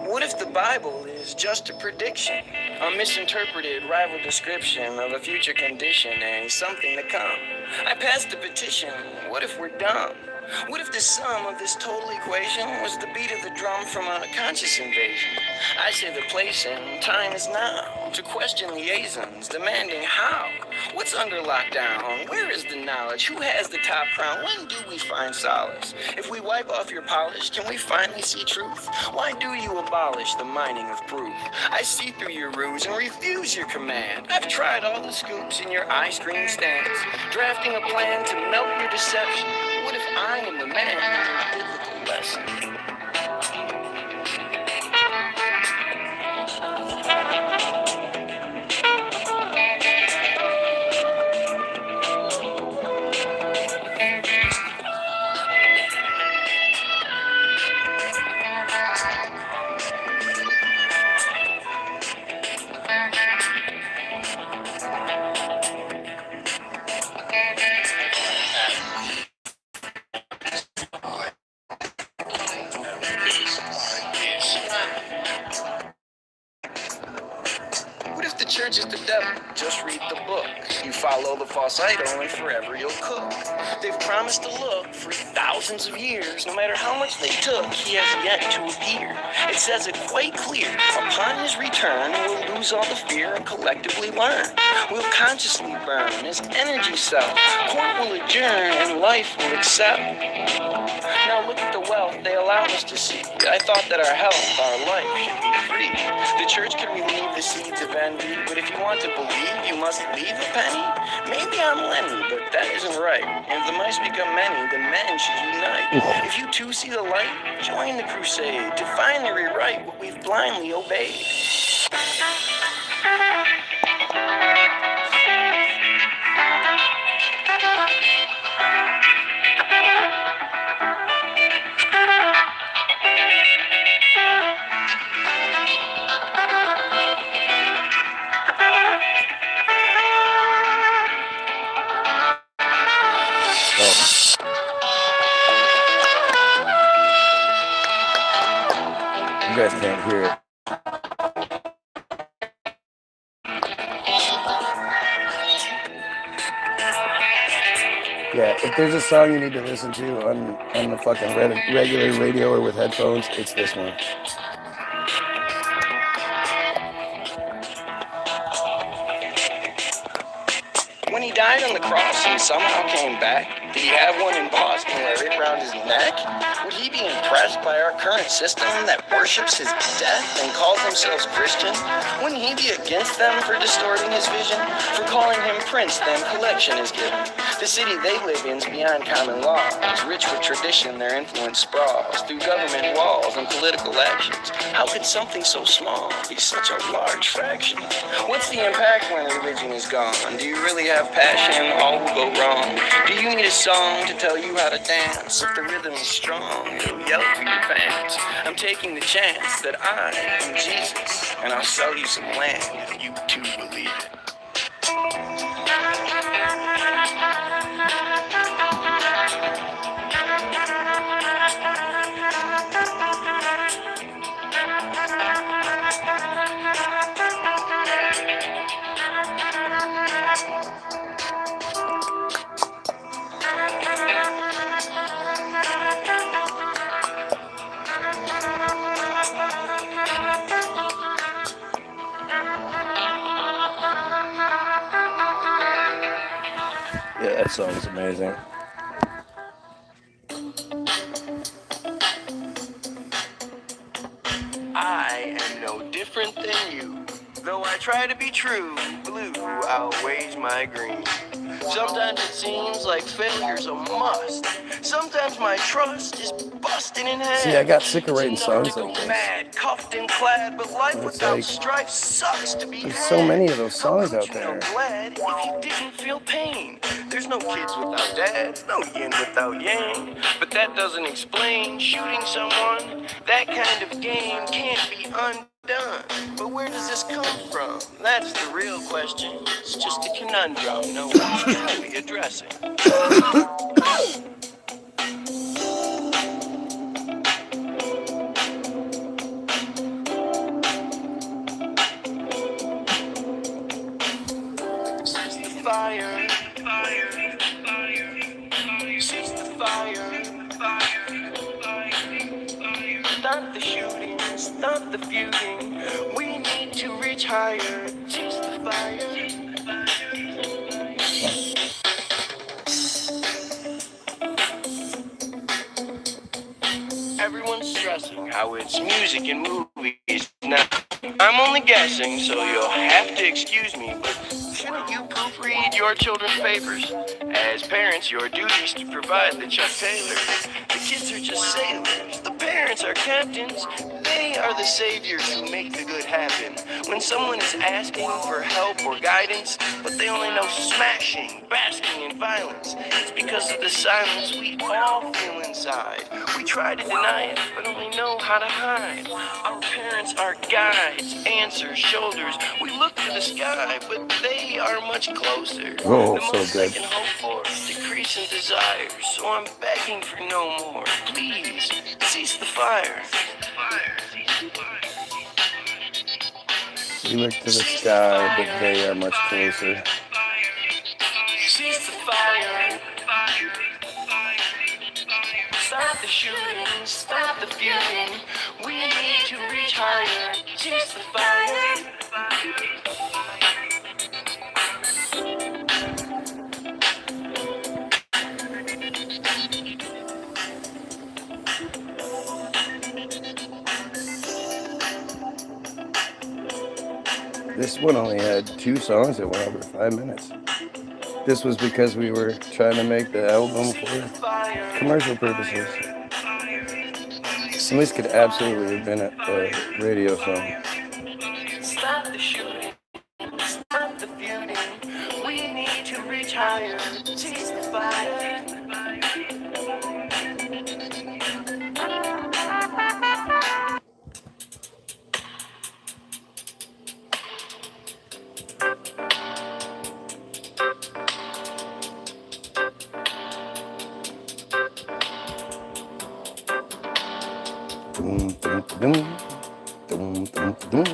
What if the Bible is just a prediction, a misinterpreted rival description of a future condition and something to come? I passed the petition. What if we're dumb? What if the sum of this total equation was the beat of the drum from a conscious invasion? I say the place and time is now to question liaisons, demanding how. What's under lockdown? Where is the knowledge? Who has the top crown? When do we find solace? If we wipe off your polish, can we finally see truth? Why do you abolish the mining of proof? I see through your ruse and refuse your command. I've tried all the scoops in your ice cream stands, drafting a plan to melt your deception. What if I am the man with the biblical lesson? Church is the devil, just read the book. You follow the false idol and forever you'll cook. They've promised to look for thousands of years. No matter how much they took, he has yet to appear. It says it quite clear. Upon his return, we'll lose all the fear and collectively learn. We'll consciously burn as energy cell. Court will adjourn and life will accept. Now look at the wealth they allow us to see. I thought that our health, our life should be free. The church can relieve the seeds of envy, but if you want to believe, you must leave a penny. Maybe I'm Lenny, but that isn't right. If the mice become many, the men should unite. If you too see the light, join the crusade to finally rewrite what we've blindly obeyed. guys can't hear it. Yeah, if there's a song you need to listen to on the fucking regular radio or with headphones, it's this one. When he died on the cross and somehow came back, did he have one in Boston wear it around his neck? Would he be impressed by our current system that worships his death and calls themselves Christian? Wouldn't he be against them for distorting his vision? For calling him prince, then collection is given. The city they live in's beyond common laws. Rich with tradition, their influence sprawls through government walls and political actions. How could something so small be such a large fraction? What's the impact when religion is gone? Do you really have passion? All will go wrong. Do you need a song to tell you how to dance? If the rhythm is strong, it'll yell through your pants. I'm taking the chance that I am Jesus, and I'll sell you some land if you too believe it. Yeah, that song's amazing. I am no different than you. Though I try to be true, blue outweighs my green. Sometimes it seems like failure's a must. Sometimes my trust is busting in half. See, I got sick of writing songs Go like this. mad, cuffed and clad, but life It's without like, strife sucks to be there's had. so many of those songs How out could you there. know glad if you didn't feel pain? There's no kids without dad, no yin without yang. But that doesn't explain shooting someone. That kind of game can't be undone. But where does this come from? That's the real question. It's just a conundrum no one's truly addressing. Seize the fire. Seize the fire. Stop the shooting, stop the feuding. We need to reach higher. Seize the fire. Everyone's stressing how it's music and movies now. I'm only guessing, so you'll have to excuse me, but shouldn't you proofread your children's papers? As parents, your duty is to provide the Chuck Taylors. The kids are just sailors. The parents are captains. They are the saviors who make the good happen. When someone is asking for help or guidance, but they only know smashing, basking in violence, it's because of the silence we all feel inside. We try to deny it, but only know how to hide. Our parents are guides, answers, shoulders. We look to the sky, but they are much closer. Oh, the so most good. I can hope for is decrease in desires, so I'm begging for no more. Please, cease the fire. We look to the sky, but they are much closer. Cease the fire. Stop the shooting, stop the feuding. We need to reach higher. Cease the fire. This one only had 2 songs that went over 5 minutes. This was because we were trying to make the album for commercial purposes. And this could absolutely have been a radio song. Stop the shooting, stop the feuding. We need to reach higher. Cease the fire. Boom, boom, boom. Dum, dum, dum.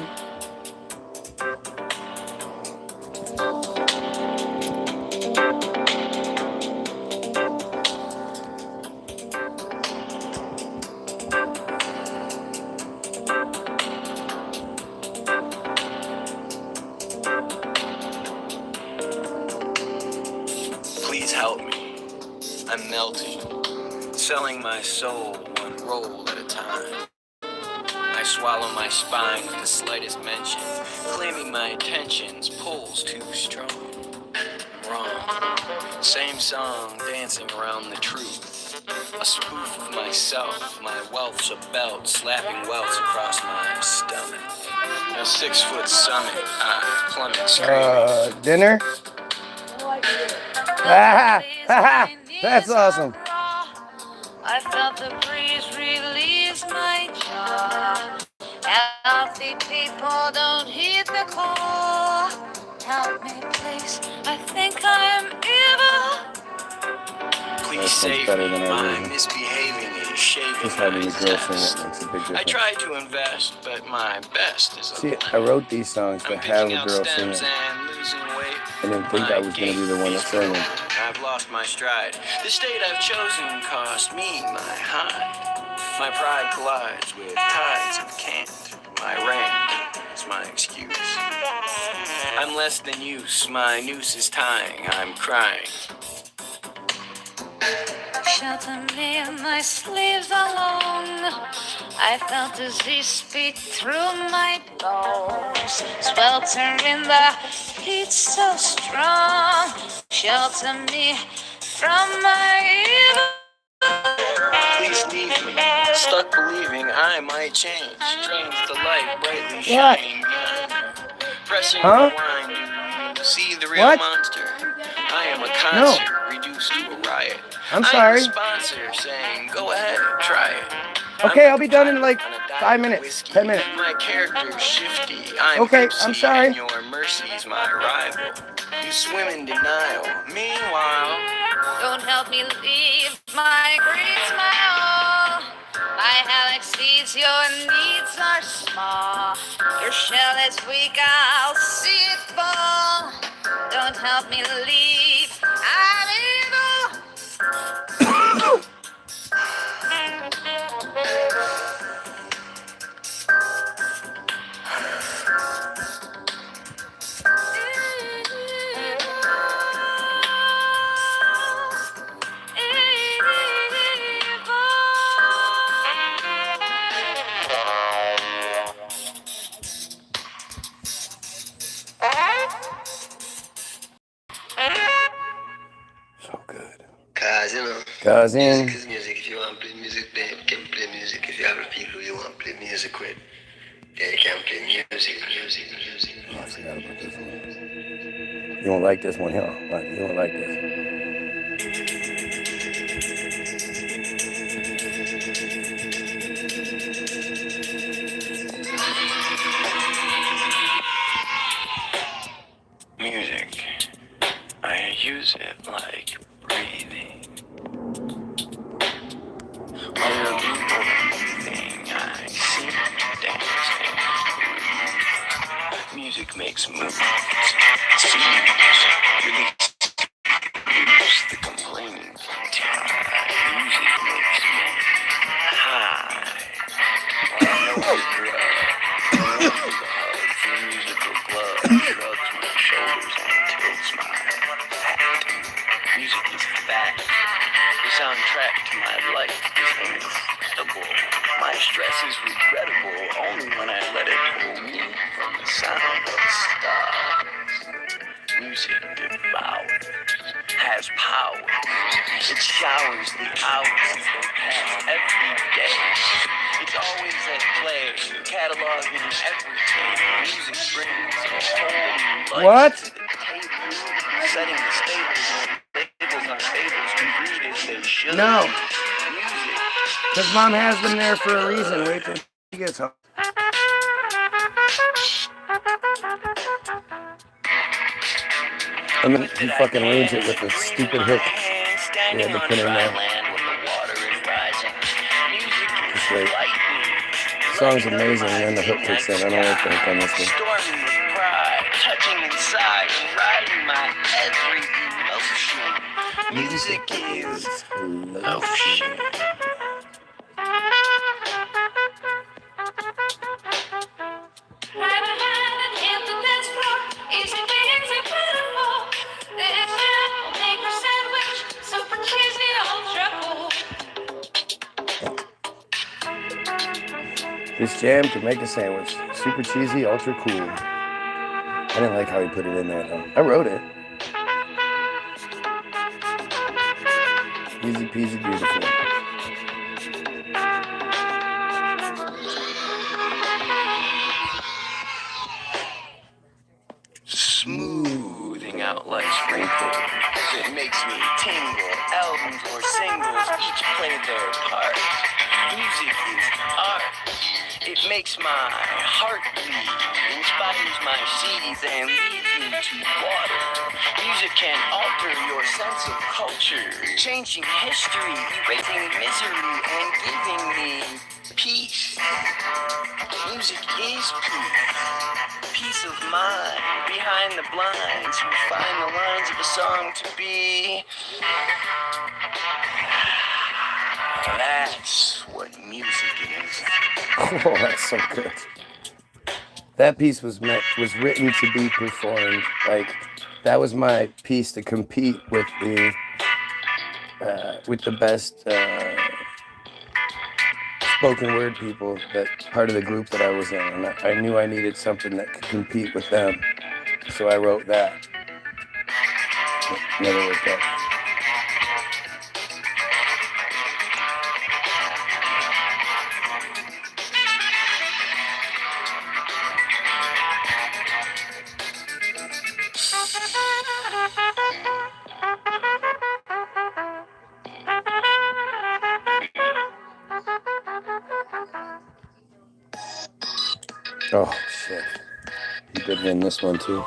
Please help me. I'm melting, selling my soul one roll at a time. I swallow my spine with the slightest mention, claiming my attention's pull's too strong. I'm wrong. Same song, dancing around the truth. A spoof of myself, my wealth's a belt, slapping welts across my stomach. A 6-foot summit, I plummet screaming. Dinner? That's awesome. I felt the breeze release my jaw. Healthy people don't heed the call. Help me, please. I think I'm evil. Please save better me. than our My version. misbehaving is shaving Just having my the girl sing zest. it makes a big I difference. tried to invest, but my best is a See, lemon. I wrote these songs to I'm have picking a out girl sing stems it. and losing weight. I didn't think I was going to be the one that sang it. I've lost my stride. The state I've chosen cost me my hide. My pride collides with tides of cant. My rant is my excuse. I'm less than use. My noose is tying. I'm crying. Shelter me in my sleeves alone. I felt disease speed through my bones. Swelter in the heat so strong. Shelter me from my evil. Please leave me. Stuck believing I might change. Strange the light brightly shining behind me. Pressing rewind to see the real monster. I am a concert reduced to a riot. I'm sorry. I'm a sponsor saying, go ahead, try it. Okay, I'll be done in like 5 minutes, 10 minutes. My character's shifty. I'm Okay, tipsy, I'm sorry. And your mercy's my rival. You swim in denial. Meanwhile, Don't help me leave my green smile. My hell exceeds your needs are small. Your shell is weak, I'll see it fall. Don't help me leave, I'm evil. So good. Cause, you know, Cousin. music is music. If you want to play music, then you can play music. If you have people you want to play music with, then you can play music. Oh, I forgot about this one. You won't like this one, huh? You won't like this. music, I use it like breathing. While you're breathing, I sing, dancing. Music makes movements, scenes, release the complaining time. Music makes me high. No drug, the musical glove shrugs my shoulders and tilts my hat. Music is fat. The soundtrack to my life is incredible. My stress is regrettable only when I let it pull me from the sound of stars. Music devours, has power. It showers the hours past every day. It's always at play, cataloging everything. Music brings a whole life to the table, setting the stables and labels on tables to read as they should. No. Music. Because Mom has them there for a reason. Wait till she gets home. And then he fucking ruins it with the stupid hook. They had to put in there. Land when the water is rising. Music is Just wait. lightning, Song's amazing, and then the hook kicks in. I don't like the hook on this one. Storming with pride, touching inside, and riding my every emotion. Music is lotion. This jam can make a sandwich. Super cheesy, ultra cool. I didn't like how he put it in there, though. I wrote it. Easy peasy, beautiful. Smoothing out life's wrinkles. It makes me tingle. Albums or singles each play their part. Music is art. It makes my heart bleed, inspires my seeds, and leads me to water. Music can alter your sense of culture, changing history, erasing misery, and giving me peace. Music is peace. Peace of mind behind the blinds who find the lines of a song to be. That's what music is. Oh, that's so good. That piece was written to be performed. Like, that was my piece to compete with the best spoken word people, that part of the group that I was in, and I knew I needed something that could compete with them, so I wrote that. It never worked out. Oh, shit. He did win this one, too.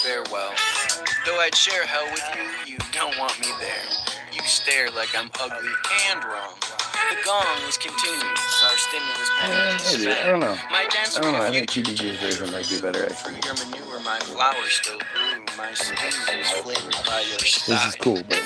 Farewell. Though I'd share hell with you, you don't want me there. You stare like I'm ugly and wrong. The gong is continuing. Our stimulus package. Maybe. I don't know. My dance I don't know. I think TBG's version might be better, actually. Your manure, my flowers still grew. My skin is flavored by your style. This is cool, but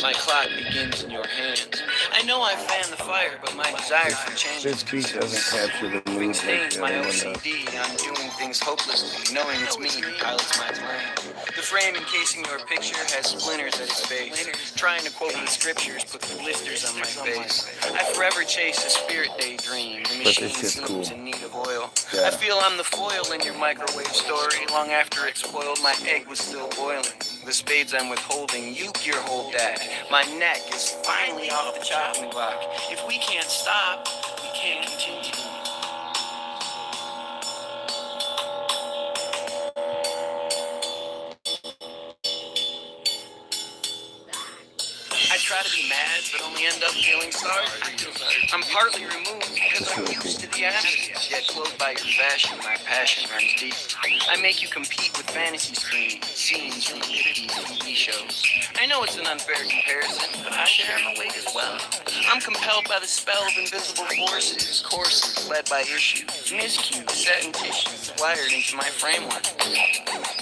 my clock begins in your hands. I know I fan the fire, but my desire for change. this beat doesn't capture the mood like Stains the my other one does. OCD. I'm doing things hopelessly, knowing it's me who pilots my plane. The frame encasing your picture has splinters at its base. Trying to quote the scriptures put blisters on my face. I forever chase a spirit daydream. The But machine this shit's seems cool. in need of oil. Yeah. I feel I'm the foil in your microwave story. Long after it's spoiled, my egg was still boiling. The spades I'm withholding, you your whole dad. My neck is finally off the chopping block. If we can't stop, we can't continue. I try to be mad, but only end up feeling sorry for you. I'm partly removed because I'm used to the absence, yet clothed by your fashion, my passion runs deep. I make you compete with fantasy screens, scenes from 50s TV shows. I know it's an unfair comparison, but I share my weight as well. I'm compelled by the spell of invisible forces, courses led by issues, miscues set in tissues, wired into my framework.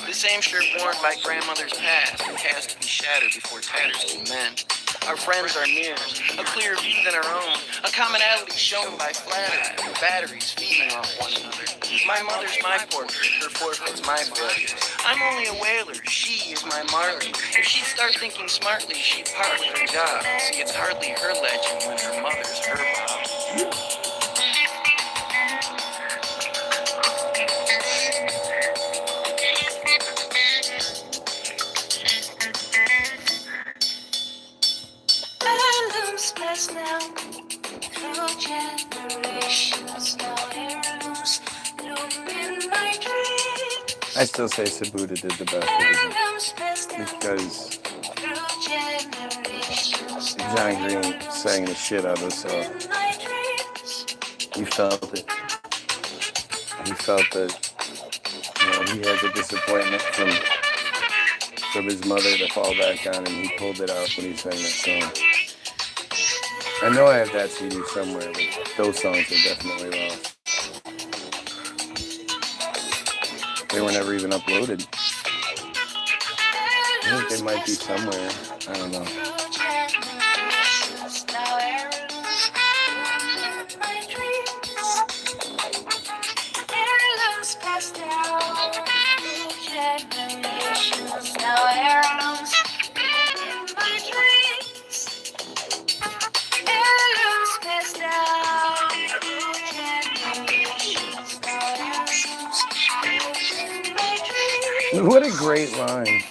The same shirt worn by grandmother's past, cast to be shattered before tatters can mend. Our friends are mirrors, a clearer view than our own, a commonality shown by flattery, batteries feeding off one another. My mother's my portrait, her forfeit's my failure. I'm only a whaler, she is my marley. If she'd start thinking smartly, she'd part with her job. See, it's hardly her legend when her mother's her Bob. Past now, through generations, now heirlooms, bloom in my dreams. I still say Sabuda did the best because Johnny Green sang the shit out of this song. You felt it. He felt that, you know, he had the disappointment from his mother to fall back on, and he pulled it out when he sang that song. I know I have that CD somewhere, but those songs are definitely lost. They were never even uploaded. I think they might be somewhere. I don't know. What a great line.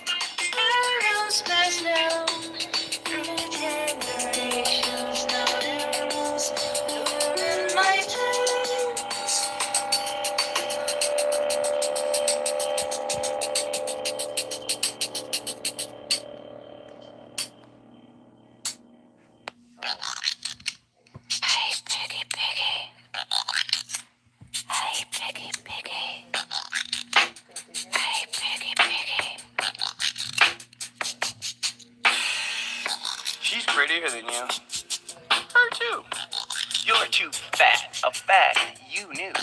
She's prettier than you. Her too. You're too fat, a fact you knew.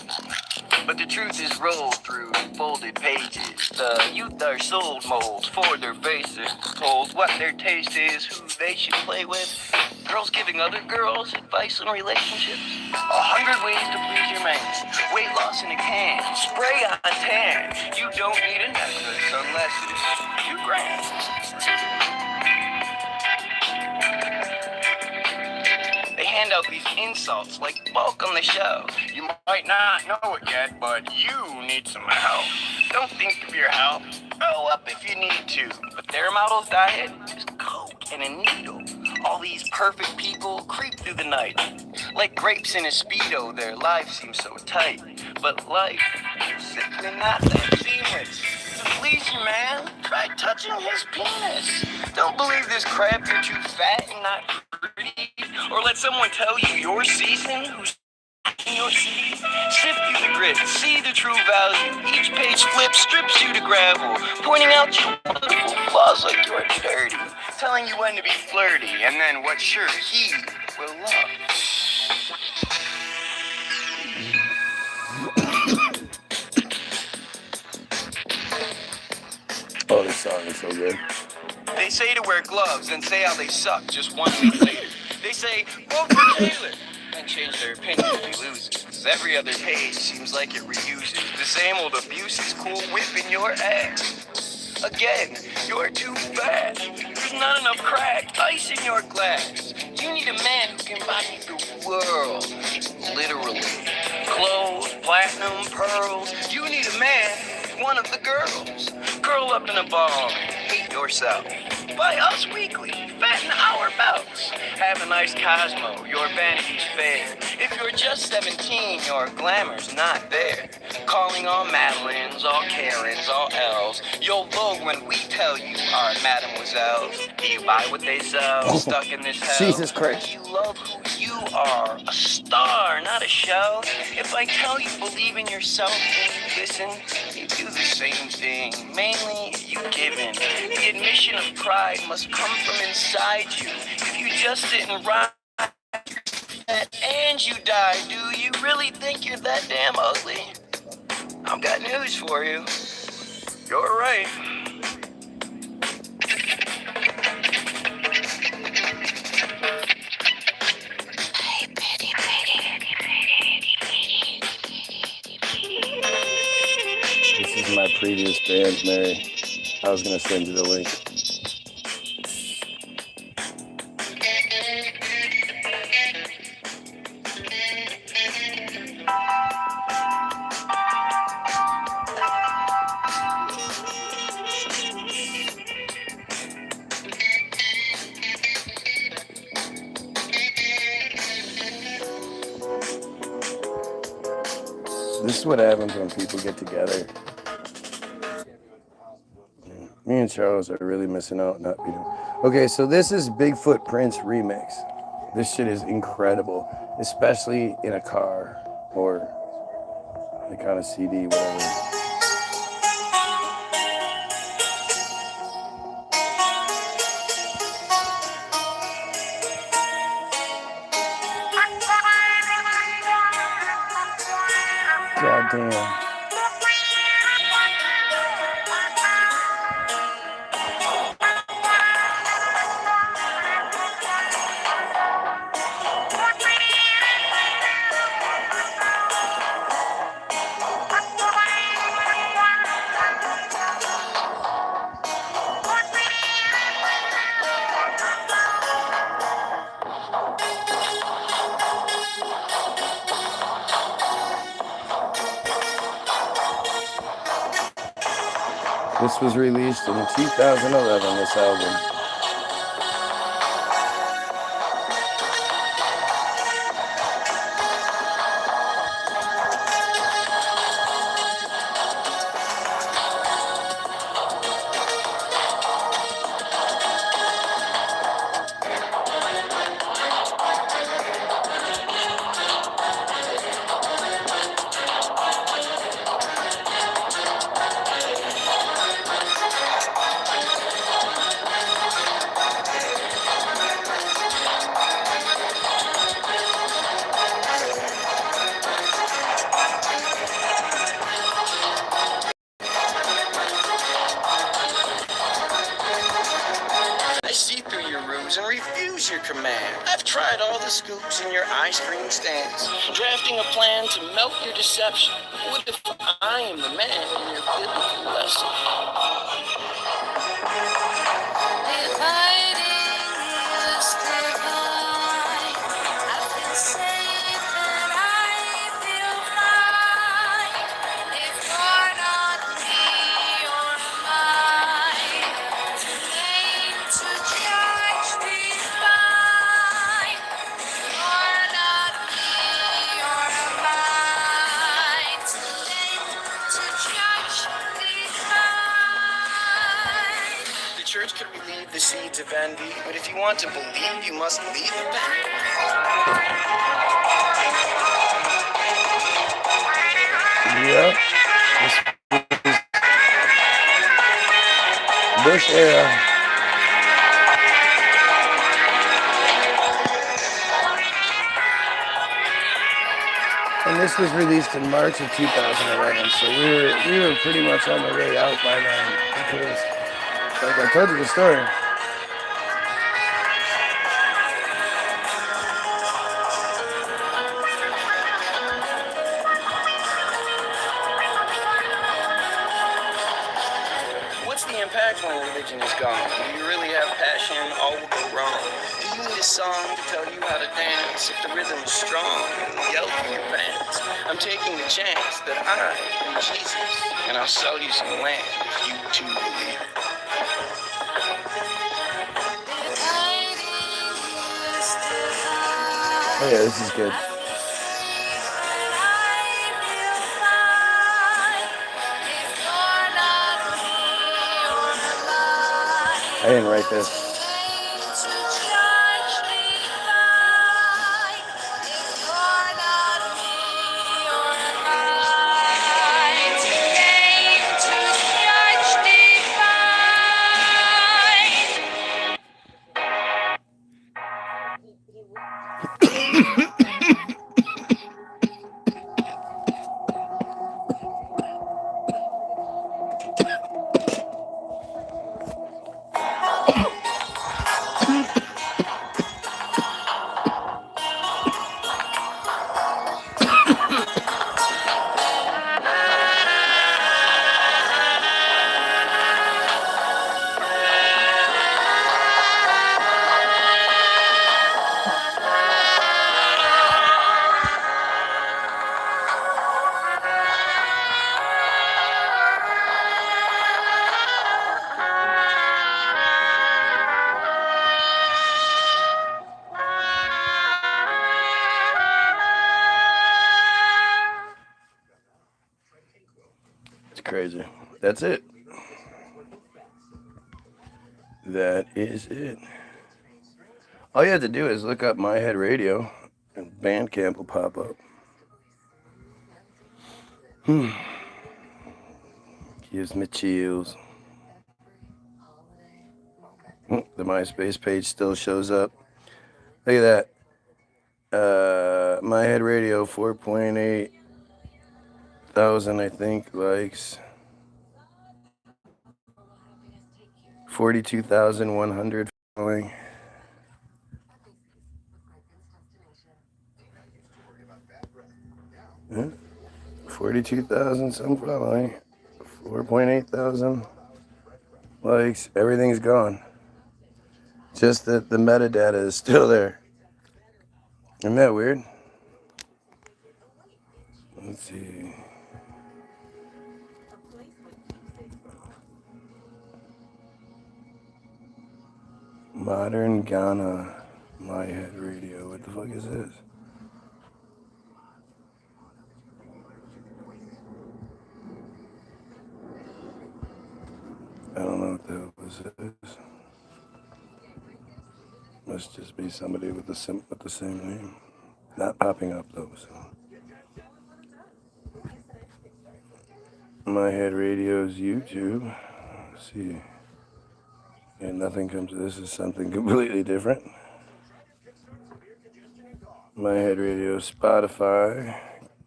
But the truth is rolled through folded pages. The youth are sold molds for their faces, told what their taste is, who they should play with. Girls giving other girls advice on relationships. 100 ways to please your man. Weight loss in a can. Spray on tan. You don't need a necklace unless it's $2,000. They hand out these insults like bulk on the show. You might not know it yet, but you need some help. Don't think of your health. Grow up if you need to. But their model's diet is coke and a needle. All these perfect people creep through the night. Like grapes in a Speedo, their lives seem so tight. But life is simply not that seamless. To please you, man, try touching his penis. Don't believe this crap you're too fat and not pretty. Or let someone tell you your season who's in your city. Sift through the grit, see the true value. Each page flip strips you to gravel, pointing out your wonderful flaws like you're dirty, telling you when to be flirty, and then what sure he will love. Oh, this song is so good. They say to wear gloves and say how they suck just 1 week later. They say, vote for Taylor, and change their opinion if he loses. Every other page seems like it reuses the same old abuses, cool whipping your ass. Again, you're too fat. There's not enough crack, ice in your glass. You need a man who can buy you the world. Literally. Clothes, platinum, pearls. You need a man, one of the girls. Curl up in a ball and hate yourself. Buy Us Weekly, fatten our belts. Have a nice Cosmo, your vanity's fair. If you're just 17, your glamour's not there. Calling all Madeleines, all Karens, all L's. You'll vogue when we tell you our mademoiselles. Do you buy what they sell? Stuck in this hell? Jesus Christ. Do you love who you are? A star, not a show. If I tell you believe in yourself and you listen, you do the same thing. Mainly, you give in. The admission of pride must come from inside you. If you just sit and ride and you die, do you really think you're that damn ugly? I've got news for you. You're right. This is my previous band, Mary. I was going to send you the link. This is what happens when people get together. Me and Charles are really missing out not being. Okay, so this is Bigfoot Prince remix. This shit is incredible, especially in a car or like on a CD, whatever. God damn. This was released in 2011, this album. I see through your ruse and refuse your command. I've tried all the scoops in your ice cream stands, drafting a plan to melt your deception. What if I am the man in your biblical lesson? The church could relieve the seeds of envy, but if you want to believe, you must leave the pen. Yep. Bush era. And this was released in March of 2011, so we were pretty much on the way out by then, because, like I told you the story. What's the impact when religion is gone? Do you really have passion? All will go wrong. Do you need a song to tell you how to dance? If the rhythm is strong, yell for your fans. I'm taking the chance that I am Jesus, and I'll sell you some land if you too believe it. Oh yeah, this is good. I didn't write this. It's crazy. That's it. that is it. All you have to do is look up My Head Radio, and Bandcamp will pop up. Gives me chills. The MySpace page still shows up. Look at that. My Head Radio, 4.8 thousand, I think, likes. 42,100 following. 42,000 some following. 4.8 thousand likes. Everything's gone. Just that the metadata is still there. Isn't that weird? Let's see. Modern Ghana, My Head Radio. What the fuck is this? I don't know what the hell this is. Must just be somebody with the same name. Not popping up though. So. My Head Radio's YouTube. Let's see. And nothing comes. This is something completely different. My Head Radio, Spotify,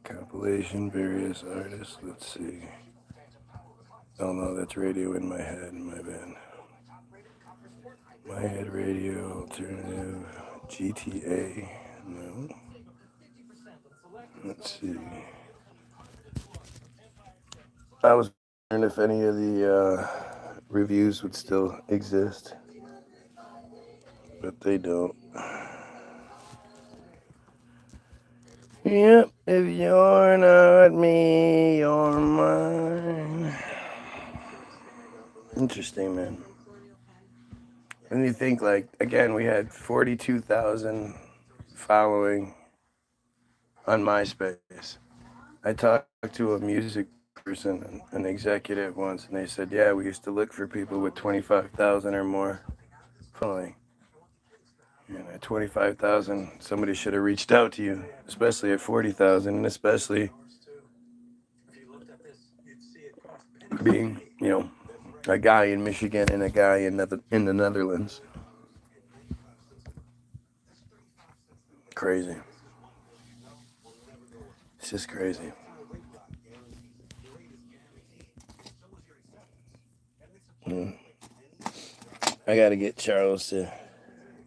compilation, various artists. Let's see. Oh no, that's Radio in My Head, my bad. My Head Radio, alternative, GTA. No. Let's see. I was wondering if any of the reviews would still exist, but they don't. Yep, if you're not me, you're mine. Interesting, man. And you think, like, again, we had 42,000 following on MySpace. I talked to a music person, an executive once, and they said, yeah, we used to look for people with 25,000 or more following. And at 25,000, somebody should have reached out to you, especially at 40,000, and especially being, a guy in Michigan and a guy in the Netherlands. Crazy. It's just crazy. I got to get Charles to,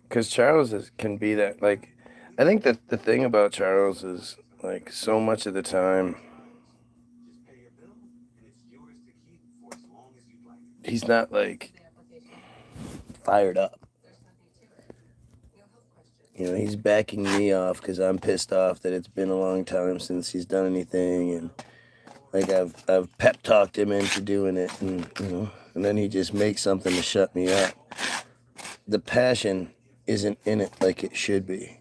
because Charles can be that, like, I think that the thing about Charles is, like, so much of the time, he's not, like, fired up. He's backing me off because I'm pissed off that it's been a long time since he's done anything, and, like, I've pep talked him into doing it, and, and then he just makes something to shut me up. The passion isn't in it like it should be.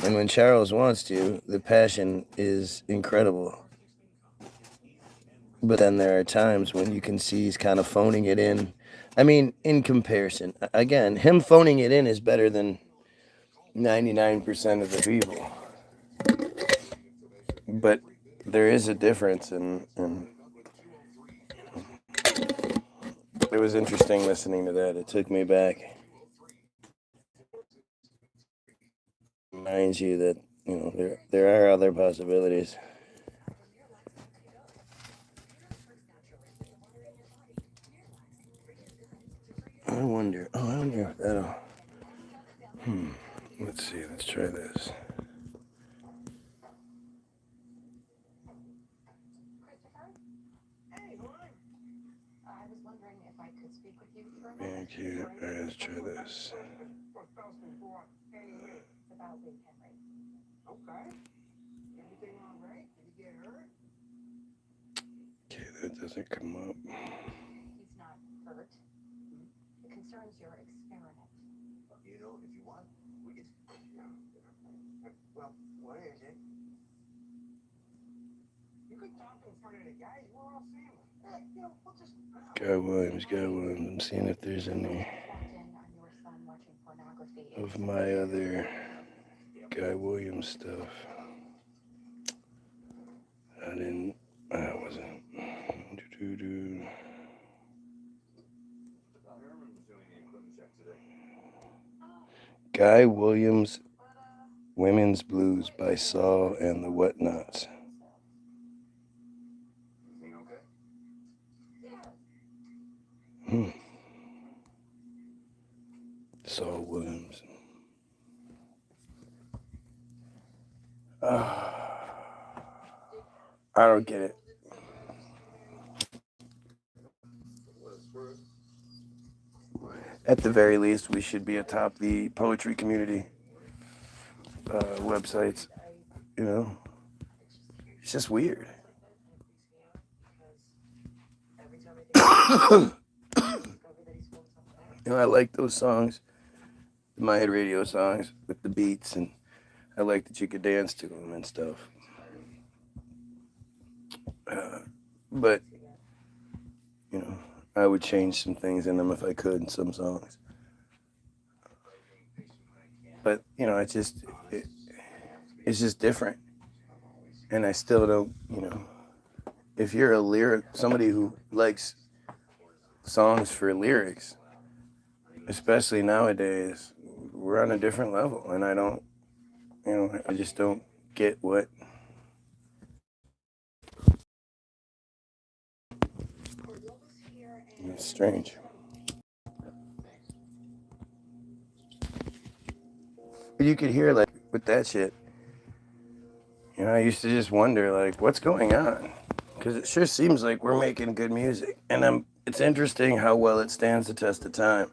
And when Charles wants to, the passion is incredible. But then there are times when you can see he's kind of phoning it in. I mean, in comparison, again, him phoning it in is better than 99% of the people. But there is a difference, and it was interesting listening to that. It took me back. Reminds you that, there are other possibilities. I wonder if that'll... Let's see, let's try this. Thank you. All right, let's try this. Okay, that doesn't come up. He's not hurt. It concerns your experiment. If you want, we can. Well, what is it? You could talk in front of the guys. We're all family. Guy Williams. I'm seeing if there's any of my other Guy Williams stuff. I wasn't. Guy Williams, Women's Blues by Saul and the Whatnots. Saul Williams. I don't get it. At the very least, we should be atop the poetry community websites. You know, it's just weird. I like those songs, the My Head Radio songs with the beats, and I like that you could dance to them and stuff. But, I would change some things in them if I could in some songs. But, it's just different. And I still don't, if you're somebody who likes songs for lyrics, especially nowadays, we're on a different level. And I don't, I just don't get what. It's strange. But you could hear, like, with that shit, I used to just wonder, like, what's going on? Because it sure seems like we're making good music. And it's interesting how well it stands the test of time.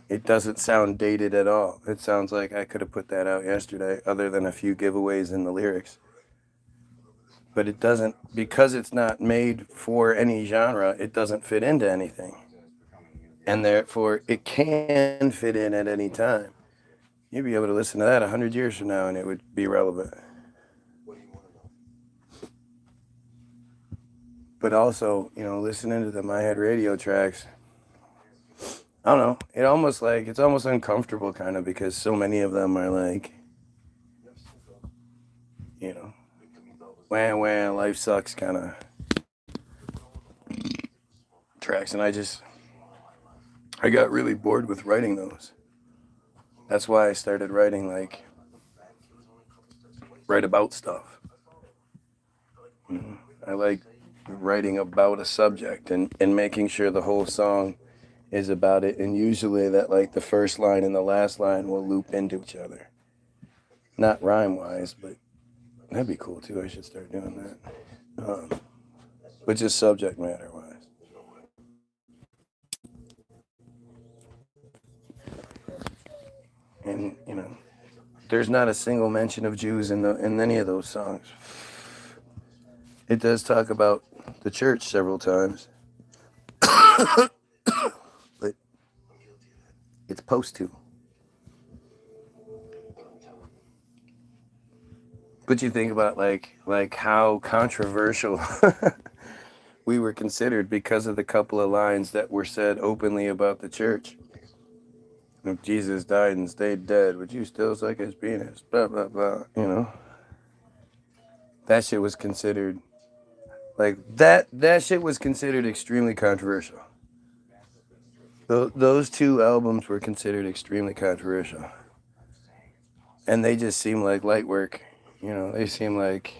It doesn't sound dated at all. It sounds like I could have put that out yesterday, other than a few giveaways in the lyrics. But it doesn't, because it's not made for any genre, it doesn't fit into anything. And therefore, it can fit in at any time. You'd be able to listen to that 100 years from now and it would be relevant. But also, listening to the My Head Radio tracks, I don't know, it's almost uncomfortable kind of, because so many of them are like, wah, life sucks kind of tracks. And I got really bored with writing those. That's why I started writing, write about stuff. I like writing about a subject and making sure the whole song is about it. And usually that, the first line and the last line will loop into each other. Not rhyme-wise, but that'd be cool too. I should start doing that. But just subject matter-wise. And, there's not a single mention of Jews in any of those songs. It does talk about the church several times. But it's supposed to. But you think about how controversial we were considered because of the couple of lines that were said openly about the church. If Jesus died and stayed dead, would you still suck his penis? Blah, blah, blah. That shit was considered, that shit was considered extremely controversial. Those two albums were considered extremely controversial. And they just seem like light work. They seem like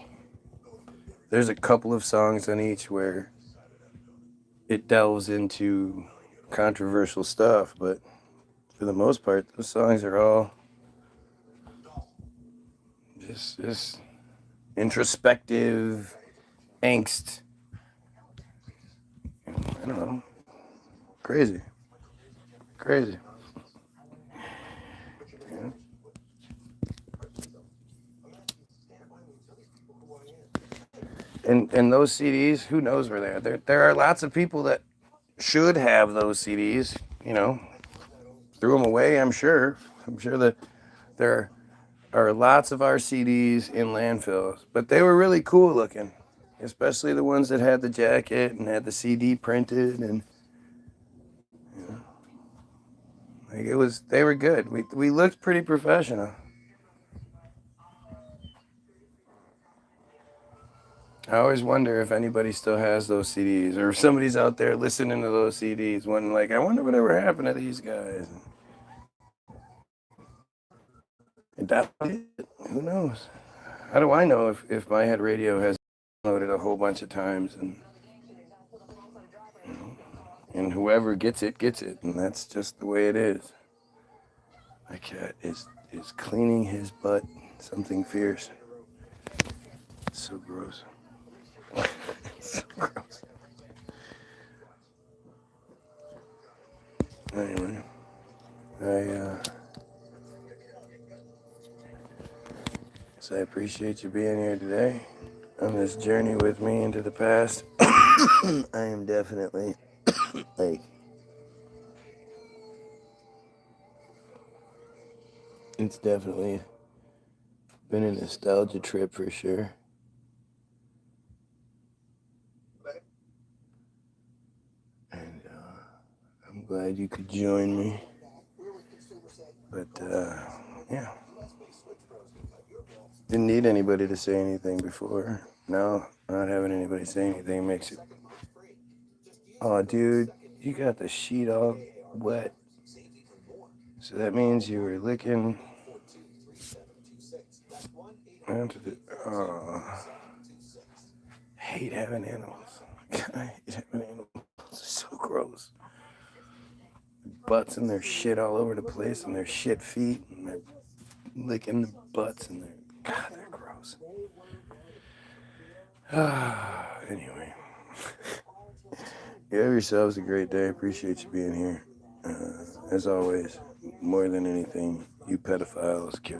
there's a couple of songs on each where it delves into controversial stuff, but for the most part, those songs are all just introspective angst. I don't know. Crazy. Yeah. And those CDs, who knows where they are? There are lots of people that should have those CDs, threw them away, I'm sure. I'm sure that there are lots of our CDs in landfills, but they were really cool looking. especially the ones that had the jacket and had the CD printed, and you know, like they were good. We looked pretty professional. I always wonder if anybody still has those CDs, or if somebody's out there listening to those CDs, wondering, like, I wonder whatever happened to these guys. And that, who knows? How do I know if my head radio has downloaded a whole bunch of times, and you know, and whoever gets it, and that's just the way it is. My cat is cleaning his butt, something fierce. So gross. So gross. Anyway, so I appreciate you being here today on this journey with me into the past. I am definitely like, it's definitely been a nostalgia trip for sure. And I'm glad you could join me. But yeah, didn't need anybody to say anything before. Now, not having anybody say anything makes it. Oh, dude, you got the sheet all wet. So that means you were licking onto the. Oh, hate having animals. I hate having animals. It's so gross. Butts and their shit all over the place, and their shit feet, and they're licking the butts, and they're gross. Anyway, you have yourselves a great day. Appreciate you being here. As always, more than anything, you pedophiles, kill.